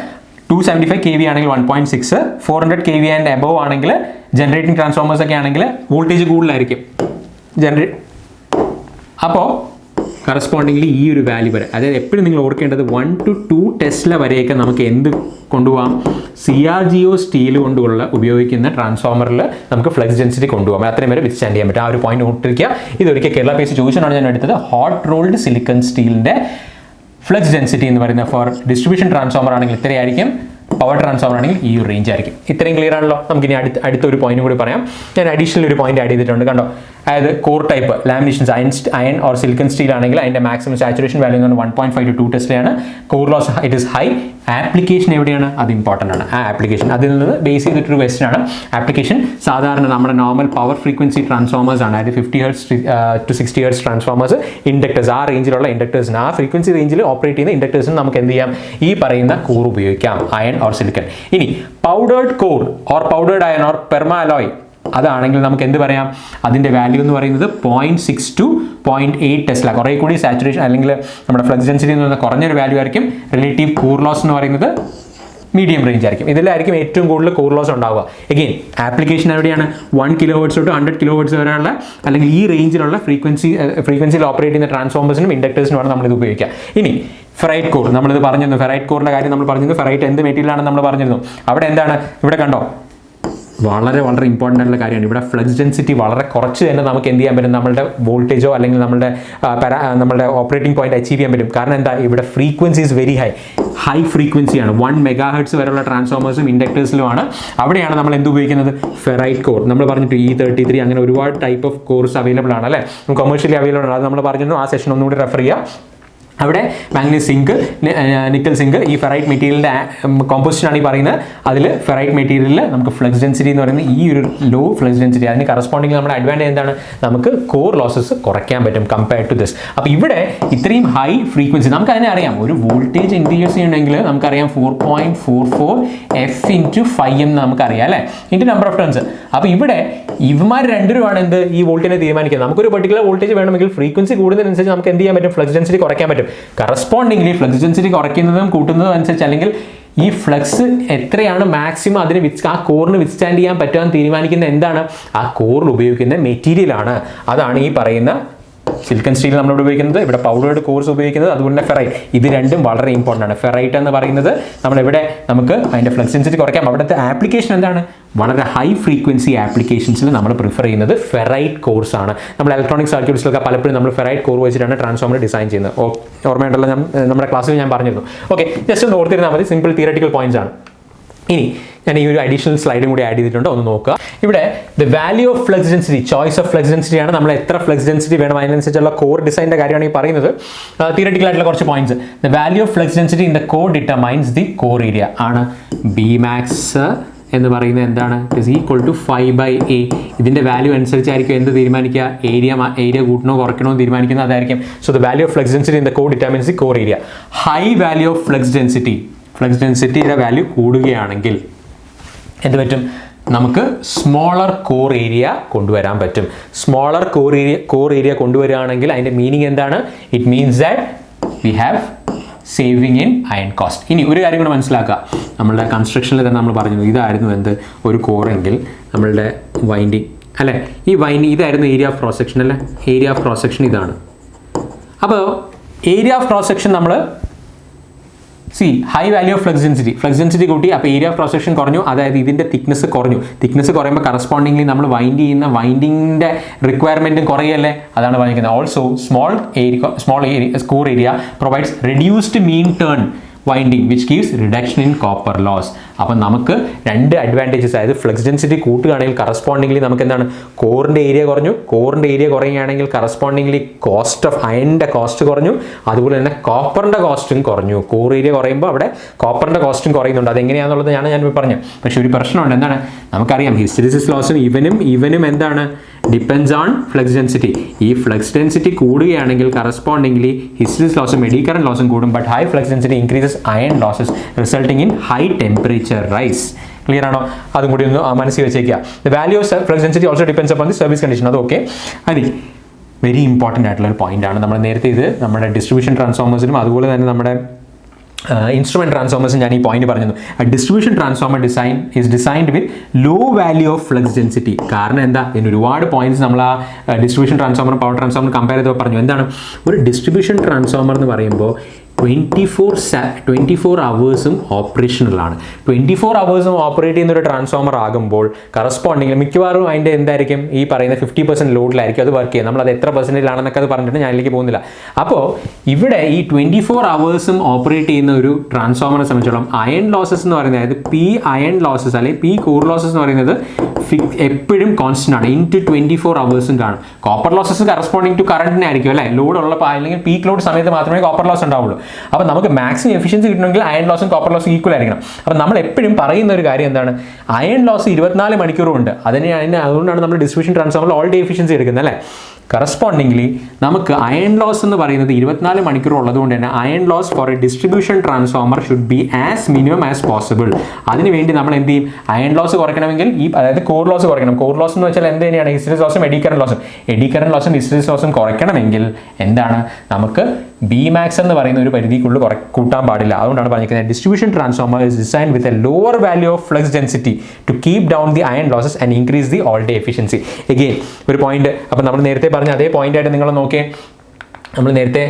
275 kV ആണെങ്കിൽ 1.6, 400 kV ആൻഡ് എബവ് ആണെങ്കിൽ ജനറേറ്റിംഗ് ട്രാൻസ്ഫോമേഴ്സ് ഒക്കെ ആണെങ്കിൽ വോൾട്ടേജ് കൂടുതലായിരിക്കും. അപ്പോൾ കറസ്പോണ്ടിംഗ്ലി ഈ ഒരു വാല്യൂ വരെ, അതായത് എപ്പോഴും നിങ്ങൾ ഓർക്കേണ്ടത് 1 to 2 ടെസ്ല വരെയൊക്കെ നമുക്ക് എന്ത് കൊണ്ടുപോകാം, CRGO സ്റ്റീൽ കൊണ്ടുള്ള ഉപയോഗിക്കുന്ന ട്രാൻസ്ഫോമറിൽ നമുക്ക് ഫ്ലക്സ് ഡെൻസിറ്റി കൊണ്ടുപോകാം, അത്രയും വരെ വിത്ത്സ്റ്റാൻഡ് ചെയ്യാൻ പറ്റും. ആ ഒരു പോയിന്റ് ഓർത്തിരിക്കുക. ഇതൊരിക്കൽ കേരള PSC ചോദിച്ചാണ് ഞാൻ എടുത്തത്. ഹോട്ട് റോൾഡ് സിലിക്കൺ സ്റ്റീലിൻ്റെ ഫ്ലക്സ് ഡെൻസിറ്റി എന്ന് പറയുന്നത് ഫോർ ഡിസ്ട്രിബ്യൂഷൻ ട്രാൻസ്ഫോമർ ആണെങ്കിൽ ഇത്രയായിരിക്കും, പവർ ട്രാൻസ്ഫോമർ ആണെങ്കിൽ ഈ ഒരു റേഞ്ച് ആയിരിക്കും. ഇത്രയും ക്ലിയർ ആണല്ലോ. നമുക്കിനി അടുത്തൊരു പോയിന്റ് കൂടി പറയാം. ഞാൻ അഡീഷണൽ ഒരു പോയിന്റ് ആഡ് ചെയ്തിട്ടുണ്ട്, കണ്ടോ. അതായത് core type laminations iron or silicon steel ആണെങ്കിൽ അതിൻ്റെ മാക്സിമം സാച്ചുറേഷൻ വാല്യൂ എന്ന് പറഞ്ഞാൽ 1.5 to 2 ടെസ്ലയാണ്. Core loss it is high. Application എവിടെയാണ്, അത് ഇമ്പോർട്ടൻ്റ് ആണ്. ആ ആപ്ലിക്കേഷൻ അതിൽ നിന്ന് ബേസ് ചെയ്തിട്ടൊരു ക്വസ്റ്റൻ ആണ്. ആപ്ലിക്കേഷൻ സാധാരണ നമ്മുടെ നോർമൽ പവർ ഫ്രീക്വൻസി ട്രാൻസ്ഫോമേഴ്സ് ആണ്, അതായത് 50 Hz to 60 Hz transformers, inductors, ആ റേഞ്ചിലുള്ള ഇൻഡക്ടേഴ്സിന്, ആ ഫ്രീക്വൻസി റേഞ്ചിൽ ഓപ്പറേറ്റ് ചെയ്യുന്ന ഇൻഡക്ടേഴ്സിന് നമുക്ക് എന്ത് ചെയ്യാം, ഈ പറയുന്ന കോർ ഉപയോഗിക്കാം, അയൺ ഓർ സിലിക്കൺ. ഇനി powdered core or powdered iron or permalloy അതാണെങ്കിൽ നമുക്ക് എന്ത് പറയാം, അതിൻ്റെ വാല്യൂ എന്ന് പറയുന്നത് 0.6 to 0.8 ടെസ്ല. കുറേ കൂടി സാച്ചുറേഷൻ അല്ലെങ്കിൽ നമ്മുടെ ഫ്ലക്സ് ഡെൻസിറ്റി എന്ന് പറയുന്നത് കുറഞ്ഞൊരു വാല്യൂ ആയിരിക്കും. റിലേറ്റീവ് കോർ ലോസ് എന്ന് പറയുന്നത് മീഡിയം റേഞ്ച് ആയിരിക്കും. ഇതിലായിരിക്കും ഏറ്റവും കൂടുതൽ കോർ ലോസ് ഉണ്ടാവുക. എഗെയിൻ ആപ്ലിക്കേഷൻ എവിടെയാണ്, 1 kHz തൊട്ട് 100 kHz വരെയുള്ള അല്ലെങ്കിൽ ഈ റേഞ്ചിലുള്ള ഫ്രീക്വൻസിയിൽ ഓപ്പറേറ്റ് ചെയ്യുന്ന ട്രാൻസ്ഫോമേഴ്സിനും ഇൻഡക്ടേഴ്സിനും ആണ് നമ്മളിത് ഉപയോഗിക്കുക. ഇനി ഫെറൈറ്റ് കോർ നമ്മളിത് പറഞ്ഞിരുന്നു. ഫെറൈറ്റ് കോറിൻ്റെ കാര്യം നമ്മൾ പറഞ്ഞിരുന്നു. ഫെറൈറ്റ് എന്ത് മെറ്റീരിയലാണെന്ന് നമ്മൾ പറഞ്ഞിരുന്നു. അവിടെ എന്താണ്, ഇവിടെ കണ്ടോ, വളരെ വളരെ ഇമ്പോർട്ടൻ്റ് ആയിട്ടുള്ള കാര്യമാണ്. ഇവിടെ ഫ്ലക്സ് ഡെൻസിറ്റി വളരെ കുറച്ച് തന്നെ നമുക്ക് എന്ത് ചെയ്യാൻ പറ്റും, നമ്മളുടെ വോൾട്ടേജോ അല്ലെങ്കിൽ നമ്മളുടെ ഓപ്പറേറ്റിംഗ് പോയിന്റ് അച്ചീവ് ചെയ്യാൻ പറ്റും. കാരണം എന്താ, ഇവിടെ ഫ്രീക്വൻസി ഈസ് വെരി ഹൈ ഫ്രീക്വൻസിയാണ്. 1 MHz വരെയുള്ള ട്രാൻസ്ഫോമേഴ്സും ഇൻഡക്ടേഴ്സിലുമാണ്. അവിടെയാണ് നമ്മൾ എന്ത് ഉപയോഗിക്കുന്നത്, ഫെറൈറ്റ് കോർ. നമ്മൾ പറഞ്ഞിട്ട് E33 അങ്ങനെ ഒരുപാട് ടൈപ്പ് ഓഫ് കോഴ്സ് അവൈലബിൾ ആണ് അല്ലേ, കൊമേഴ്ഷ്യലി അവൈലബിൾ ആണ്. അത് നമ്മൾ പറഞ്ഞിരുന്നു. ആ സെഷൻ ഒന്നുകൂടി റെഫർ ചെയ്യുക. അവിടെ മാഗ്നീസ് സിങ്ക്, നിക്കൽ സിങ്ക്, ഈ ഫെറൈറ്റ് മെറ്റീരിയലിൻ്റെ കോമ്പോസിഷനാണ് ഈ പറയുന്നത്. അതിൽ ഫെറൈറ്റ് മെറ്റീരിയലിൽ നമുക്ക് ഫ്ലക്സ് ഡെൻസിറ്റി എന്ന് പറയുന്നത് ഈ ഒരു ലോ ഫ്ലക്സ് ഡെൻസിറ്റി, അതിന് കറസ്പോണ്ടിങ് നമ്മുടെ അഡ്വാൻറ്റേജ് എന്താണ്, നമുക്ക് കോർ ലോസസ് കുറയ്ക്കാൻ പറ്റും കമ്പയർഡ് ടു ദിസ്. അപ്പോൾ ഇവിടെ ഇത്രയും ഹൈ ഫ്രീക്വൻസി നമുക്ക് അതിനെ അറിയാം. ഒരു വോൾട്ടേജ് ഇൻക്രീസ് ചെയ്യണമെങ്കിൽ നമുക്കറിയാം 4.44 F × 5 എന്ന് നമുക്കറിയാം അല്ലേ, ഇൻറ്റു നമ്പർ ഓഫ് ടേൺസ്. അപ്പോൾ ഇവിടെ ഇവന്മാർ രണ്ടുപേരുമാണ് എന്ത്, ഈ വോൾട്ടേജിനെ തീരുമാനിക്കുന്നത്. നമുക്കൊരു പെർട്ടിക്കുലർ വോൾട്ടേജ് വേണമെങ്കിൽ ഫ്രീക്വൻസി കൂടുന്നതിനനുസരിച്ച് നമുക്ക് എന്ത് ചെയ്യാൻ പറ്റും, ഫ്ലക്സ് ഡെൻസിറ്റി കുറയ്ക്കാൻ പറ്റും. കറസ്പോണ്ടിംഗ്ലി ഫ്ലക്സ് ഡെൻസിറ്റി കുറയ്ക്കുന്നതും കൂട്ടുന്നതും അനുസരിച്ച് അല്ലെങ്കിൽ ഈ ഫ്ലക്സ് എത്രയാണ് മാക്സിമം അതിന് ആ കോറിന് വിത്ത്സ്റ്റാൻഡ് ചെയ്യാൻ പറ്റുമെന്ന് തീരുമാനിക്കുന്ന എന്താണ്, ആ കോറിൽ ഉപയോഗിക്കുന്ന മെറ്റീരിയലാണ്. അതാണ് ഈ പറയുന്ന സിലിക്കൺ സ്റ്റീൽ നമ്മളിവിടെ ഉപയോഗിക്കുന്നത്, ഇവിടെ പൗഡേർഡ് കോഴ്സ് ഉപയോഗിക്കുന്നത്, അതുപോലെ ഫെറൈറ്റ്. ഇത് രണ്ടും വളരെ ഇമ്പോർട്ടൻ്റ് ആണ്. ഫെറൈറ്റ് എന്ന് പറയുന്നത് നമ്മളിവിടെ നമുക്ക് അതിൻ്റെ ഫ്ലക്സ് ഡെൻസിറ്റി കുറയ്ക്കാം. അവിടുത്തെ ആപ്ലിക്കേഷൻ എന്താണ്, വളരെ ഹൈ ഫ്രീക്വൻസി ആപ്ലിക്കേഷൻസിൽ നമ്മൾ പ്രിഫർ ചെയ്യുന്നത് ഫെറൈറ്റ് കോഴ്സ് ആണ്. നമ്മൾ ഇലക്ട്രോണിക് സർക്യൂട്ട്സിലൊക്കെ പലപ്പോഴും നമ്മൾ ഫെറൈറ്റ് കോർ വെച്ചിട്ടാണ് ട്രാൻസ്ഫോമർ ഡിസൈൻ ചെയ്യുന്നത്. ഓർമ്മയുണ്ടല്ലോ, നമ്മുടെ ക്ലാസ്സിൽ ഞാൻ പറഞ്ഞിരുന്നു. ഓക്കെ, ജസ്റ്റ് ഒന്ന് ഓർത്തിരുന്നാൽ മതി. സിമ്പിൾ തിയററ്റിക്കൽ പോയിന്റ്സ് ആണ്. ഇനി ഞാൻ ഈ ഒരു അഡീഷണൽ സ്ലൈഡും കൂടി ആഡ് ചെയ്തിട്ടുണ്ട്, ഒന്ന് നോക്കുക. ഇവിടെ the value of flux density, choice of flux density ആണ്. നമ്മൾ എത്ര ഫ്ലക്സ് ഡെൻസിറ്റി വേണം അതിനനുസരിച്ചുള്ള കോർ ഡിസൈൻ്റെ കാര്യമാണ് ഈ പറയുന്നത്. തിയററ്റിക്കൽ ആയിട്ടുള്ള കുറച്ച് points. The value of flux density in the core determines the core area ആണ്. Bmax എന്ന് പറയുന്നത് എന്താണ്, ഇസ് ഈക്വൽ ടു 5/A. ഇതിൻ്റെ വാല്യൂ അനുസരിച്ചായിരിക്കും എന്ത് തീരുമാനിക്കുക, ഏരിയ കൂട്ടണോ കുറയ്ക്കണോ തീരുമാനിക്കുന്നത് അതായിരിക്കും. So the value of flux density in the core determines the core area. High value of flux ഡെൻസിറ്റിയുടെ വാല്യൂ കൂടുകയാണെങ്കിൽ എന്ത് പറ്റും, നമുക്ക് സ്മോളർ കോർ ഏരിയ കൊണ്ടുവരാൻ പറ്റും. സ്മോളർ കോർ ഏരിയ കൊണ്ടുവരികയാണെങ്കിൽ അതിൻ്റെ മീനിങ് എന്താണ്, it means that we have saving in iron cost. ഇനി ഒരു കാര്യം കൂടെ മനസ്സിലാക്കുക, നമ്മളുടെ കൺസ്ട്രക്ഷനിൽ തന്നെ നമ്മൾ പറഞ്ഞു ഇതായിരുന്നു എന്ത്, ഒരു കോറെങ്കിൽ നമ്മളുടെ വൈൻഡിങ് അല്ലേ, ഈ വൈൻഡിങ് ഇതായിരുന്നു ഏരിയ ഓഫ് ക്രോസ് സെക്ഷൻ അല്ലേ, ഏരിയ ഓഫ് ക്രോസ് സെക്ഷൻ ഇതാണ്. അപ്പോൾ ഏരിയ ഓഫ് ക്രോസ് സെക്ഷൻ നമ്മൾ high value of flux density കൂട്ടി, അപ്പോൾ ഏരിയ ഓഫ് ക്രോസ് സെക്ഷൻ കുറഞ്ഞു, അതായത് ഇതിൻ്റെ തിക്നെസ് കുറഞ്ഞു. തിക്നെസ് കുറയുമ്പോൾ കറസ്പോണ്ടിംഗ്ലി നമ്മൾ വൈൻഡ് ചെയ്യുന്ന വൈൻഡിങ്ങിൻ്റെ റിക്വയർമെൻറ്റും കുറയല്ലേ, അതാണ് പറഞ്ഞിരിക്കുന്നത്. Also small area core area provides reduced mean turn winding which gives reduction in copper loss. അപ്പം നമുക്ക് രണ്ട് അഡ്വാൻറ്റേജസ്, അതായത് ഫ്ലക്സ് ഡെൻസിറ്റി കൂട്ടുകയാണെങ്കിൽ കറസ്പോണ്ടിംഗ്ലി നമുക്ക് എന്താണ്, കോറിൻ്റെ ഏരിയ കുറഞ്ഞു. കോറിൻ്റെ ഏരിയ കുറയുകയാണെങ്കിൽ കറസ്പോണ്ടിംഗ്ലി കോസ്റ്റ് ഓഫ് അയണിൻ്റെ കോസ്റ്റ് കുറഞ്ഞു, അതുപോലെ തന്നെ കോപ്പറിൻ്റെ കോസ്റ്റും കുറഞ്ഞു. കോർ ഏരിയ കുറയുമ്പോൾ അവിടെ കോപ്പറിൻ്റെ കോസ്റ്റും കുറയുന്നുണ്ട്. അതെങ്ങനെയാണെന്നുള്ളത് ഞാൻ പറഞ്ഞു. പക്ഷേ ഒരു പ്രശ്നമുണ്ട്, എന്താണ്, നമുക്കറിയാം ഹിസ്റ്ററിസിസ് ലോസും ഇവനും എന്താണ്, ഡിപ്പെൻഡ്സ് ഓൺ ഫ്ലക്സ് ഡെൻസിറ്റി. ഈ ഫ്ലക്സ് ഡെൻസിറ്റി കൂടുകയാണെങ്കിൽ കറസ്പോണ്ടിംഗ്ലി ഹിസ്റ്ററിസിസ് ലോസും എഡി കറന്റ് ലോസും കൂടും. But high flux density increases iron losses resulting in high temperature rise. Clear ആണോ? അതും കൂടി ഒന്ന് മനസ്സിൽ വെച്ചേക്കുക. The value of flux density also depends upon the service condition. അത് ഓക്കെ. അതെ, വെരി ഇമ്പോർട്ടൻ്റ് ആയിട്ടുള്ള ഒരു പോയിന്റ് ആണ്. നമ്മൾ നേരത്തെ ഇത് നമ്മുടെ ഡിസ്ട്രിബ്യൂഷൻ ട്രാൻസ്ഫോമേഴ്സിനും അതുപോലെ തന്നെ നമ്മുടെ ഇൻസ്ട്രുമെൻറ്റ് ട്രാൻസ്ഫോമേഴ്സ് ഞാൻ ഈ പോയിന്റ് പറഞ്ഞു. Distribution transformer designed with low value of flux density. കാരണം എന്താ, ഇതിന് ഒരുപാട് പോയിന്റ്സ് നമ്മൾ ആ distribution transformer power transformer compare ചെയ്തപ്പോൾ പറഞ്ഞു. എന്താണ് ഒരു ഡിസ്ട്രിബ്യൂഷൻ ട്രാൻസ്ഫോമർ എന്ന് പറയുമ്പോൾ 24 അവേഴ്സും ഓപ്പറേഷണലാണ്. 24 അവേഴ്സും ഓപ്പറേറ്റ് ചെയ്യുന്ന ഒരു ട്രാൻസ്ഫോമർ ആകുമ്പോൾ കറസ്പോണ്ടിങ് മിക്കവാറും അതിൻ്റെ എന്തായിരിക്കും ഈ പറയുന്ന 50% ലോഡിലായിരിക്കും അത് വർക്ക് ചെയ്യുക. നമ്മളത് എത്ര പെർസെൻറ്റേജിലാണെന്നൊക്കെ അത് പറഞ്ഞിട്ട് ഞാൻ അതിലേക്ക് പോകുന്നില്ല. അപ്പോൾ ഇവിടെ ഈ 24 അവേഴ്സും ഓപ്പറേറ്റ് ചെയ്യുന്ന ഒരു ട്രാൻസ്ഫോമറിനെ സംബന്ധിച്ചോളം അയൺ ലോസസ് എന്ന് പറയുന്നത്, അതായത് പി അയൺ ലോസസ് അല്ലെങ്കിൽ പി കോർ ലോസസ് എന്ന് പറയുന്നത് എപ്പോഴും കോൺസ്റ്റന്റ് ആണ്. ഇൻറ്റു 24 അവേഴ്സും കാണും. കോപ്പർ ലോസസ് കറസ്പോണ്ടിങ് ടു കറണ്ടിനെ ആയിരിക്കും അല്ലേ, ലോഡ് ഉള്ളപ്പോൾ അല്ലെങ്കിൽ പീക്ക് ലോഡ് സമയത്ത് മാത്രമേ കോപ്പർ ലോസ് ഉണ്ടാവുള്ളൂ. അപ്പോൾ നമുക്ക് മാക്സിമം എഫിഷ്യൻസി കിട്ടണമെങ്കിൽ അയൺ ലോസും കോപ്പർ ലോസും ഈക്വൽ ആയിരിക്കണം. അപ്പോൾ നമ്മൾ എപ്പോഴും പറയുന്ന ഒരു കാര്യം എന്താണ്, അയൺ ലോസ് 24 മണിക്കൂറും ഉണ്ട്. അതുകൊണ്ടാണ് നമ്മൾ ഡിസ്ട്രിബ്യൂഷൻ ട്രാൻസ്ഫോമറിൽ ഓൾ ഡേ എഫിഷ്യൻസി എടുക്കുന്നത് അല്ലേ. കറസ്പോണ്ടിംഗ്ലി നമുക്ക് അയൺ ലോസ് എന്ന് പറയുന്നത് 24 മണിക്കൂർ ഉള്ളതുകൊണ്ട് തന്നെ iron loss for a distribution transformer should be as minimum as possible. അതിനുവേണ്ടി നമ്മൾ എന്ത് ചെയ്യും, അയൺ ലോസ് കുറയ്ക്കണമെങ്കിൽ അതായത് കോർ ലോസ് കുറയ്ക്കണം. കോർ ലോസ് എന്ന് വെച്ചാൽ എന്ത് തന്നെയാണ്, ഹിസ്റ്ററിസ് ലോസും എഡി കറന്റ് ലോസും ഹിസ്റ്ററിസ് ലോസും കുറയ്ക്കണമെങ്കിൽ എന്താണ്, നമുക്ക് ബി മാക്സ് എന്ന് പറയുന്ന ഒരു പരിധിക്കുള്ളിൽ കൂട്ടാൻ പാടില്ല. അതുകൊണ്ടാണ് പറഞ്ഞിരിക്കുന്നത് distribution transformer is design with a lower value of flux density to keep down the iron losses and increase the all day efficiency. Again ഒരു പോയിന്റ്, അപ്പോൾ നമ്മൾ നേരത്തെ പറഞ്ഞ അതേ പോയിന്റ് ആയിട്ട് നിങ്ങൾ നോക്കിയേ. നമ്മൾ നേരത്തെ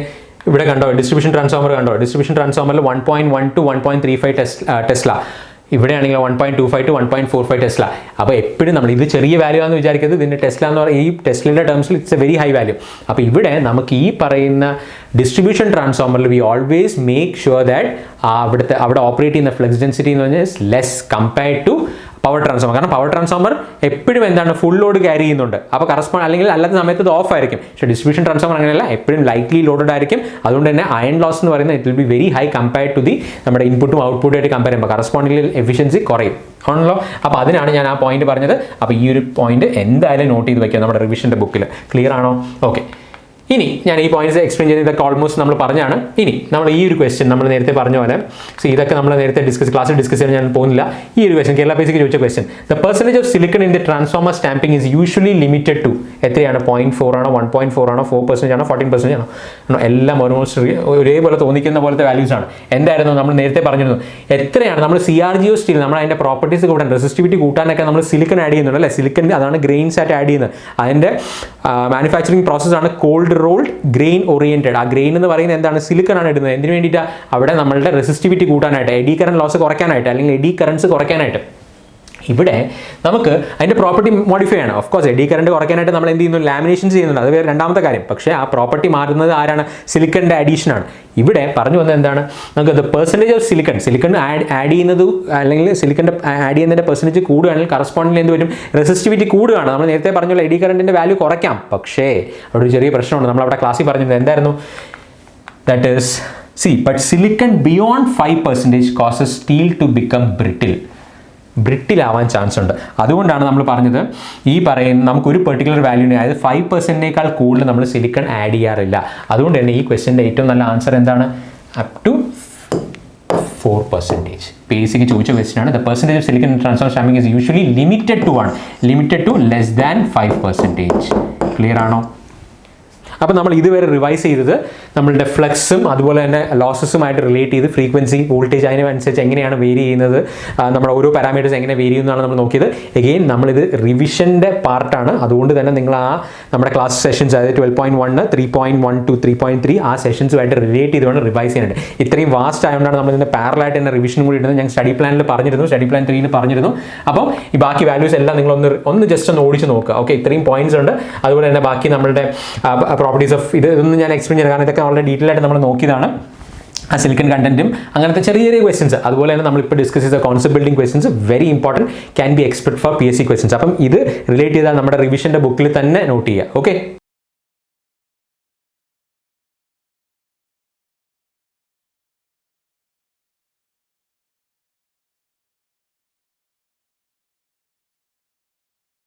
ഇവിടെ കണ്ടോ ഡിസ്ട്രിബ്യൂഷൻ ട്രാൻസ്ഫോമർ കണ്ടോ, ഡിസ്ട്രിബ്യൂഷൻ ട്രാൻസ്ഫോമറിൽ 1.1 to 1.35 ടെസ്ല, ഇവിടെയാണെങ്കിൽ 1.25 to 1.45 ടെസ്ല. അപ്പോൾ എപ്പോഴും നമ്മൾ ഇത് ചെറിയ വാല്യൂ ആണെന്ന് വിചാരിക്കുന്നത്, ഇതിൻ്റെ ടെസ്ല എന്ന് പറയുന്നത് ഈ ടെസ്ലയുടെ ടേംസിൽ it's a very high value. അപ്പോൾ ഇവിടെ നമുക്ക് ഈ പറയുന്ന ഡിസ്ട്രിബ്യൂഷൻ ട്രാൻസ്ഫോമറിൽ we always make sure that അവിടെ ഓപ്പറേറ്റ് ചെയ്യുന്ന ഫ്ലക്സ് ഡെൻസിറ്റി എന്ന് പറഞ്ഞാൽ less compared to power transformer. കാരണം പവർ ട്രാൻസ്ഫോമർ എപ്പോഴും എന്താണ് ഫുൾ ലോഡ് ക്യാരി ചെയ്യുന്നുണ്ട്. അപ്പോൾ അല്ലെങ്കിൽ അല്ലാത്ത സമയത്ത് ഇത് ഓഫ് ആയിരിക്കും. പക്ഷേ ഡിസ്ട്രിബ്യൂഷൻ ട്രാൻസ്ഫോമർ അങ്ങനെയല്ല, എപ്പോഴും ലൈറ്റ്ലി ലോഡഡ് ആയിരിക്കും. അതുകൊണ്ട് തന്നെ അയൺ ലോസ് എന്ന് പറയുന്നത് it will be very high compared to the നമ്മുടെ ഇൻപുട്ടും ഔട്ട്പുട്ടും ആയിട്ട് കമ്പയർ ചെയ്യുമ്പോൾ കറസ്പോണ്ടിംഗ് എഫിഷ്യൻസി കുറയും ആണല്ലോ. അപ്പോൾ അതിനാണ് ഞാൻ ആ പോയിന്റ് പറഞ്ഞത്. അപ്പോൾ ഈ ഒരു പോയിന്റ് എന്തായാലും നോട്ട് ചെയ്ത് വയ്ക്കുക നമ്മുടെ റിവിഷൻ്റെ ബുക്കിൽ. ക്ലിയർ ആണോ? ഓക്കെ. ഇനി ഞാൻ ഈ പോയിന്റ്സ് എക്സ്പ്ലെയിൻ ചെയ്ത് ഇതൊക്കെ ഓൾമോസ്റ്റ് നമ്മൾ പറഞ്ഞാണ്. ഇനി നമ്മൾ ഈ ഒരു ക്വസ്റ്റ്യൻ നമ്മൾ നേരത്തെ പറഞ്ഞ പോലെ ഇതൊക്കെ നമ്മൾ നേരത്തെ ക്ലാസ്സിൽ ഡിസ്കസ് ചെയ്യാൻ ഞാൻ പോകുന്നില്ല. ഈ ഒരു ക്വസ്റ്റ്യൻ കേരള ബേസിക് ചോദിച്ച question, the percentage of silicon in the transformer stamping is usually limited to എത്രയാണ്? 0.4 ആണോ, 1.4 ആണോ, 4% ആണോ, 14% ആണോ? എല്ലാം ഓൾമോസ്റ്റ് ഒരേപോലെ തോന്നിക്കുന്ന പോലത്തെ വാല്യൂസ് ആണ്. എന്തായിരുന്നു നമ്മൾ നേരത്തെ പറഞ്ഞിരുന്നു, എത്രയാണ് നമ്മൾ CRGO സ്റ്റീൽ നമ്മൾ അതിൻ്റെ പ്രോപ്പർട്ടീസ് കൂട്ടാൻ റെസിസ്റ്റിവിറ്റി കൂട്ടാനൊക്കെ നമ്മൾ സിലിക്കൺ ആഡ് ചെയ്യുന്നുണ്ട് അല്ലേ. സിലിക്കൺ അതാണ് ഗ്രെയിൻസ് ആയിട്ട് ആഡ് ചെയ്യുന്നത്. അതിൻ്റെ മാനുഫാക്ചറിങ് പ്രോസസ്സാണ് കോൾഡ് റോൾഡ് ഗ്രെയിൻ ഓറിയന്റഡ്. ആ ഗ്രെയിൻ എന്ന് പറയുന്നത് എന്താണ്, സിലിക്കൺ ആണ് ഇടുന്നത്. എന്തിനു വേണ്ടിയിട്ടാണ്? അവിടെ നമ്മളുടെ റെസിസ്റ്റിവിറ്റി കൂട്ടാനായിട്ട്, എഡി കറന്റ് ലോസ് കുറയ്ക്കാനായിട്ട് അല്ലെങ്കിൽ എഡി കറൻസ് കുറയ്ക്കാനായിട്ട്. ഇവിടെ നമുക്ക് അതിൻ്റെ പ്രോപ്പർട്ടി മോഡിഫൈ ആണ്. ഓഫ് കോഴ്സ് എഡി കറന്റ് കുറയ്ക്കാനായിട്ട് നമ്മൾ എന്ത് ചെയ്യുന്നു, ലാമിനേഷൻസ് ചെയ്യുന്നുണ്ട്, അത് വേറെ രണ്ടാമത്തെ കാര്യം. പക്ഷേ ആ പ്രോപ്പർട്ടി മാറുന്നത് ആരാണ്? സിലിക്കണിൻ്റെ അഡീഷനാണ്. ഇവിടെ പറഞ്ഞു വന്നത് എന്താണ്, നമുക്ക് the percentage of silicon add ചെയ്യുന്നത് അല്ലെങ്കിൽ സിലിക്കൻ്റെ ആഡ് ചെയ്യുന്നതിൻ്റെ പെർസെൻറ്റേജ് കൂടുകയാണെങ്കിൽ കറസ്പോണ്ടിങ് എന്ത് വരും, റെസിസ്റ്റിവിറ്റി കൂടുകയാണ്. നമ്മൾ നേരത്തെ പറഞ്ഞുള്ള എഡി കറന്റിൻ്റെ വാല്യൂ കുറയ്ക്കാം. പക്ഷേ അവിടെ ഒരു ചെറിയ പ്രശ്നമുണ്ട്. നമ്മൾ അവിടെ ക്ലാസ്സിൽ പറഞ്ഞിരുന്നത് എന്തായിരുന്നു, that is but silicon beyond 5% causes steel to become ബ്രിട്ടിലാവാൻ ചാൻസ് ഉണ്ട്. അതുകൊണ്ടാണ് നമ്മൾ പറഞ്ഞത് ഈ പറയുന്ന നമുക്കൊരു പെർട്ടിക്കുലർ വാല്യൂവിനെ, അതായത് 5%നേക്കാൾ കൂടുതൽ നമ്മൾ സിലിക്കൺ ആഡ് ചെയ്യാറില്ല. അതുകൊണ്ട് തന്നെ ഈ ക്വസ്റ്റ്യൻ്റെ ഏറ്റവും നല്ല ആൻസർ എന്താണ്, അപ് ടു 4%. ബേസിക് ചോദിച്ച ക്വസ്റ്റ്യൻ ആണ്. The percentage of silicon transformer stamping is usually limited to less than 5%. Clear ആണോ? അപ്പോൾ നമ്മൾ ഇതുവരെ റിവൈസ് ചെയ്തത് നമ്മളുടെ ഫ്ലക്സും അതുപോലെ തന്നെ ലോസസുമായിട്ട് റിലേറ്റ് ചെയ്ത് ഫ്രീക്വൻസി, വോൾട്ടേജ് അതിനനുസരിച്ച് എങ്ങനെയാണ് വേരി ചെയ്യുന്നത്, നമ്മുടെ ഓരോ പാരാമീറ്റേഴ്സ് എങ്ങനെ വേരി ചെയ്യുന്നതാണ് നമ്മൾ നോക്കിയത്. എഗെയിൻ നമ്മളിത് റിവിഷൻ്റെ പാർട്ടാണ്. അതുകൊണ്ട് തന്നെ നിങ്ങൾ നമ്മുടെ ക്ലാസ് സെഷൻസ്, അതായത് 12.1, 3.1 to 3.3 ആ സെഷൻസുമായിട്ട് റിലേറ്റ് ചെയ്തുകൊണ്ട് റിവൈസ് ചെയ്യാനുണ്ട്. ഇത്രയും വാസ്റ്റ് ആയതുകൊണ്ടാണ് നമ്മൾ ഇതിൻ്റെ പാരലായിട്ട് തന്നെ റിവിഷനും കൂടി ഇടുന്നത്. ഞാൻ സ്റ്റഡി പ്ലാനിൽ പറഞ്ഞിരുന്നു, സ്റ്റഡി പ്ലാൻ 3 പറഞ്ഞിരുന്നു. അപ്പം ഈ ബാക്കി വാല്യൂസ് എല്ലാം നിങ്ങളൊന്ന് ജസ്റ്റ് ഒന്ന് ഓടിച്ച് നോക്കുക. ഓക്കെ, ഇത്രയും പോയിന്റ്സ് ഉണ്ട്. അതുപോലെ തന്നെ ബാക്കി നമ്മളുടെ പ്രോപ്പർട്ടീസ് ഓഫ് ഇതൊന്നും ഞാൻ എക്സ്പ്ലെയിൻ ചെയ്യാം, കാരണം ഇതൊക്കെ വളരെ ഡീറ്റെയിൽ ആയിട്ട് നമ്മൾ നോക്കിയതാണ്. ആ സിലിക്കൺ കണ്ടന്റും അങ്ങനത്തെ ചെറിയ ചെറിയ ക്വസ്റ്റൻസ്, അതുപോലെ തന്നെ നമ്മളിപ്പോൾ ഡിസ്കസ് ചെയ്ത concept building questions very important, can be expect for PSC questions. അപ്പം ഇത് റിലേറ്റ് ചെയ്താൽ നമ്മുടെ റിവിഷൻ്റെ ബുക്കിൽ തന്നെ നോട്ട് ചെയ്യുക. ഓക്കെ.